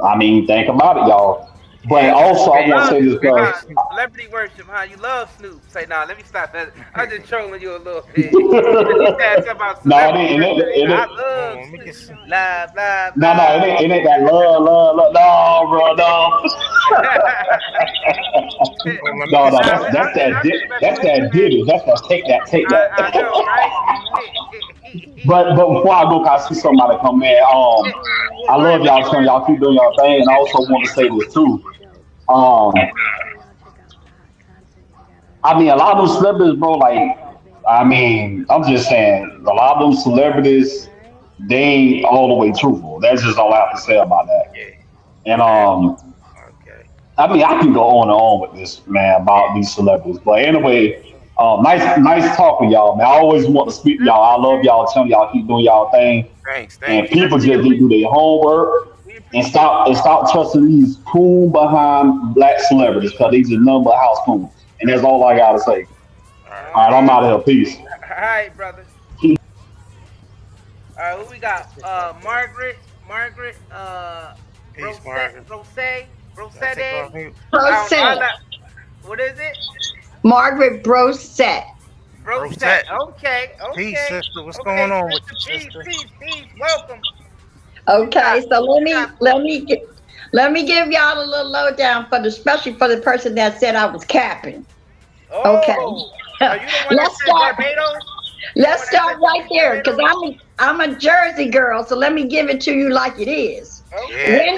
I mean, think about it, y'all. But also, I want to say this because Celebrity worship, huh? You love Snoop. Say, nah, let me stop that. I'm just trolling you a little bit. You said something about no, celebrity it I ain't. love Snoop. Live, live, No, it ain't that love. No, bro, no. No, that's that Diddy. That's that take that. I know, right? But before I go, 'cause I see somebody come in. I love y'all, son. Y'all keep doing your thing, and I also want to say this too. I mean, a lot of them celebrities, bro. Like, I mean, I'm just saying, a lot of them celebrities, they ain't all the way truthful. That's just all I have to say about that. And I mean, I can go on and on with this, man, about these celebrities. But anyway, Nice talking, y'all, man. I always want to speak to y'all. I love y'all. Telling y'all keep doing y'all thing, Thanks. and Thank you. people just didn't do their homework and stop trusting these coon behind black celebrities because these are nothing but house coons. And that's all I gotta say. All right, I'm out of here. Peace. All right, brother. All right, who we got? Margaret, Peace, Margaret. Rosette. Brosette. What is it? Margaret Brosette. Brosette. Okay. Peace, sister. What's going on with you, sister? Peace. Welcome. Okay, so let me give y'all a little lowdown especially for the person that said I was capping. Okay. Let's start right there because I'm a Jersey girl, so let me give it to you like it is. Okay.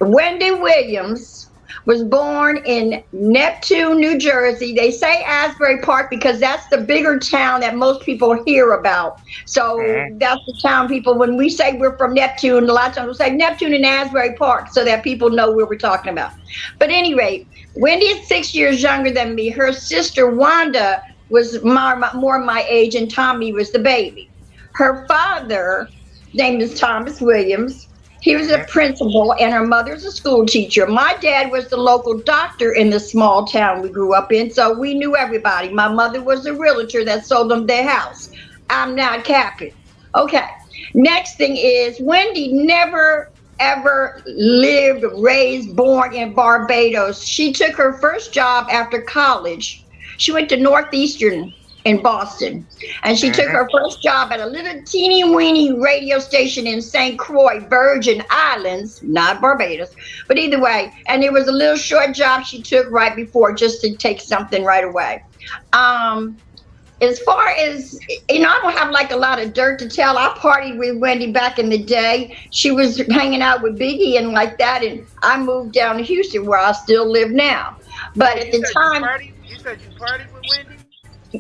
Wendy Williams was born in Neptune, New Jersey. They say Asbury Park because that's the bigger town that most people hear about. So that's the town people, when we say we're from Neptune, a lot of times we'll say Neptune and Asbury Park so that people know what we're talking about. But anyway, Wendy is 6 years younger than me. Her sister Wanda was more my age, and Tommy was the baby. Her father, named is Thomas Williams. He was a principal, and her mother's a school teacher. My dad was the local doctor in the small town we grew up in, so we knew everybody. My mother was a realtor that sold them their house. I'm not capping. Okay. Next thing is Wendy never, ever lived, raised, born in Barbados. She took her first job after college. She went to Northeastern in Boston, and she took her first job at a little teeny weeny radio station in St. Croix, Virgin Islands, not Barbados, but either way. And it was a little short job she took right before, just to take something right away. As far as, I don't have like a lot of dirt to tell. I partied with Wendy back in the day. She was hanging out with Biggie and like that, and I moved down to Houston where I still live now. But at the time, you said you partied with Wendy?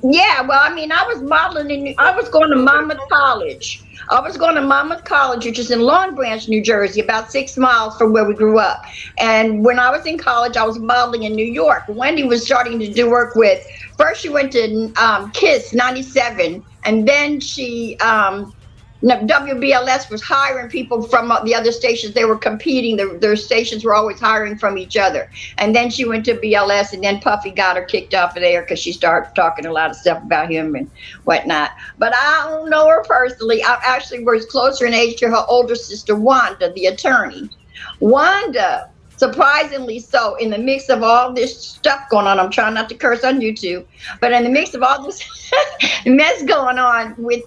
Yeah, well, I mean, I was modeling I was going to Monmouth College. Which is in Long Branch, New Jersey, about 6 miles from where we grew up. And when I was in college, I was modeling in New York. Wendy was starting to do work with, first she went to KISS 97, and then she, WBLS was hiring people from the other stations. They were competing. Their stations were always hiring from each other. And then she went to BLS, and then Puffy got her kicked off of there because she started talking a lot of stuff about him and whatnot. But I don't know her personally. I actually was closer in age to her older sister, Wanda, the attorney. Wanda, surprisingly so, in the mix of all this stuff going on, I'm trying not to curse on YouTube, but in the mix of all this mess going on with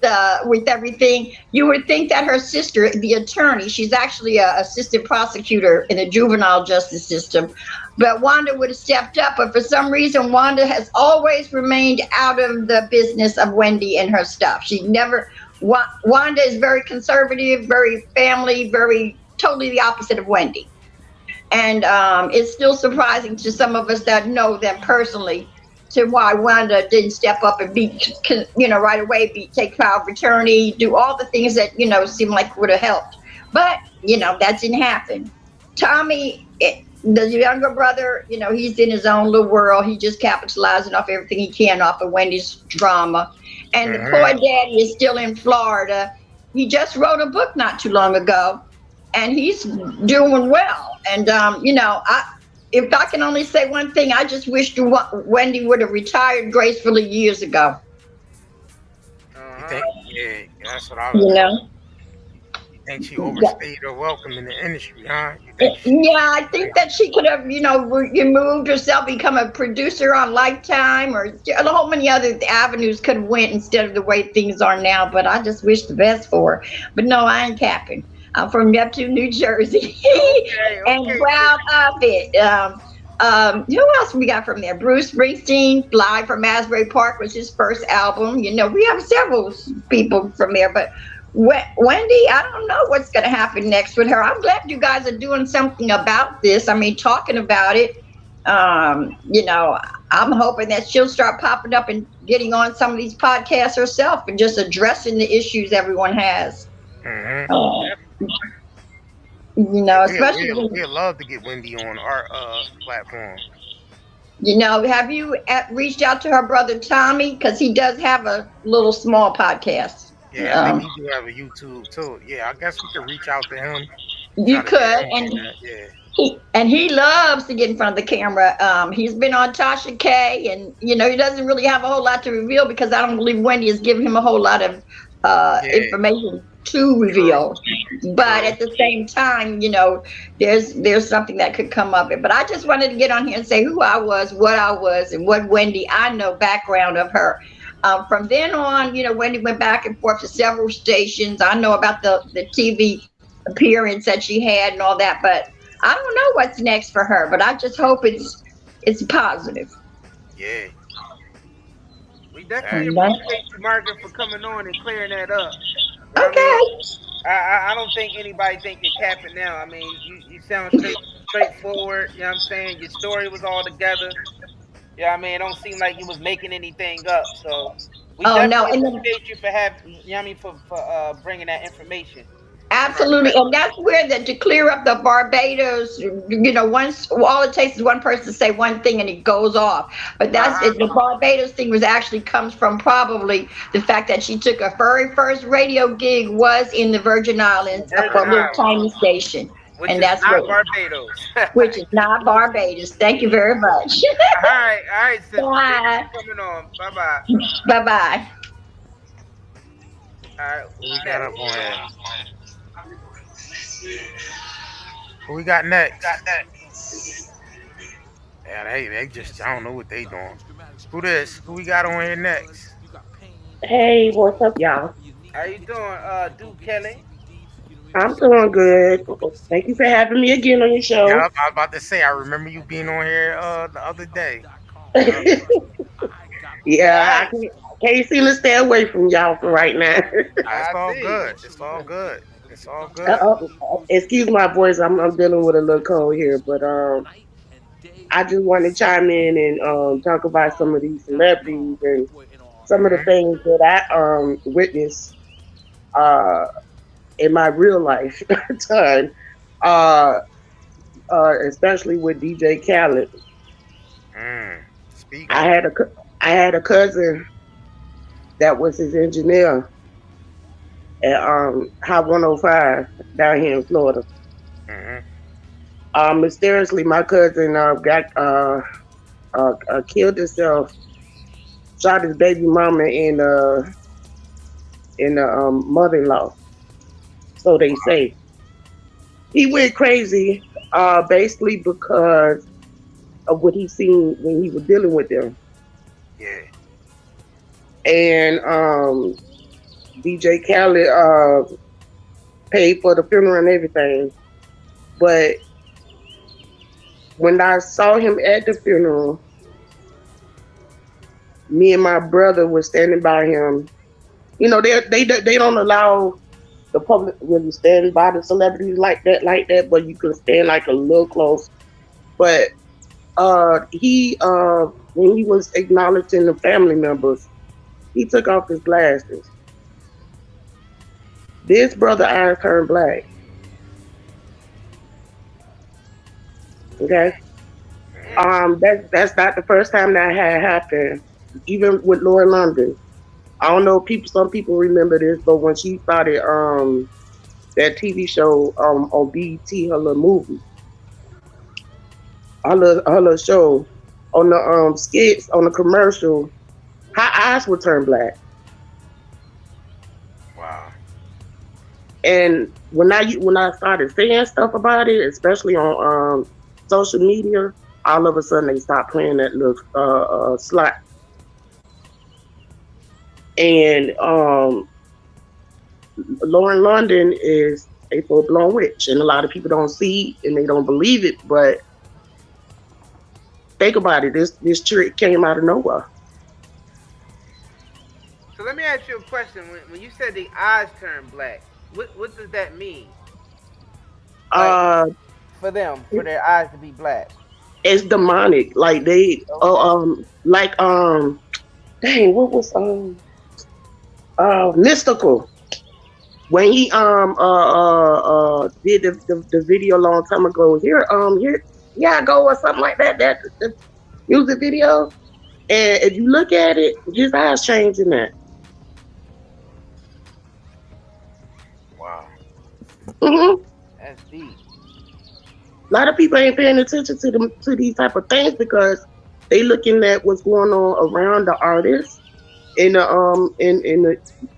everything, you would think that her sister, the attorney, she's actually an assistant prosecutor in the juvenile justice system, but Wanda would have stepped up. But for some reason, Wanda has always remained out of the business of Wendy and her stuff. She never. Wanda is very conservative, very family, very totally the opposite of Wendy. And it's still surprising to some of us that know them personally to why Wanda didn't step up and right away, take power of attorney, do all the things that, seem like would have helped. But, that didn't happen. Tommy, the younger brother, he's in his own little world. He just capitalizing off everything he can off of Wendy's drama. And the poor daddy is still in Florida. He just wrote a book not too long ago, and he's doing well. And, if I can only say one thing, I just wish Wendy would have retired gracefully years ago. You think? Yeah, that's what I was. You think she overstayed her welcome in the industry, huh? I think that she could have, removed herself, become a producer on Lifetime, or a whole many other avenues could have went instead of the way things are now. But I just wish the best for her. But no, I ain't capping. I'm from Neptune, New Jersey. And proud of it. Who else we got from there? Bruce Springsteen, Live from Asbury Park was his first album. We have several people from there. But Wendy, I don't know what's going to happen next with her. I'm glad you guys are doing something about this. I mean, talking about it. I'm hoping that she'll start popping up and getting on some of these podcasts herself and just addressing the issues everyone has. Especially we'd love to get Wendy on our platform. You know, have you reached out to her brother Tommy? Because he does have a little small podcast. Yeah, I think he do have a YouTube too. Yeah, I guess we could reach out to him. You Try to get could, him on that. Yeah. he loves to get in front of the camera. He's been on Tasha K, and you know he doesn't really have a whole lot to reveal because I don't believe Wendy has given him a whole lot of information to reveal. But at the same time, you know, there's something that could come of it. But I just wanted to get on here and say who I was, and what Wendy I know background of her. From then on, you know, Wendy went back and forth to several stations. I know about the TV appearance that she had and all that, but I don't know what's next for her, but I just hope it's positive. Yeah. We definitely appreciate you, Margaret, for coming on and clearing that up. Okay. I don't think anybody think you're capping now. I mean, you sound straightforward. You know what I'm saying? Your story was all together. Yeah, I mean, it don't seem like you was making anything up. So we definitely appreciate you for having. You know what I mean, for bringing that information. Absolutely, and that's where to clear up the Barbados, you know, once all it takes is one person to say one thing and it goes off. But the Barbados thing comes from probably the fact that she took her very first radio gig was in the Virgin Islands for a little tiny station. Which and is that's not what, Barbados. which is not Barbados. Thank you very much. all right, sis. Bye. Coming on. Bye. Bye. All right, we got up on here. Who we got next? Yeah, they just, I don't know what they doing. Who we got on here next? Hey, what's up, y'all? How you doing, Duke Kelly? I'm doing good. Thank you for having me again on your show. Yeah, I was about to say, I remember you being on here the other day. Yeah, I can't seem to stay away from y'all for right now. It's all good. It's all good. Excuse my voice. I'm dealing with a little cold here, but I just want to chime in and talk about some of these celebrities and some of the things that I witnessed in my real life time, especially with DJ Khaled. I had a cousin that was his engineer at Hot 105 down here in Florida. Mysteriously, my cousin got killed himself, shot his baby mama in the mother-in-law. So they say. He went crazy, basically because of what he seen when he was dealing with them. Yeah. And DJ Khaled paid for the funeral and everything. But when I saw him at the funeral, me and my brother were standing by him. You know, they don't allow the public really stand by the celebrities like that, but you can stand like a little close. But he when he was acknowledging the family members, he took off his glasses. This brother eyes turned black. Okay. That's not the first time that had happened. Even with Lauren London. I don't know if some people remember this, but when she started that TV show on BET, her little movie, her little show, on the skits, on the commercial, her eyes would turn black. Wow. And when I started saying stuff about it, especially on social media, all of a sudden they stopped playing that little slot. And Lauren London is a full-blown witch, and a lot of people don't see and they don't believe it. But think about it: this trick came out of nowhere. So let me ask you a question. When you said the eyes turn black, what does that mean? Like, for them, for their eyes to be black. It's demonic. Like they, dang, what was Mystical, when he did the video a long time ago, here I go, or something like that music videos. And if you look at it, his eyes change in that. Wow. Hmm. That's deep. A lot of people ain't paying attention to them to these type of things because they looking at what's going on around the artist in the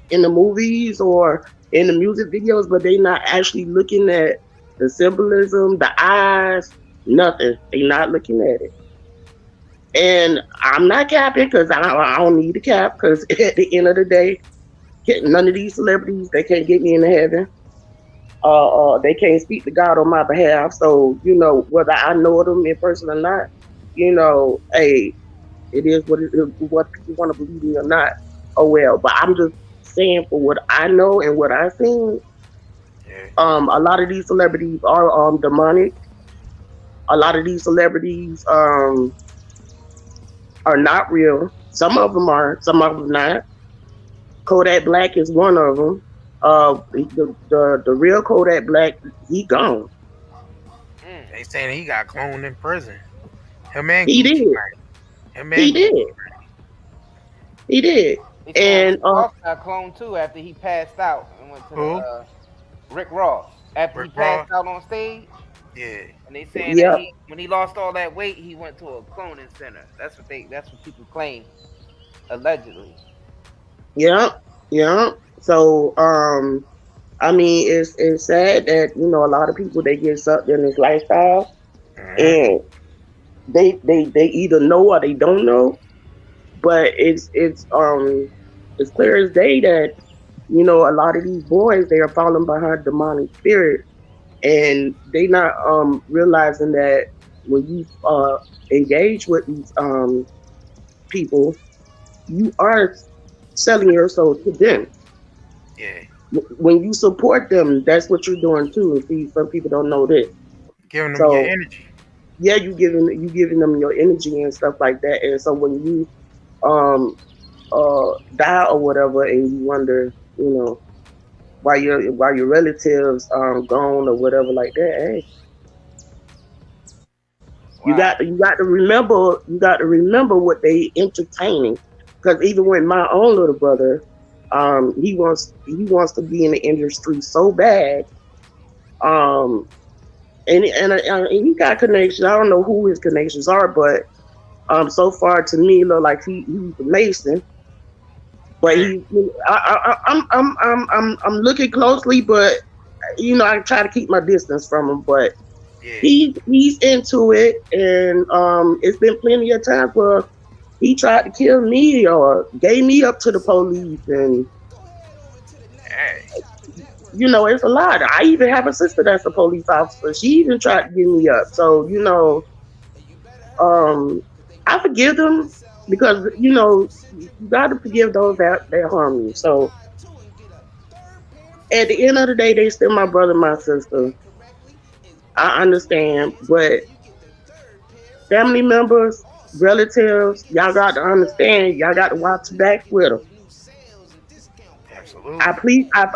in the movies or in the music videos, but they not actually looking at the symbolism, the eyes, nothing. They not looking at it. And I'm not capping because I don't need to cap because at the end of the day, none of these celebrities they can't get me into heaven. They can't speak to God on my behalf. So whether I know them in person or not, hey, it is what it is. What people want to believe me or not, oh well. But I'm just saying for what I know and what I've seen. Yeah. A lot of these celebrities are demonic. A lot of these celebrities are not real. Some of them are. Some of them not. Kodak Black is one of them. The real Kodak Black, he gone. They saying he got cloned in prison. Him and He Gucci did. Mane. Him He and Gucci. did. He did. They saying And Rick Ross got cloned too after he passed out and went to Who? the Rick Ross after he Rick passed Ross. out on stage. Yeah. And they saying that yep, when he lost all that weight, he went to a cloning center. That's what people claim, allegedly. yep, yep. So I mean, it's sad that a lot of people they get sucked in this lifestyle, and they either know or they don't know. But it's clear as day that a lot of these boys they are falling behind demonic spirit, and they not realizing that when you engage with these people, you are selling your soul to them. Yeah. When you support them, that's what you're doing too. And see, some people don't know this. Giving them your So energy. yeah, you giving them your energy and stuff like that. And so when you um die or whatever, and you wonder, why your relatives gone or whatever like that. Hey, Wow. you got to remember what they entertaining. Because even with my own little brother, he wants to be in the industry so bad. Um, and he got connections. I don't know who his connections are, but so far to me, look like he's a Mason. But I'm looking closely, but I try to keep my distance from him. But Yeah. he's into it, and it's been plenty of times where he tried to kill me or gave me up to the police, and Hey. it's a lot. I even have a sister that's a police officer. She even tried to give me up. So I forgive them because you got to forgive those that harm you. So at the end of the day, they still my brother, my sister. I understand, but family members, relatives, y'all got to understand. Y'all got to watch back with them. Absolutely.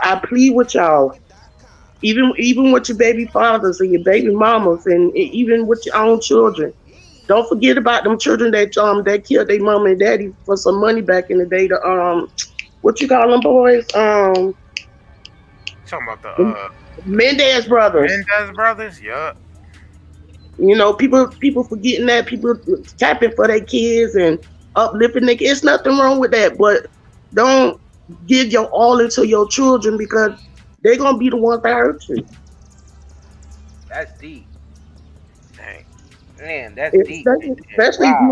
I plead with y'all. Even with your baby fathers and your baby mamas, and even with your own children. Don't forget about them children that killed their mom and daddy for some money back in the day. The what you call them boys? Talking about The the Mendez brothers. Mendez brothers. Yup. People forgetting that people capping for their kids and uplifting their kids. It's nothing wrong with that, but don't give your all into your children because they're gonna be the ones that hurt you. That's deep. Dang. Man, that's deep. Especially if Wow.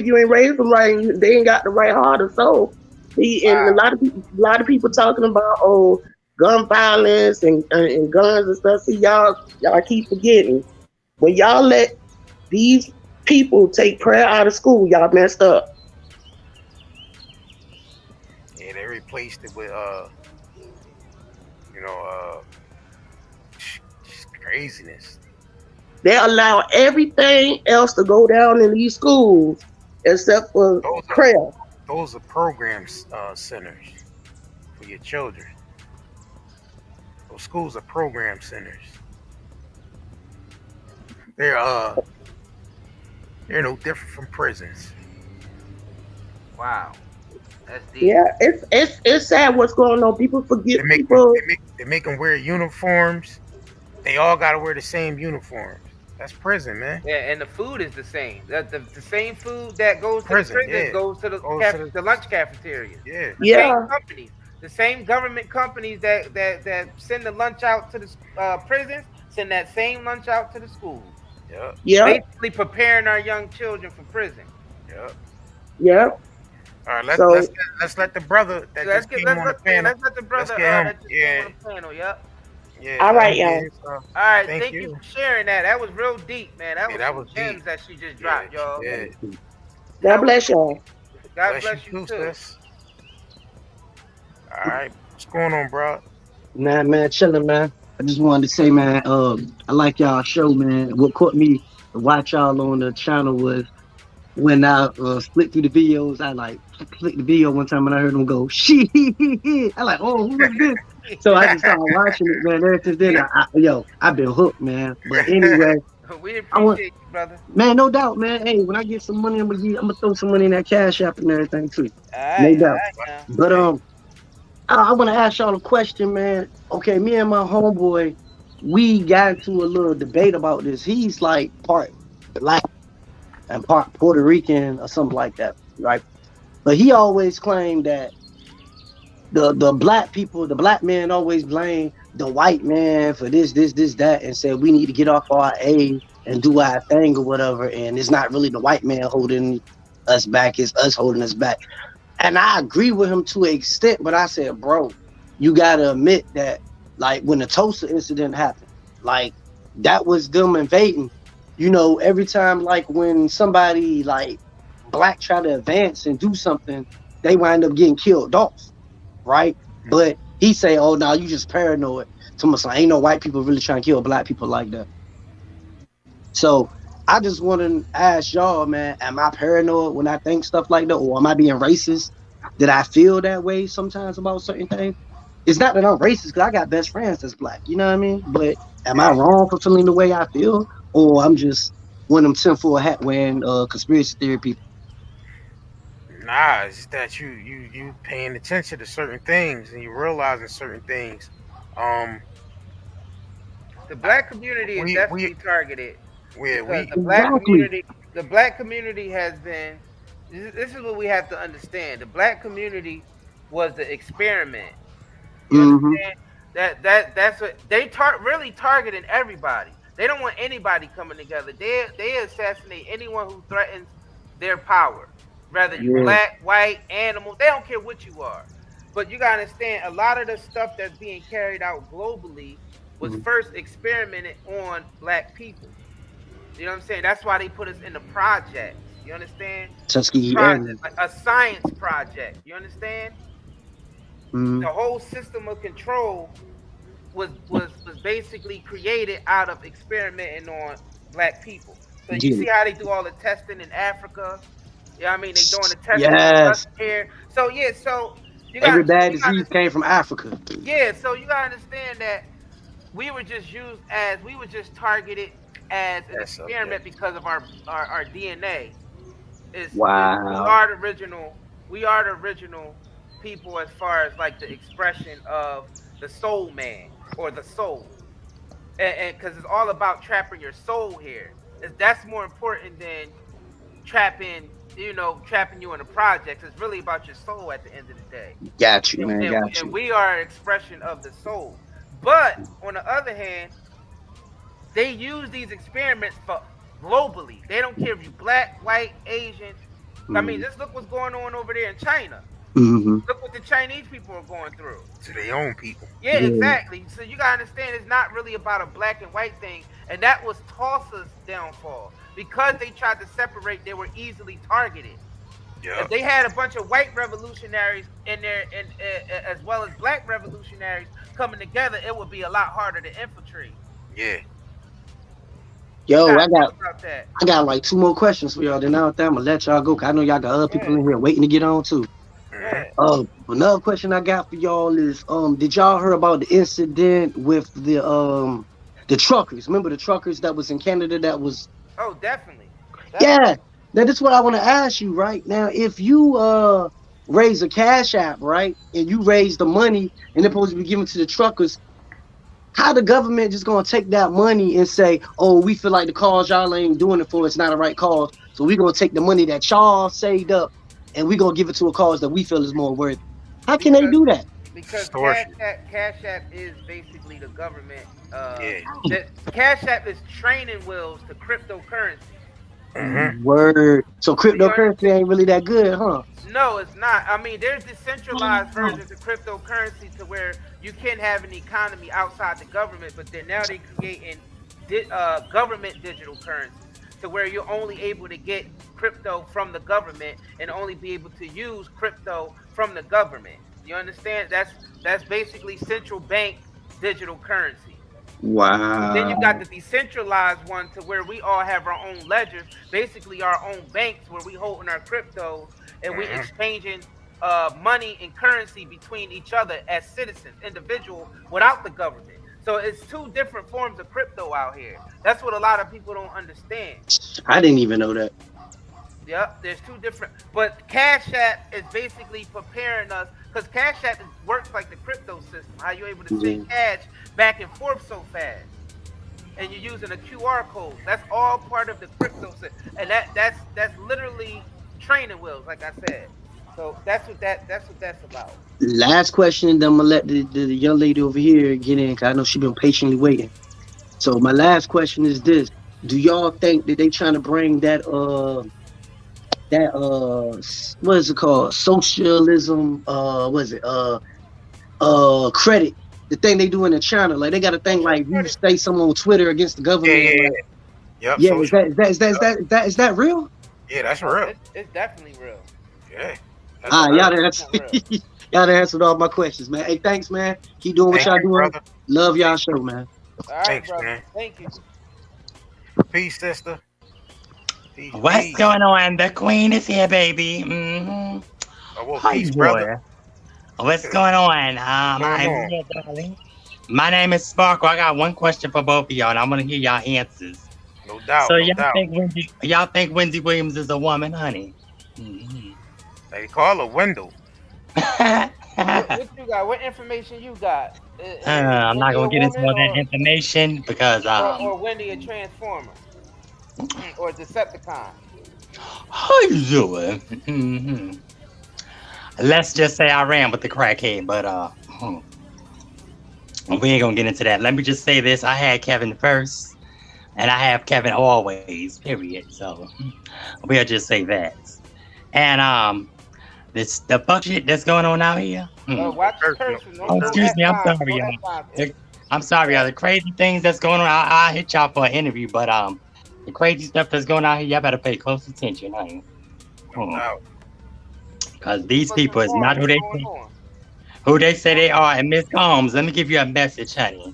you ain't raised them right, and they ain't got the right heart or soul. And a Wow. lot of people talking about gun violence and guns and stuff. See, y'all keep forgetting when y'all let these people take prayer out of school, y'all messed up. Yeah, they replaced it with you know, just craziness. They allow everything else to go down in these schools except for Those are prayer. those are program centers for your children. Those schools are program centers. They're They're no different from prisons. Wow, that's deep. Yeah, it's sad what's going on. People forget They make them, people. they make them wear uniforms. They all got to wear the same uniforms. That's prison, man. Yeah, and the food is the same. The same food that goes to the Prison, prison yeah. goes to the Goes to the lunch cafeterias. yeah. The same Yeah, companies, the same government companies that send the lunch out to the prisons send that same lunch out to the schools. Yep. yeah, Basically preparing our young children for prison. Yep. yeah. All right, So let's let the brother that Let's just get came on the panel. let's let the Let's brother get him. that just came Yeah, on the panel. Yep. yeah. all Let right, him get y'all. his stuff. All right, Thank thank you you. for sharing that. That was real deep, man. That Yeah, was that some was gems deep. that she just Yeah, dropped, y'all. yeah. God bless y'all. God Bless you bless you too, too. sis. All right, what's going on, bro? Nah, man, chilling, man. I just wanted to say, man, I like y'all show, man. What caught me to watch y'all on the channel was when I split through the videos. I like clicked the video one time and I heard them go, "Shit." I like, oh, who was this? So I just started watching it, man. Ever since then, I've been hooked, man. But anyway, We I want, appreciate you, brother. man, no doubt, man. Hey, when I get some money, I'm gonna throw some money in that cash app and everything too, no All doubt. right now. But I want to ask y'all a question, man. Okay, me and my homeboy, we got into a little debate about this. He's like part black and part Puerto Rican or something like that, right? But he always claimed that the black people, the black man always blame the white man for this, that, and said we need to get off our A and do our thing or whatever. And it's not really the white man holding us back, it's us holding us back. And I agree with him to an extent, but I said, bro, you gotta admit that, like when the Tulsa incident happened, like that was them invading. You know, every time like when somebody like black try to advance and do something, they wind up getting killed off, right? But he say, oh no, you just paranoid. To me, ain't no white people really trying to kill black people like that. So I just want to ask y'all, man, am I paranoid when I think stuff like that? Or am I being racist? Did I feel that way sometimes about certain things? It's not that I'm racist because I got best friends that's black, you know what I mean? But am I wrong for feeling the way I feel? Or I'm just one of them tinfoil hat wearing conspiracy theory people? Nah, it's that you paying attention to certain things and you realizing certain things. Um, The black community is we definitely targeted yeah because we Exactly. the black community has been. This is what we have to understand. The black community was the experiment. You Mm-hmm. understand that's what they really targeting everybody. They don't want anybody coming together. They assassinate anyone who threatens their power, whether you Yeah. black, white, animal. They don't care what you are. But you gotta understand, a lot of the stuff that's being carried out globally was Mm-hmm. first experimented on black people. You know what I'm saying? That's why they put us in the projects. You understand? Tuskegee Project, Airmen. like a science project. You understand? Mm-hmm. The whole system of control was basically created out of experimenting on black people. So you Get see it. how they do all the testing in Africa. You know what I mean? They doing the testing on us Yes. here. So yeah, so Every so bad you got disease came from Africa. yeah, so you gotta understand that we were just targeted as an that's subject. experiment because of our DNA. Is we Wow. are the original people as far as like the expression of the soul man or the soul, and because it's all about trapping your soul here. That's more important than trapping you in the projects. It's really about your soul at the end of the day. Got you, man. and, Got and you. we are an expression of the soul. But on the other hand, they use these experiments for globally. They don't care if you black, white, Asian. I mean, Mm-hmm. just look what's going on over there in China. Mm-hmm. Look what the Chinese people are going through. To their own people. Yeah, Yeah. exactly. So you gotta understand, it's not really about a black and white thing, and that was Tulsa's downfall because they tried to separate. They were easily targeted. If Yep. they had a bunch of white revolutionaries in there, and as well as black revolutionaries coming together, it would be a lot harder to infiltrate. Yeah. You Yo, gotta I think got about that. I got like two more questions for y'all. Then out there, I'm gonna let y'all go. 'Cause I know y'all got other people in here waiting to get on too. Mhm. Another question I got for y'all is, did y'all hear about the incident with the truckers? Remember the truckers that was in Canada that was Oh, definitely. Yeah. Now this is what I want to ask you right now. If you raise a cash app, right, and you raise the money and they're supposed to be given to the truckers, how the government just gonna take that money and say, oh, we feel like the cause y'all ain't doing it for, it's not a right cause, so we gonna take the money that y'all saved up and we gonna give it to a cause that we feel is more worthy? How can they do that? Because Cash App is basically the government. That Cash App is training wheels to cryptocurrency. Word. So Do you cryptocurrency ain't really that good, huh? No, it's not. I mean, there's decentralized versions of cryptocurrency to where you can have an economy outside the government, but then now they're creating government digital currencies to where you're only able to get crypto from the government and only be able to use crypto from the government. You understand? That's basically central bank digital currency. Then you got Wow. the decentralized one to where we all have our own ledgers, basically our own banks where we holding our cryptos and we exchanging money and currency between each other as citizens, individual, without the government. So it's two different forms of crypto out here. That's what a lot of people don't understand. I didn't even know that. Yep, there's two different. But Cash App is basically preparing us because Cash App works like the crypto system. How you're able to send cash back and forth so fast, and you're using a QR code. That's all part of the crypto system, and that's literally training wheels, like I said. So that's what that's about. Last question, then I'm gonna let the young lady over here get in, cause I know she's been patiently waiting. So my last question is this: do y'all think that they trying to bring that what is it called, socialism, what is it, credit, the thing they do in the China, like they got a thing like you say something on Twitter against the government, Yep. yeah, is that real? Yeah, that's real. It's definitely real. Yeah. Y'all done y'all done answered all my questions, man. Hey, thanks, man. Keep doing what y'all doing. Brother. Love y'all show, man. All right, Thanks, brother. man. Thank you. Peace, sister. Peace, What's peace. going on? The queen is here, baby. Mm-hmm. Oh, well, Hi, peace, boy. brother. What's going on? I'm here, darling. My name is Sparkle. I got one question for both of y'all, and I want to hear y'all answers. No doubt, So no doubt. y'all think Wendy Williams is a woman, honey? Mm-hmm. They call her Wendell. What you got? What information you got? Is I'm not Wendy a gonna get into woman all that information because or Wendy a transformer or a Decepticon? how you doing? Mm-hmm. Let's just say I ran with the crackhead, but we ain't gonna get into that. Let me just say this: I had Kevin first, and I have Kevin always. Period. So we'll just say that. And the fuck shit that's going on out here. Watch your cursing. Oh, excuse me. I'm sorry, y'all. I'm sorry, y'all. The crazy things that's going on. I'll hit y'all for an interview, but the crazy stuff that's going on here, y'all better pay close attention, honey. Because these people is not who they say they are. And Miss Combs, let me give you a message, honey.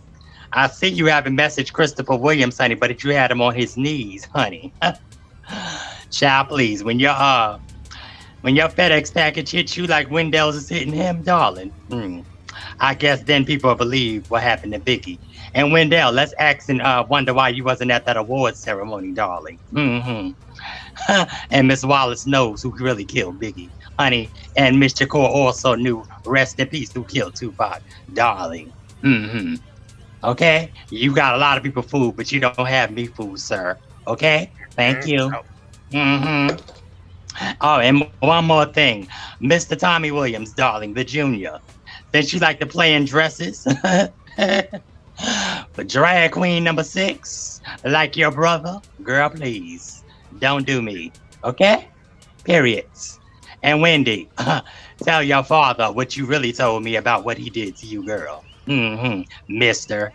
I see you haven't messaged Christopher Williams, honey, but if you had him on his knees, honey. Child, please, when your FedEx package hits you like Wendell's is hitting him, darling, I guess then people believe what happened to Biggie. And Wendell, let's ask and wonder why you wasn't at that awards ceremony, darling. And Miss Wallace knows who really killed Biggie, honey. And Miss Shakur also knew, rest in peace, who killed Tupac, darling. Okay? You got a lot of people fooled, but you don't have me fooled, sir. Okay? Thank you. Oh, and one more thing. Mr. Tommy Williams, darling, the junior. Since you like to play in dresses, but drag queen number 6, like your brother, girl, please, don't do me, okay? Periods. And Wendy, tell your father what you really told me about what he did to you, girl. Mister.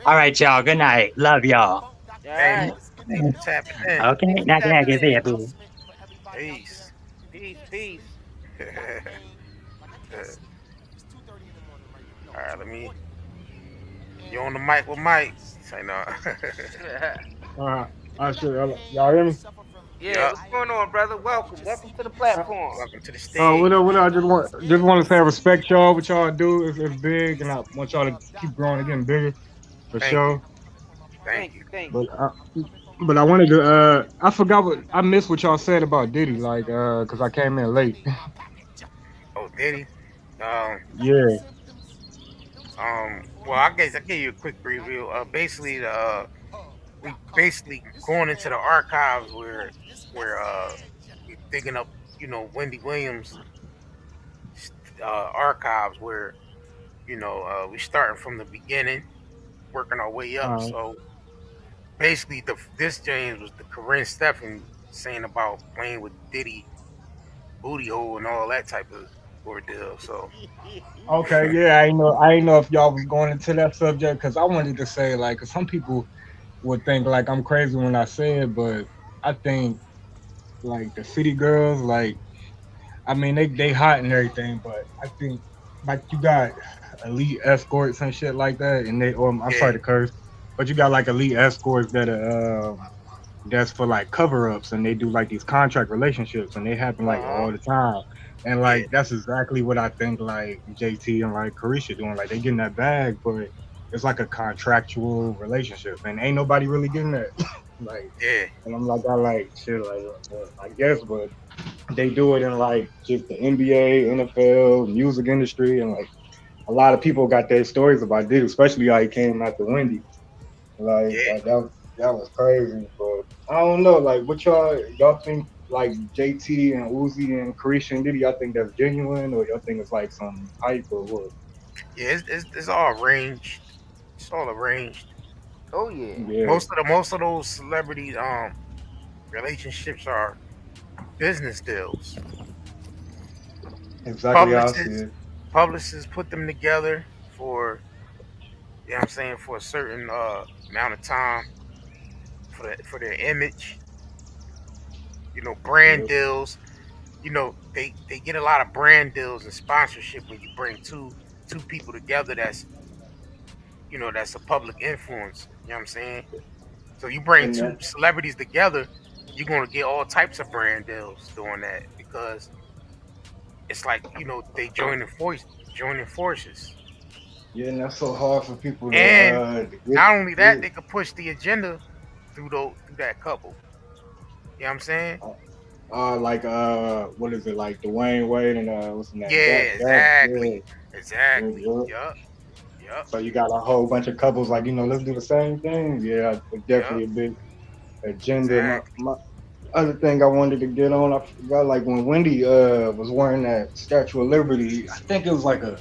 All right, y'all. Good night. Love y'all. Hey, thanks for tapping in. Okay, now can I get there, boo? Peace. Peace. All right, let me. You on the mic with Mike? Say no. All right, sure. Y'all hear me? Yeah, what's going on, brother? Welcome to the platform. Welcome to the stage. What up? I just want to say I respect y'all. What y'all do is big, and I want y'all to keep growing and getting bigger, for sure. Thank you. But But I wanted to I forgot what I missed what y'all said about Diddy, like cause I came in late. Oh, Diddy. Yeah. Well, I guess I give you a quick review. Basically, we basically going into the archives where we digging up, Wendy Williams archives where we starting from the beginning, working our way up. So basically, this James was the Corinne Stephan saying about playing with Diddy booty hole and all that type of ordeal. So Okay, yeah, I ain't know if y'all was going into that subject because I wanted to say like 'cause some people would think like I'm crazy when I say it, but I think like the city girls, like I mean they hot and everything, but I think like you got elite escorts and shit like that, and they or I'm sorry yeah, to curse, but you got like elite escorts that that's for like cover ups and they do like these contract relationships and they happen like all the time. And yeah, like that's exactly what I think like JT and like Carisha doing. Like they getting that bag, but it's like a contractual relationship and ain't nobody really getting that. Like yeah, and I'm like I like shit like I guess but they do it in like just the NBA, NFL, music industry and like a lot of people got their stories about this, especially how he came after Wendy. yeah. That was crazy, but I don't know. Like, what y'all think? Like JT and Uzi and Carisha and Diddy, y'all think that's genuine, or y'all think it's like some hype or what? Yeah, it's all arranged. It's all arranged. Oh yeah. Yeah, Most of those celebrity relationships are business deals. exactly how I see Publicists it. publicists put them together for what I'm saying, for a certain amount of time for their image. Brand Yeah, deals. They get a lot of brand deals and sponsorship when you bring two people together that's a public influence. You know what I'm saying? So you bring and two that celebrities together, you're gonna get all types of brand deals doing that because it's like they joining forces, yeah, and that's so hard for people and to get. not only that, Yeah, they could push the agenda through that couple. You know what I'm saying? like what is it like Dwayne Wade and what's his name? Yeah, Yeah, exactly, yeah, exactly. yeah. Yup, yup, So you got a whole bunch of couples like let's do the same thing. Yeah, it's yup, definitely a big agenda. exactly. My other thing I wanted to get on, I forgot like when Wendy was wearing that Statue of Liberty, I think it was like a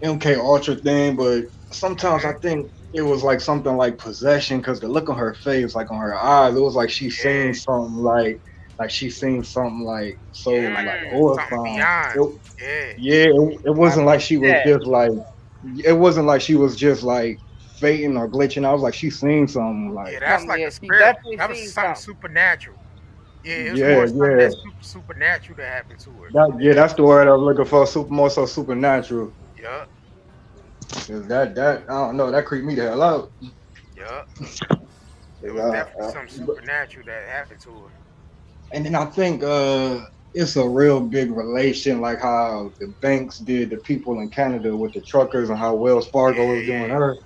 MK Ultra thing, but sometimes I Hmm. think it was like something like possession because the look on her face, like on her eyes, it was like she seen Yeah, something like she seen something like so like something horrifying. beyond. It, Yeah, yeah, it I wasn't like she believe was that. just like it wasn't like she was just like faking or glitching. I was like she seen something like yeah. That's Something, like yeah, a she spirit. definitely That was seen something something. supernatural. Yeah, it was yeah, more something yeah. that's supernatural that happened to her. Yeah, that's the word I was looking for. More so supernatural. Yup, 'Cause that I don't know, that creeped me the hell out. yup. It 'Cause, was definitely something supernatural that happened to her. and then I think it's a real big relation, like how the banks did the people in Canada with the truckers and how Wells Fargo Yeah, was doing yeah, her.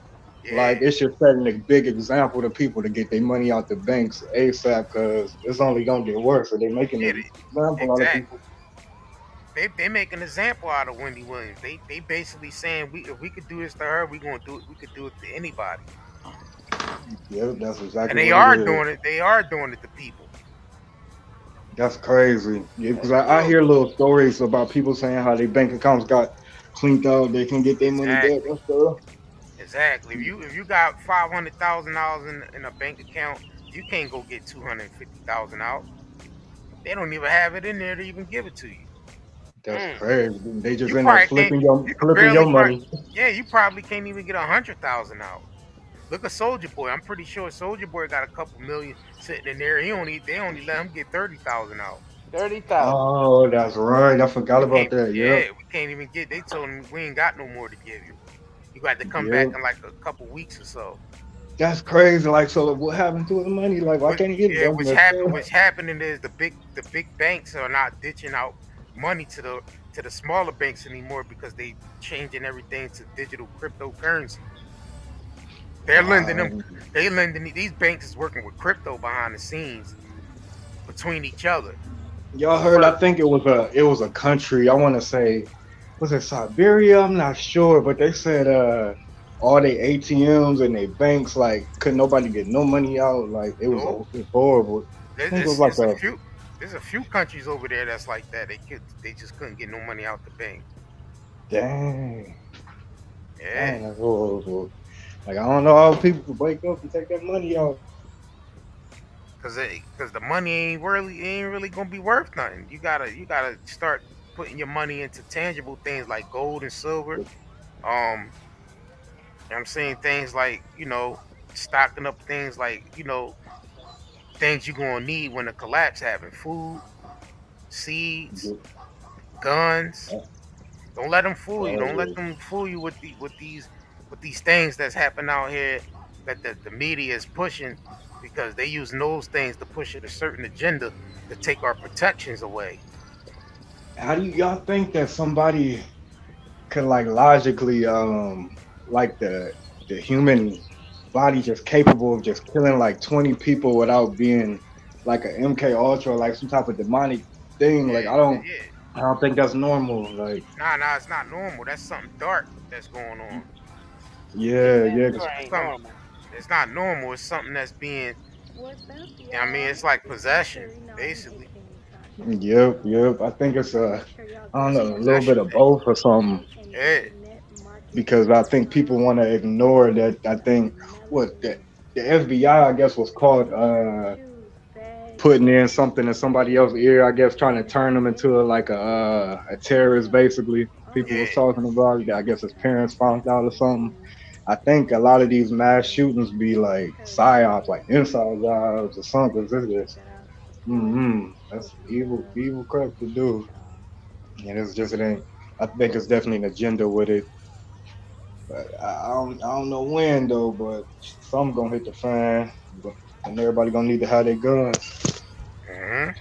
Like yeah, it's just setting a big example to people to get their money out the banks ASAP because it's only gonna get worse. So they're making yeah. an example out of Exactly. people. They make an example out of Wendy Williams. They basically saying if we could do this to her, we gonna do it. We could do it to anybody. Yeah, that's And exactly they what it are is. doing it. They are doing it to people. That's crazy. Yeah, because For I real. hear little stories about people saying how their bank accounts got cleaned out, they can get their money back Exactly. and stuff. Exactly. If you got $500,000 in a bank account, you can't go get 250,000 out. They don't even have it in there to even give it to you. That's Mm. crazy. They just You end up probably can't. flipping your You could flipping barely. your money. Yeah, you probably can't even get 100,000 out. Look at Soldier Boy. I'm pretty sure Soldier Boy got a couple million sitting in there. They only let him get 30,000 out. 30,000. Oh, that's right. I forgot We about can't. that. Yep. Yeah, we can't even get. They told him we ain't got no more to give you. You got to come back Yep. in like a couple weeks or so. That's crazy. Like, so what happened to the money? Like, why What, can't he get it? yeah, That's messed up. what's happening is the big banks are not ditching out money to the smaller banks anymore because they changing everything to digital cryptocurrency. They're lending them. They lending these banks is working with crypto behind the scenes between each other. Y'all heard? I think it was a country. I want to say, was it Siberia? I'm not sure, but they said all they ATMs and they banks like couldn't nobody get no money out. Like it was horrible. I think it was like There's a few countries over there that's like that. They just couldn't get no money out the bank. Dang. Yeah. Dang, that's horrible. Like I don't know how people could wake up and take that money out. Cause the money ain't really gonna be worth nothing. You gotta start putting your money into tangible things like gold and silver. I'm saying things like, stocking up things like, things you're gonna need when the collapse happens. Food, seeds, guns. Don't let them fool you. Don't let them fool you with these things that's happening out here that the media is pushing, because they use those things to push a certain agenda to take our protections away. How do y'all think that somebody could like logically like the human body just capable of just killing like 20 people without being like an MK Ultra, like some type of demonic thing? Like I don't think that's normal. Like Nah, it's not normal. That's something dark that's going on. yeah. It's not normal. It's something that's being. I mean, it's like possession, basically. Yep. I think it's I don't know, a little bit of both or something. Yeah. Because I think people want to ignore that. I think the FBI, I guess, was called putting in something in somebody else's ear. I guess trying to turn them into like a terrorist. Basically, people was talking about it. I guess his parents found out or something. I think a lot of these mass shootings be like psyops, like inside jobs or something. That's evil crap to do. And it ain't. I think it's definitely an agenda with it. But I don't know when though, but some gonna hit the fan, and everybody gonna need to have their guns. Yeah.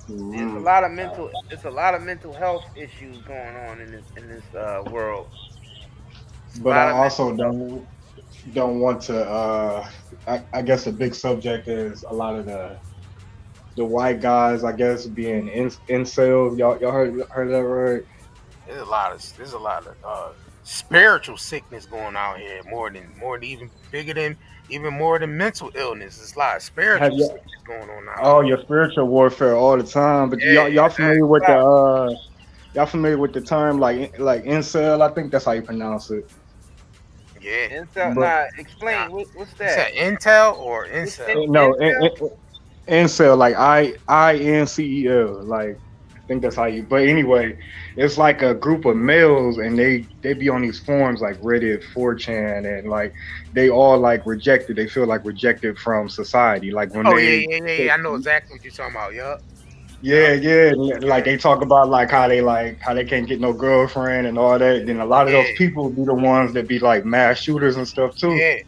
It's a lot of mental health issues going on in this world. But I also don't want to. I guess a big subject is a lot of the white guys. I guess being incels. Y'all heard that right? There's a lot of spiritual sickness going on here, more than even more than mental illness. There's a lot of spiritual sickness going on now. Oh, your spiritual warfare all the time. But y'all familiar with y'all familiar with the term like incel? I think that's how you pronounce it. Yeah. Intel. Explain. What's that? Is that Intel or Incel? No, incel, like INCEL. Like I think that's how you. But anyway, it's like a group of males, and they be on these forums like Reddit, 4chan, and like they all like rejected. They feel like rejected from society. Like when I know exactly what you're talking about. Yup. Yeah. Like they talk about like how they can't get no girlfriend and all that. Then a lot of those people be the ones that be like mass shooters and stuff too. Yeah,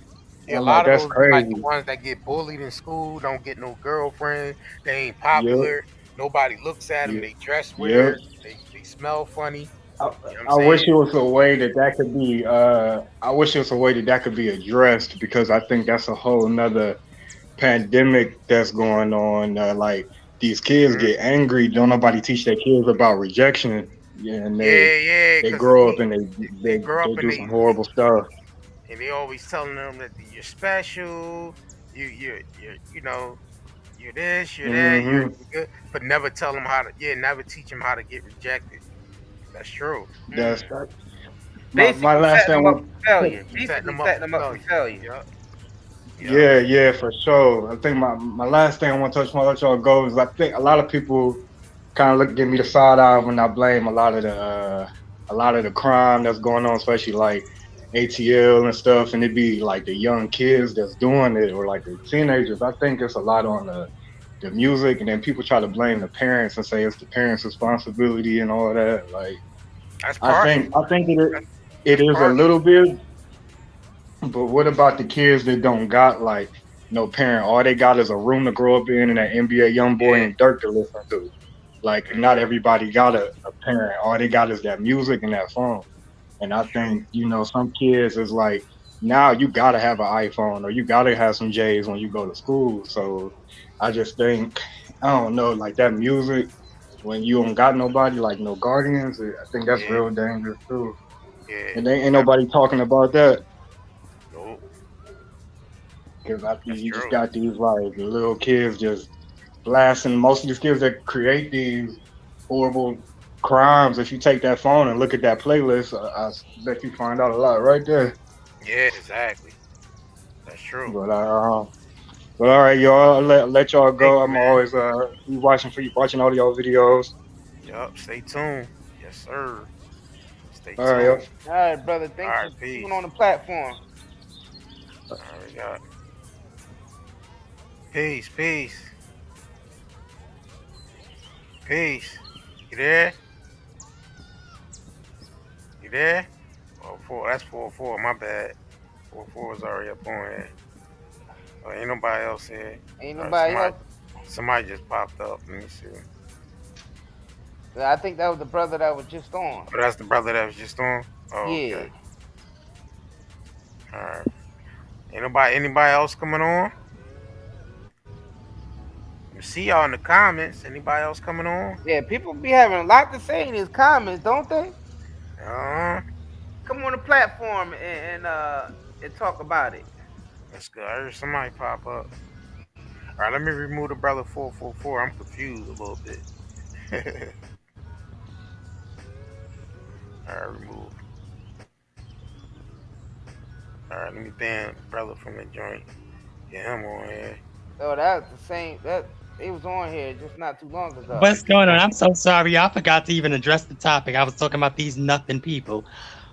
a lot of those like the ones that get bullied in school, don't get no girlfriend, they ain't popular, nobody looks at them, they dress weird, they smell funny. I wish it was a way that could be. I wish it was a way that could be addressed, because I think that's a whole nother pandemic that's going on. Like these kids get angry. Don't nobody teach their kids about rejection. And they grow up and they do some horrible stuff. And they always telling them that you're special, you're this, you're that, you're good, but never tell them never teach them how to get rejected. That's true. That's right. My last thing. Setting them up for failure. Yeah, for sure. I think my last thing I want to touch on, let y'all go, is I think a lot of people kind of give me the side eye when I blame a lot of the crime that's going on, especially like ATL and stuff, and it be like the young kids that's doing it, or like the teenagers. I think it's a lot on the music, and then people try to blame the parents and say it's the parents' responsibility and all that. Like I think it is a little bit. But what about the kids that don't got like no parent? All they got is a room to grow up in and that NBA YoungBoy and Dirk to listen to. Like not everybody got a parent. All they got is that music and that phone. And I think, some kids is like, now you gotta have an iPhone or you gotta have some J's when you go to school. So I just think, I don't know, like that music when you don't got nobody, like no guardians, I think that's Yeah, real dangerous too. yeah. And ain't nobody talking about that. Nope, Because I think that's you just true. got these like little kids just blasting. Most of these kids that create these horrible crimes, if you take that phone and look at that playlist, I bet you find out a lot right there. Yeah, exactly. That's true. But all right, y'all. Let y'all Thank go. you, I'm man. always be watching all y'all videos. Yup. Stay tuned. Yes, sir. Stay All right, tuned. y'all. All right, brother. All Thanks right, for peace. coming on the platform. All right, got peace, peace, peace. You there? You there? Oh, four. That's 4-4. My bad. 4-4 is already up on here. Oh, ain't nobody else here. Ain't nobody else. Somebody just popped up. Let me see. I think that was the brother that was just on. Oh, that's the brother that was just on. Oh, Yeah. okay. All right. Ain't anybody else coming on? Let me see y'all in the comments. Anybody else coming on? Yeah, people be having a lot to say in his comments, don't they? Uh, Come on the platform and talk about it. that's good. I heard somebody pop up. All right, let me remove the brother 444. I'm confused a little bit. All right, remove. All right, let me ban brother from the joint. Get him on here. Oh, that's the same. That he was on here just not too long ago. What's going on? I'm so sorry. I forgot to even address the topic. I was talking about these nothing people.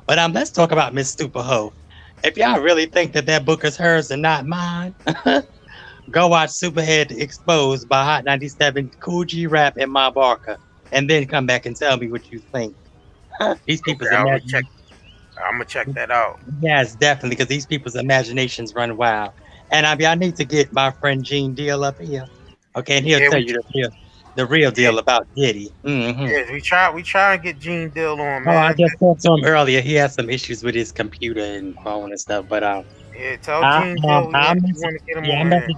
But let's talk about Miss Superho. If y'all really think that that book is hers and not mine, go watch Superhead Exposed by Hot 97, Cool G Rap, and Ma Barker, and then come back and tell me what you think. These Okay, people's I'm gonna check. imagination. I'm gonna check that out. Yes, definitely, because these people's imaginations run wild. And I need to get my friend Gene Deal up here. Okay, and he'll Yeah, tell you the real yeah, deal about Diddy. Mm-hmm. yeah. We try and get Gene Dill on, Oh, I man. just talked to him earlier. He has some issues with his computer and phone and stuff. But Yeah, tell I, Gene Dill we I'll want message. to get him Yeah, on here.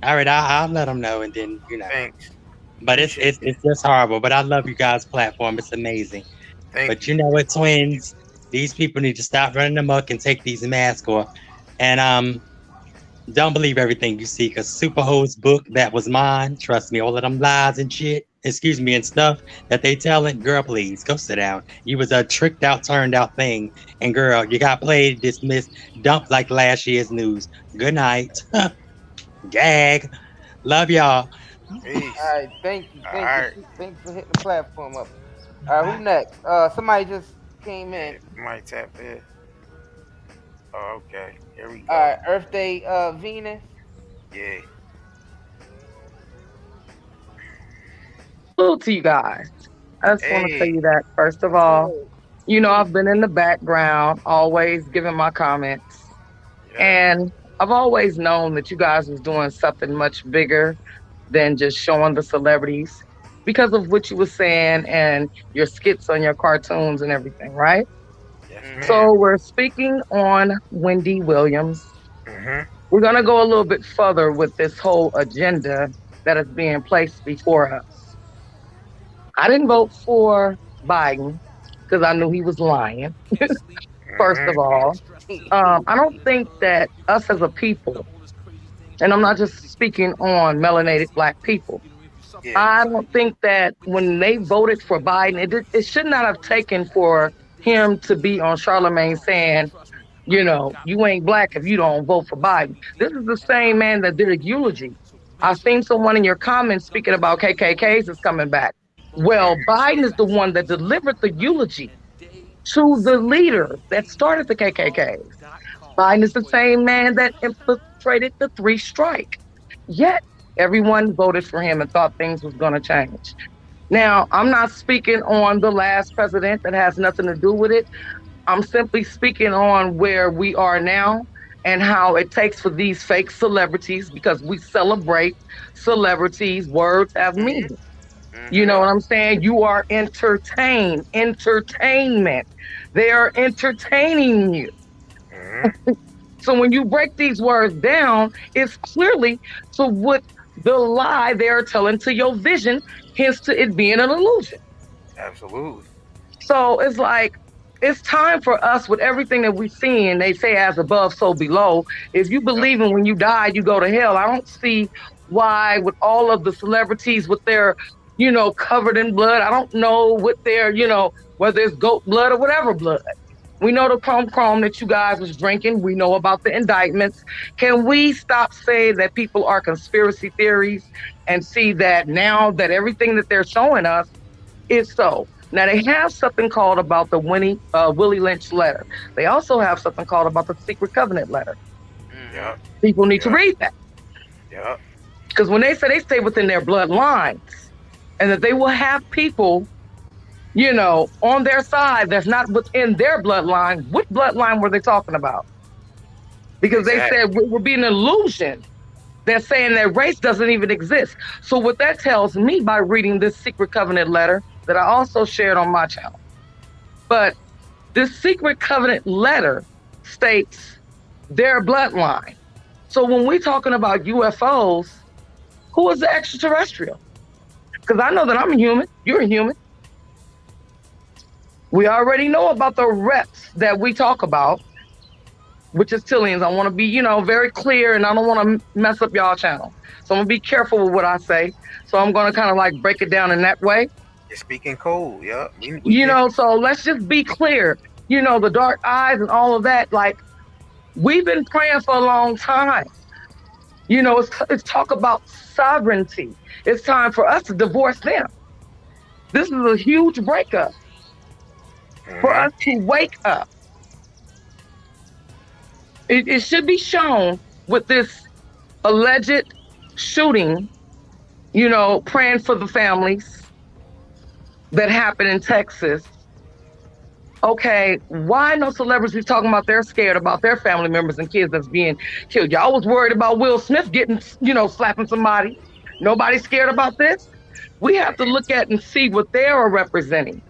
all right. I'll let him know, and then Thanks. But it's Appreciate it's it. it's just horrible. But I love you guys' platform. It's amazing. Thank But you. you know what, twins? These people need to stop running amok and take these masks off. And don't believe everything you see, because Superho's book, that was mine. Trust me, all of them lies and shit, excuse me, and stuff that they telling, girl, please go sit down. You was a tricked out, turned out thing. And girl, you got played, dismissed, dumped like last year's news. Good night. Gag. Love y'all. Peace. All right, thank you, All right. thanks for hitting the platform up. All right, who next? Somebody just came in. Yeah, somebody tap in. Oh, okay. Here we All go. right, Earth Day, Venus. Yeah. Salute to you guys. I just want to tell Hey. you that, first of all, I've been in the background, always giving my comments. Yeah. And I've always known that you guys was doing something much bigger than just showing the celebrities because of what you were saying and your skits on your cartoons and everything, right? Yes, ma'am. So we're speaking on Wendy Williams. Mhm. We're going to go a little bit further with this whole agenda that is being placed before us. I didn't vote for Biden because I knew he was lying. First Mhm. of all, I don't think that us as a people, and I'm not just speaking on melanated Black people, Yeah. I don't think that when they voted for Biden, it should not have taken for him to be on Charlemagne saying, you ain't Black if you don't vote for Biden. This is the same man that did a eulogy. I've seen someone in your comments speaking about KKKs is coming back. Well, Biden is the one that delivered the eulogy to the leader that started the KKK. Biden is the same man that infiltrated the three strike. Yet everyone voted for him and thought things was going to change. Now, I'm not speaking on the last president, that has nothing to do with it. I'm simply speaking on where we are now and how it takes for these fake celebrities, because we celebrate celebrities, words have meaning. You know what I'm saying? You are entertained. Entertainment. They are entertaining you. So when you break these words down, it's clearly to what the lie they're telling to your vision, hence to it being an illusion. Absolutely. So it's like, it's time for us with everything that we see, and they say as above, so below. If you believe in when you die, you go to hell, I don't see why with all of the celebrities with their, covered in blood, I don't know what their, whether it's goat blood or whatever blood. We know the chrome that you guys was drinking. We know about the indictments. Can we stop saying that people are conspiracy theories and see that now that everything that they're showing us is so? Now they have something called about the Willie Lynch letter. They also have something called about the secret covenant letter. Yeah. People need to read that. Yeah. Because when they stay within their bloodlines, and that they will have people, on their side that's not within their bloodline. What bloodline were they talking about? Because they said we're being an illusion. They're saying that race doesn't even exist. So what that tells me by reading this secret covenant letter that I also shared on my channel. But this secret covenant letter states their bloodline. So when we're talking about UFOs, who is the extraterrestrial? Because I know that I'm a human. You're a human. We already know about the reps that we talk about, which is Tillians. I want to be, very clear, and I don't want to mess up y'all channel. So I'm going to be careful with what I say. So I'm going to kind of like break it down in that way. You're speaking cold, yeah. So let's just be clear. The dark eyes and all of that, like, we've been praying for a long time. It's talk about sovereignty. It's time for us to divorce them. This is a huge breakup for us to wake up. It should be shown with this alleged shooting, praying for the families that happened in Texas. Okay, why no celebrities talking about they're scared about their family members and kids that's being killed? Y'all was worried about Will Smith getting, slapping somebody. Nobody's scared about this. We have to look at and see what they are representing.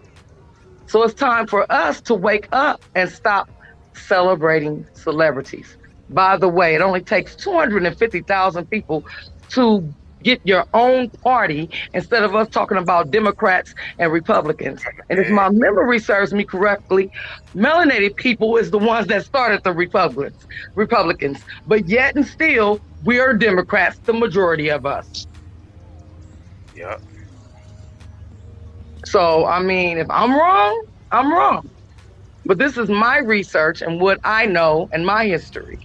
So it's time for us to wake up and stop celebrating celebrities. By the way, it only takes 250,000 people to get your own party instead of us talking about Democrats and Republicans. And if my memory serves me correctly, melanated people is the ones that started the Republicans. But yet and still, we are Democrats, the majority of us. Yeah. So, I mean, if I'm wrong, I'm wrong. But this is my research and what I know and my history.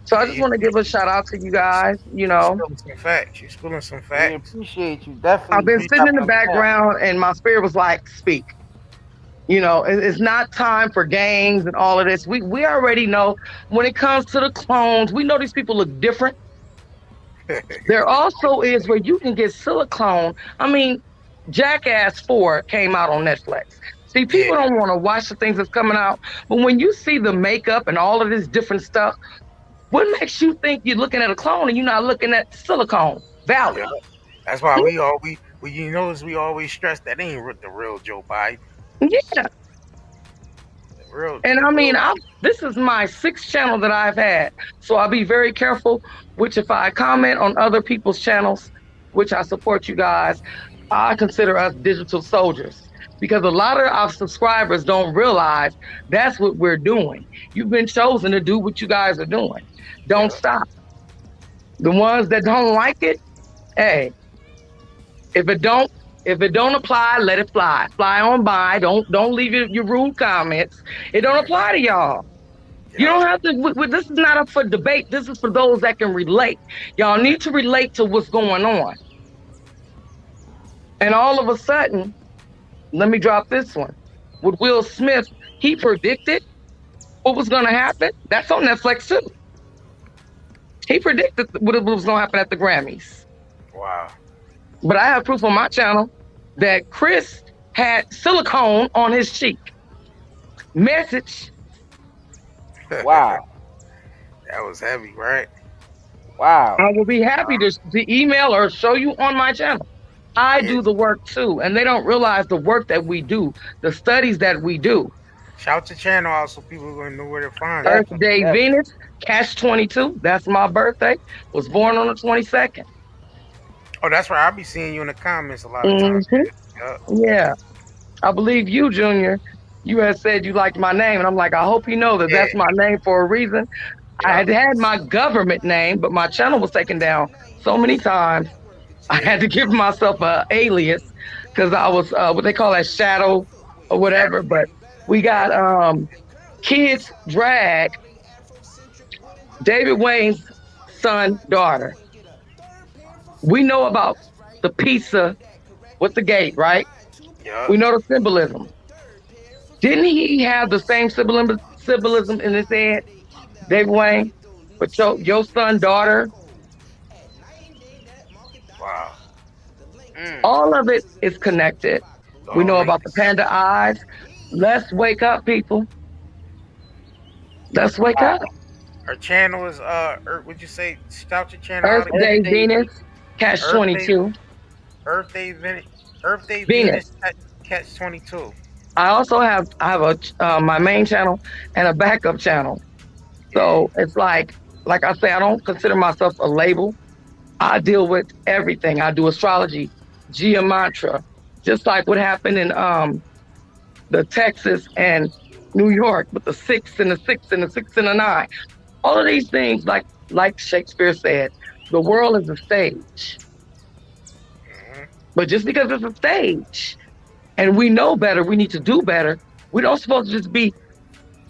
So I just want to give a shout out to you guys, You're spilling some facts. You're spilling some facts. We appreciate you. Definitely. I've been sitting in the background and my spirit was like, speak. It's not time for games and all of this. We already know when it comes to the clones, we know these people look different. There also is where you can get silicone. I mean, Jackass 4 came out on Netflix. See, people don't want to watch the things that's coming out, but when you see the makeup and all of this different stuff, what makes you think you're looking at a clone and you're not looking at Silicon Valley? Yeah. That's why we always stress that ain't the real Joe Biden. Yeah. And I mean, this is my 6th channel that I've had. So I'll be very careful, which if I comment on other people's channels, which I support you guys, I consider us digital soldiers. Because a lot of our subscribers don't realize that's what we're doing. You've been chosen to do what you guys are doing. Don't stop. The ones that don't like it, hey, if it don't apply, let it fly. Fly on by. Don't leave your rude comments. It don't apply to y'all. You don't have to. This is not up for debate. This is for those that can relate. Y'all need to relate to what's going on. And all of a sudden, let me drop this one. With Will Smith, he predicted what was going to happen. That's on Netflix too. He predicted what was going to happen at the Grammys. Wow. But I have proof on my channel that Chris had silicone on his cheek. Message. Wow. That was heavy, right? Wow. I will be happy to email or show you on my channel. I do the work too, and they don't realize the work that we do, the studies that we do. Shout the channel out so people are gonna know where to find Earth it. Day Venus, Catch 22. That's my birthday. Was born on the 22nd. Oh, that's right. I'll be seeing you in the comments a lot of times. Mm-hmm. Yeah. I believe you, Junior. You had said you liked my name, and I'm like, I hope you know that that's my name for a reason. I had my government name, but my channel was taken down so many times. I had to give myself a alias because I was what they call that shadow or whatever. But we got kids drag David Wayne's son, daughter. We know about the pizza with the gate, right? We know the symbolism. Didn't he have the same symbolism in his head, David Wayne, with your son, daughter? Wow. All of it is connected. We know about the panda eyes. Let's wake up, people. Let's wake up. Her channel is would you say shout your channel Earth out Day again? Venus, Catch 22. Earth Day Venus, Catch 22. I also have a my main channel and a backup channel. So it's like I say, I don't consider myself a label. I deal with everything. I do astrology, geomantra, just like what happened in the Texas and New York with the 6 and the 6 and the 6 and the 9. All of these things, like Shakespeare said, the world is a stage. But just because it's a stage and we know better, we need to do better. We don't supposed to just be,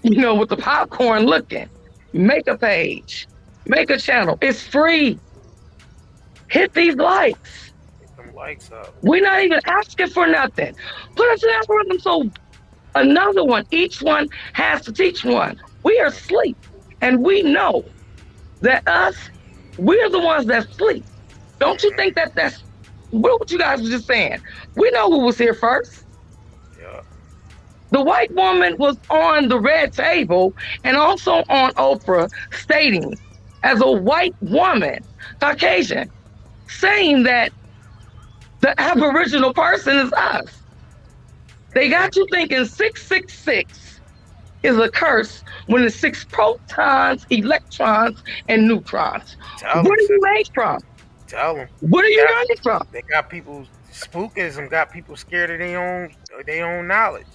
with the popcorn looking. Make a page, make a channel. It's free. Hit these likes. Get them likes up. We're not even asking for nothing. Put us in algorithm so another one, each one has to teach one. We are asleep. And we know that we're the ones that sleep. Don't you think that's what you guys were just saying? We know who was here first. Yeah. The white woman was on the red table and also on Oprah stating, as a white woman, Caucasian, saying that the Aboriginal person is us. They got you thinking 666 is a curse when it's 6 protons, electrons, and neutrons. What are you made from? Tell them. What are you made from? They got people, spookism got people scared of their own knowledge.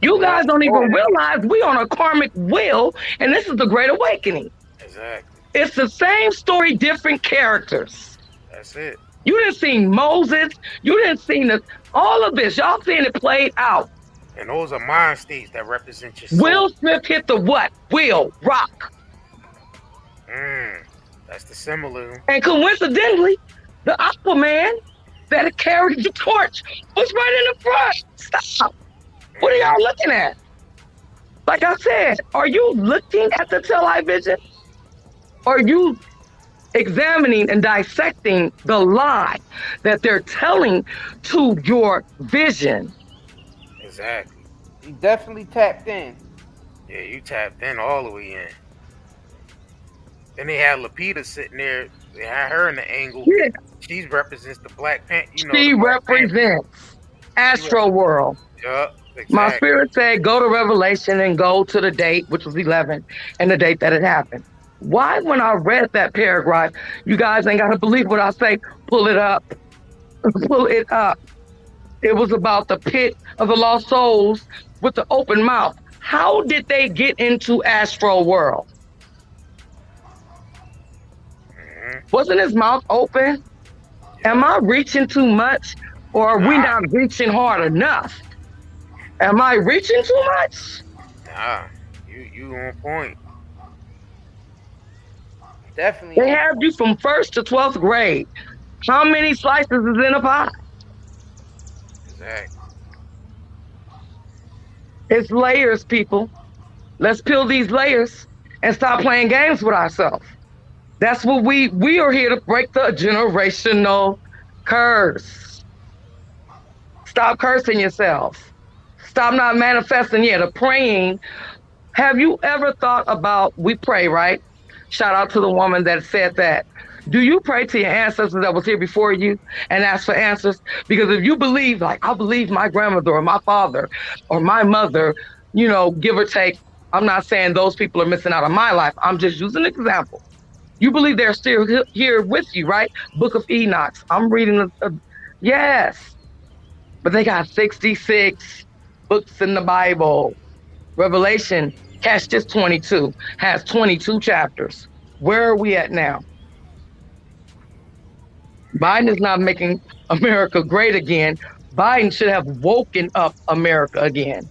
You guys don't even realize we on a karmic wheel, and this is the Great Awakening. Exactly. It's the same story, different characters. That's it. You didn't see Moses. You didn't see all of this. Y'all seeing it played out. And those are mind states that represent your soul. Will Smith hit the what? Will rock. That's the symbolism. And coincidentally, the Aquaman that carried the torch was right in the front. Stop. What are y'all looking at? Like I said, are you looking at the television? Are you examining and dissecting the lie that they're telling to your vision? Exactly. You definitely tapped in. Yeah, you tapped in all the way in. Then they had Lupita sitting there. They had her in the angle. Yeah. She represents the Black Panther. She represents Astro World. Yup. Exactly. My spirit said, go to Revelation and go to the date, which was 11, and the date that it happened. Why, when I read that paragraph, you guys ain't got to believe what I say, pull it up. Pull it up. It was about the pit of the lost souls with the open mouth. How did they get into Astro World? Wasn't his mouth open? Am I reaching too much, or are we not reaching hard enough? Am I reaching too much? Nah, you on point. Definitely. They have you from 1st to 12th grade. How many slices is in a pie? Exactly. It's layers, people. Let's peel these layers and stop playing games with ourselves. That's what we are here to break the generational curse. Stop cursing yourself. Stop not manifesting yet, or praying. Have you ever thought about, we pray, right? Shout out to the woman that said that. Do you pray to your ancestors that was here before you and ask for answers? Because if you believe, like I believe my grandmother or my father or my mother, give or take, I'm not saying those people are missing out on my life. I'm just using an example. You believe they're still here with you, right? Book of Enoch. I'm reading yes, but they got 66 books in the Bible. Revelation, catch this 22, has 22 chapters. Where are we at now? Biden is not making America great again. Biden should have woken up America again.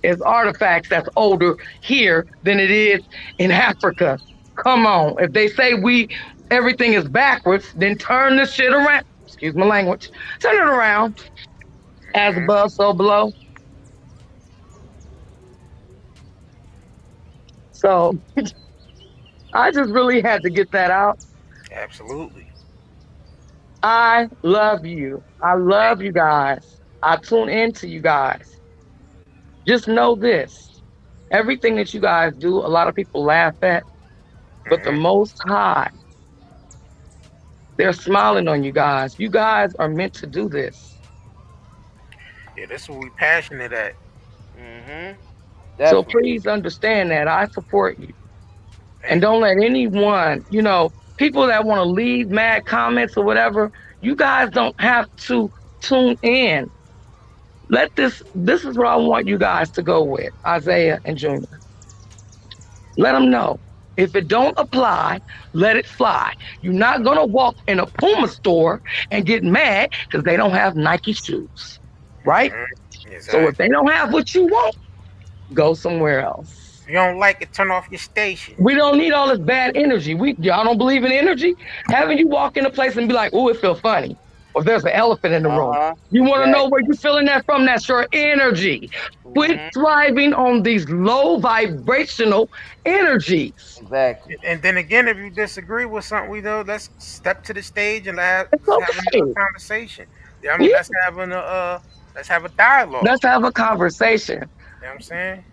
It's artifacts that's older here than it is in Africa. Come on. If they say everything is backwards, then turn this shit around. Excuse my language. Turn it around. As above, so below. So I just really had to get that out. Absolutely. I love you. I love you guys. I tune into you guys. Just know this. Everything that you guys do, a lot of people laugh at, but the Most High, they're smiling on you guys. You guys are meant to do this. Yeah, that's what we're passionate at. So please understand that I support you. And don't let anyone, people that want to leave mad comments or whatever, you guys don't have to tune in. This is what I want you guys to go with, Isaiah and Junior. Let them know. If it don't apply, let it fly. You're not going to walk in a Puma store and get mad because they don't have Nike shoes, right? Exactly. So if they don't have what you want, go somewhere else. If you don't like it, turn off your station. We don't need all this bad energy. Y'all don't believe in energy? Having you walk in a place and be like, oh, it feels funny. Or there's an elephant in the room. You want to know where you're feeling that from? That's your energy. Quit thriving on these low vibrational energies. Exactly. And then again, if you disagree with something we do, let's step to the stage and have a conversation. I mean, let's have a dialogue. Let's have a conversation. You know what I'm saying?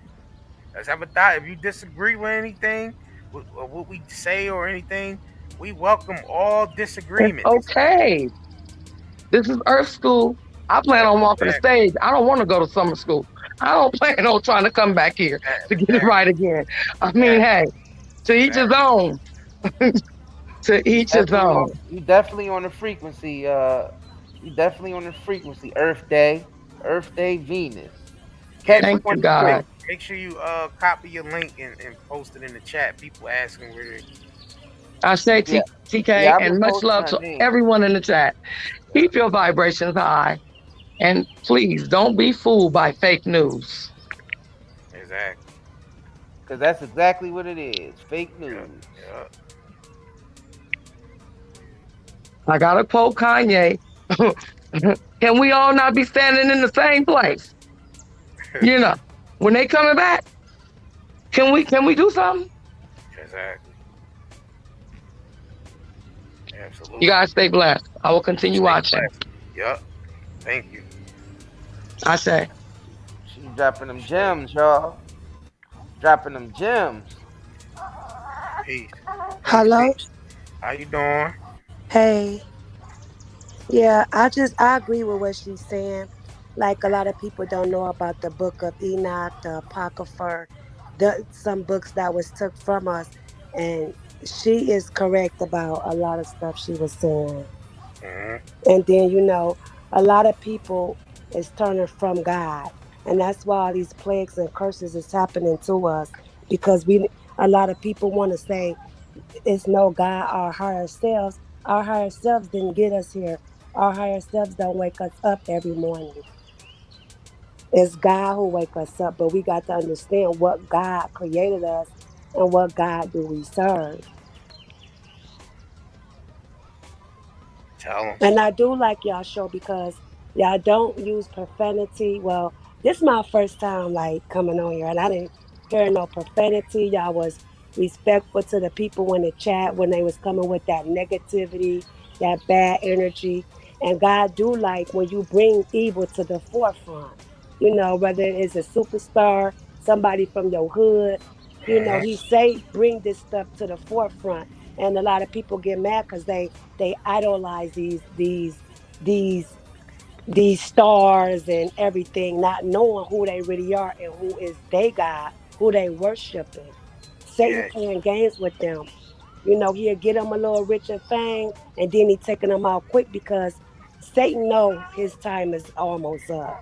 Let's have a dialogue. If you disagree with anything, with what we say or anything, we welcome all disagreements. It's okay. This is Earth School. I plan on walking the stage. I don't want to go to summer school. I don't plan on trying to come back here to get it right again. I mean, hey, to each his own. To each his own. You definitely on the frequency. Earth Day, Venus. Thank you, God. Make sure you copy your link and post it in the chat. People asking where they. I say TK, and much love to everyone in the chat. Keep your vibrations high. And please don't be fooled by fake news. Exactly. Because that's exactly what it is. Fake news. Yeah. I gotta quote Kanye. Can we all not be standing in the same place? When they coming back, can we do something? Exactly. Absolutely. You guys stay blessed. I will continue watching. Yep. Thank you. I say. She's dropping them gems, y'all. Dropping them gems. Peace. Hello. How you doing? Hey. Yeah, I agree with what she's saying. Like a lot of people don't know about the Book of Enoch, the Apocrypha, some books that was took from us, and she is correct about a lot of stuff she was saying. And then a lot of people is turning from God, and that's why all these plagues and curses is happening to us, because a lot of people want to say it's no God. Our higher selves didn't get us here. Our higher selves don't wake us up every morning. It's God who wake us up, but we got to understand what God created us and what God do we serve. Tell them. And I do like y'all show because y'all don't use profanity. Well, this is my first time coming on here, and I didn't hear no profanity. Y'all was respectful to the people in the chat when they was coming with that negativity, that bad energy. And God do like when you bring evil to the forefront. Whether it's a superstar, somebody from your hood, he say bring this stuff to the forefront. and a lot of people get mad because they idolize these these stars and everything, not knowing who they really are and who is they God, who they worshiping. Satan Yeah. playing games with them. You know, he'll get them a little rich and fame, and then he taking them out quick because Satan know his time is almost up.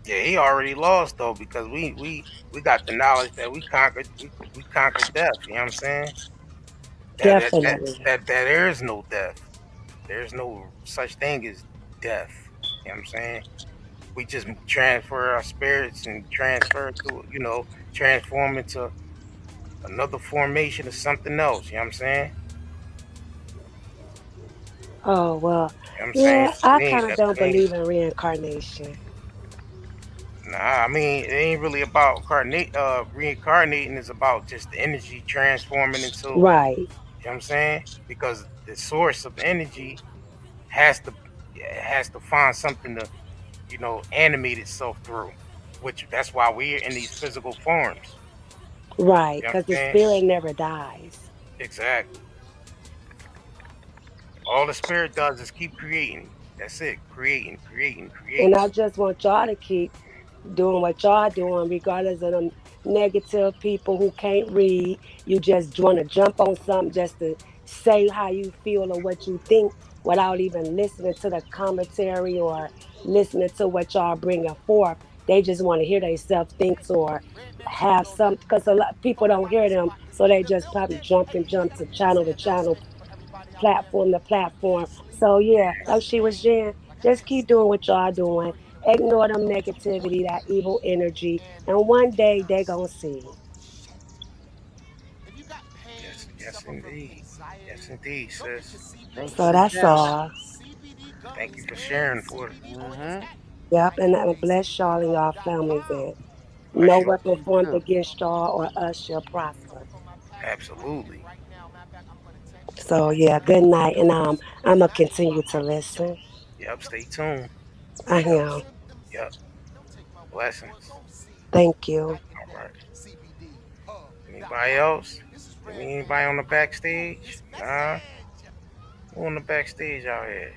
Yeah, he already lost though because we got the knowledge that we conquered death. You know what I'm saying? Definitely. That there is no death. There's no such thing as death. You know what I'm saying? We just transfer our spirits and transfer to transform into another formation of something else. You know what I'm saying? Oh well, You know what I'm saying? yeah, I We ain't, kind of don't we ain't believe in reincarnation. Nah, I mean it ain't really about reincarnating. It's about just the energy transforming into. You know Right, what I'm saying? Because the source of energy has to find something to animate itself through, which that's why we're in these physical forms. right, You know what because I'm the saying? spirit never dies. Exactly. All the spirit does is keep creating. That's it. Creating, creating, And creating. I just want y'all to keep doing what y'all doing, regardless of them negative people who can't read. You just want to jump on something just to say how you feel or what you think without even listening to the commentary or listening to what y'all bringing forth. They just want to hear themselves think or have something because a lot of people don't hear them, so they just probably jump to channel, platform to platform. So yeah, like she was saying, just keep doing what y'all doing. Ignore them negativity, that evil energy, and one day they gonna see. Yes, yes, indeed. Yes, indeed, sis. Thank you So for that's sharing. all. Thank you for sharing for it. Mm-hmm. Yep, and I bless y'all and y'all families. And no Bless you. weapon You formed too. against y'all or us shall prosper. Absolutely. So yeah, good night, and I'm gonna continue to listen. Yep. Stay tuned. I Yep. am. Yep. Blessings. Thank you. All right. Anybody else? Anybody on the backstage? Nah. Who on the backstage out here?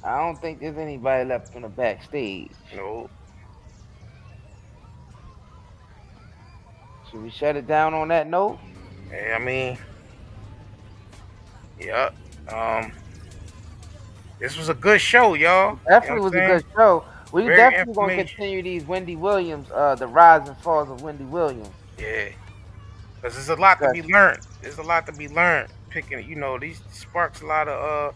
I don't think there's anybody left on the backstage. No. Should we shut it down on that note? Hey, I mean, yep. Um, this was a good show, y'all. You know what Definitely I'm was a saying? good show. We Very definitely gonna information. continue these Wendy Williams, the rise and falls of Wendy Williams Yeah. Because there's a lot to be discussion. learned. There's a lot to be learned. Picking, these sparks a lot of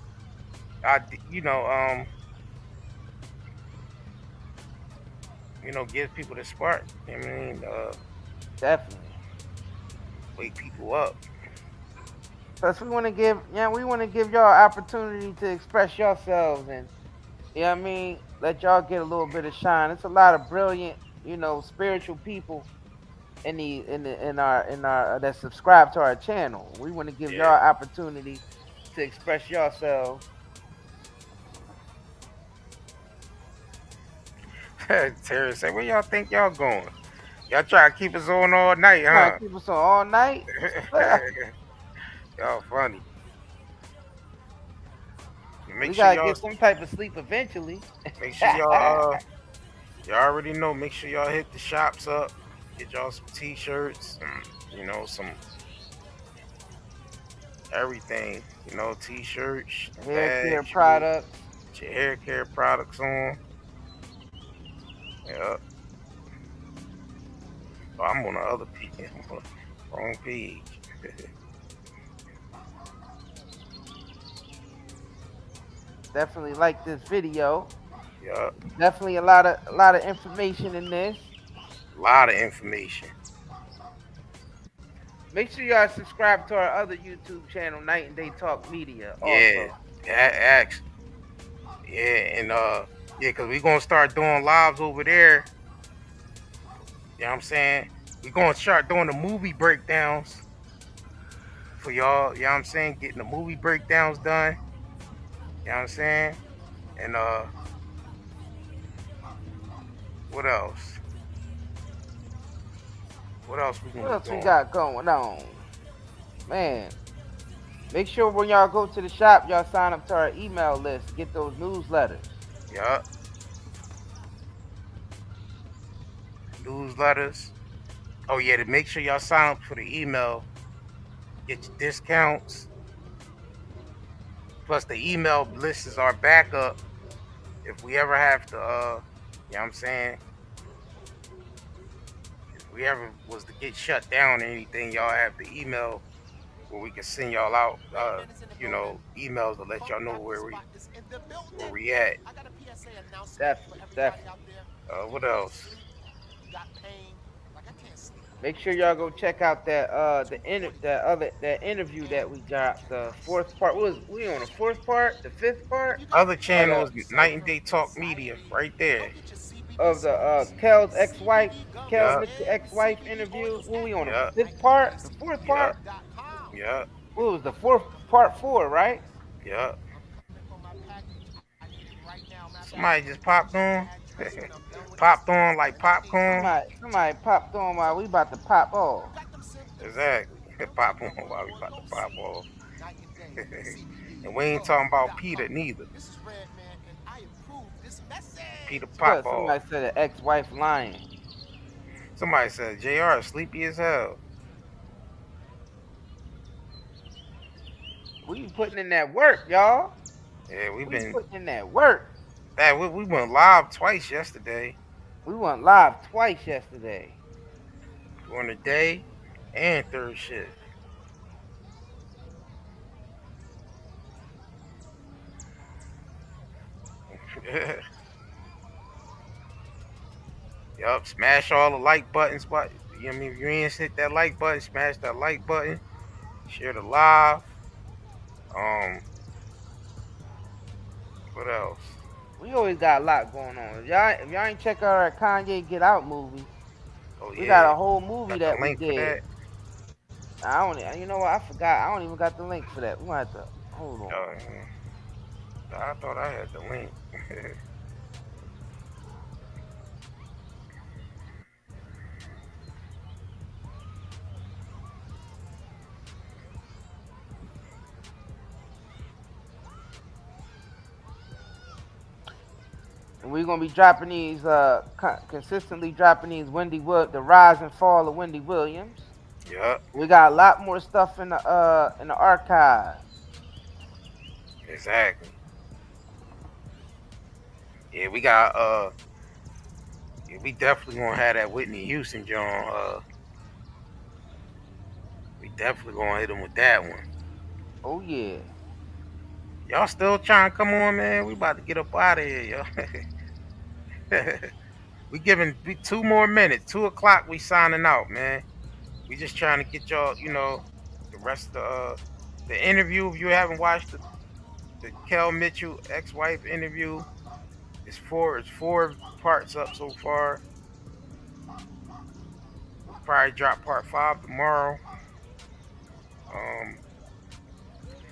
give people the spark. I mean, Definitely. wake people up. Plus we want to give y'all opportunity to express yourselves and let y'all get a little bit of shine. It's a lot of brilliant, spiritual people in our that subscribe to our channel. We want to give y'all Yeah. opportunity to express yourselves. Terry said, "Where y'all think y'all going? Y'all try to keep us on all night, Trying huh?" to keep us on all night. Y'all funny. Make We sure gotta y'all get some type of sleep eventually. make sure y'all already know. Make sure y'all hit the shops up. Get y'all some t-shirts, some everything. T-shirts, the Hair care bags. products. Get your hair care products on. Yeah. Oh, I'm on the other page. I'm on the wrong page. Definitely like this video. Yup. Definitely a lot of information in this. A lot of information. Make sure y'all subscribe to our other YouTube channel, Night and Day Talk Media. Yeah. Also, Actually. Yeah, and yeah, cause we gonna start doing lives over there. You know what I'm saying? We gonna start doing the movie breakdowns for y'all. You know what I'm saying? Getting the movie breakdowns done. You know what I'm saying? And what else? What else we gonna What be else we doing? got going on? Man, make sure when y'all go to the shop, y'all sign up to our email list to get those newsletters. Yup. Newsletters. Oh yeah, to make sure y'all sign up for the email, get your discounts. Plus the email list is our backup if we ever have to you know what I'm saying? If we ever was to get shut down or anything, y'all have the email where we can send y'all out you know, emails to let y'all know where we at. Definitely. What else? Make sure y'all go check out that that interview that we got, the fourth part. What was we on the fourth part, the fifth part? Other channels, Night and Day Talk Media, right there. Of the Kel's ex-wife, Kel's Yup. Mitchell ex-wife interview. What we on the Yup. fifth part, the fourth part? Yup. Yup. What was the fourth part 4, right? Yup. Somebody just popped on. Popped on like popcorn. Somebody popped on while we about to pop off. Exactly. Pop on while we about to pop off. And we ain't talking about Peter neither. Peter pop off. Somebody said an ex-wife lying. Somebody said JR is sleepy as hell. We putting in that work, y'all. Yeah, we been putting in that work. That we went live twice yesterday. We went live twice yesterday. During the day and third shift. Yup, smash all the like buttons. But you know what I mean, if you ain't hit that like button, smash that like button. Share the live. What else? We always got a lot going on. If y'all ain't check out our Kanye Get Out movie, we yeah. got a whole movie got that we did. I don't. You know what? I forgot. I don't even got the link for that. We gonna have to hold on. I thought I had the link. And we're gonna be dropping these, consistently dropping these the rise and fall of Wendy Williams. Yep. We got a lot more stuff in the archives. Exactly. Yeah, we got yeah, we definitely gonna have that Whitney Houston John. We definitely gonna hit him with that one. Oh yeah. Y'all still trying to come on, man? We about to get up out of here, yo. We 2 more minutes. 2:00. We signing out, man. We just trying to get y'all, you know, the rest of the interview. If you haven't watched the Kel Mitchell ex-wife interview, it's four parts up so far. We'll probably drop part 5 tomorrow.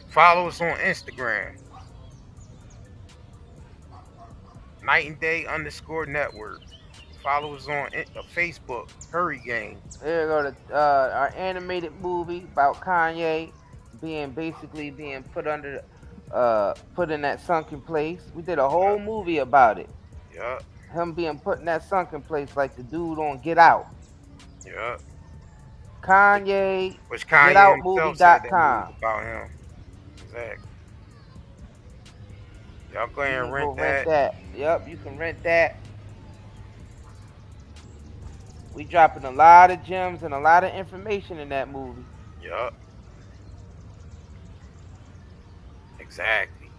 Follow us on Instagram. Night and Day _network. Follow us on Facebook, Hurry Gang. There go to our animated movie about Kanye being put under put in that sunken place. We did a whole movie about it. Yup. Him being put in that sunken place like the dude on Get Out. Yup. Kanye, which Kanye himself said that movie about him. Exactly. Y'all go ahead and rent that. Yep, you can rent that. We dropping a lot of gems and a lot of information in that movie. Yup. Exactly.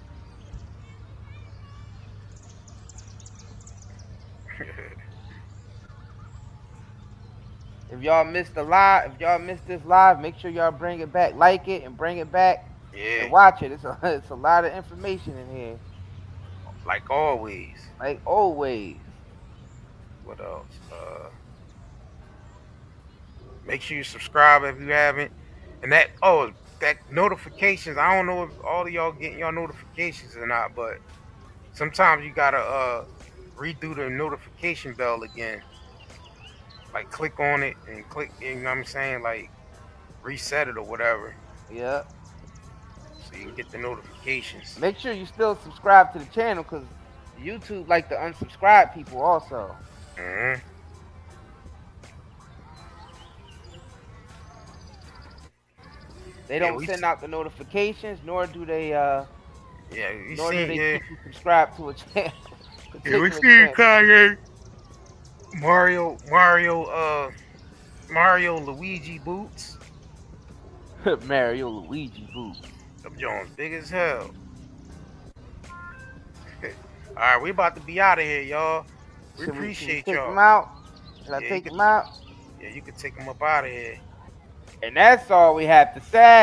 If y'all missed this live, make sure y'all bring it back, like it, and bring it back. Yeah. And watch it. It's a lot of information in here. Like always. Like always. What else? Make sure you subscribe if you haven't. And that notifications. I don't know if all of y'all getting y'all notifications or not, but sometimes you gotta redo the notification bell again. like click on it and click, you know what I'm saying, like reset it or whatever. Yeah. So you can get the notifications. Make sure you still subscribe to the channel because YouTube like to unsubscribe people also. Mm-hmm. They don't send out the notifications, nor do they you nor see, do they keep you subscribed to a channel. Yeah, we see Kanye, Mario Luigi boots. Mario Luigi boots. Them Jones big as hell. All right, we about to be out of here, y'all. We Should we appreciate take y'all. them out? Should I Yeah, take them out? Yeah, you can take them up out of here. And that's all we have to say.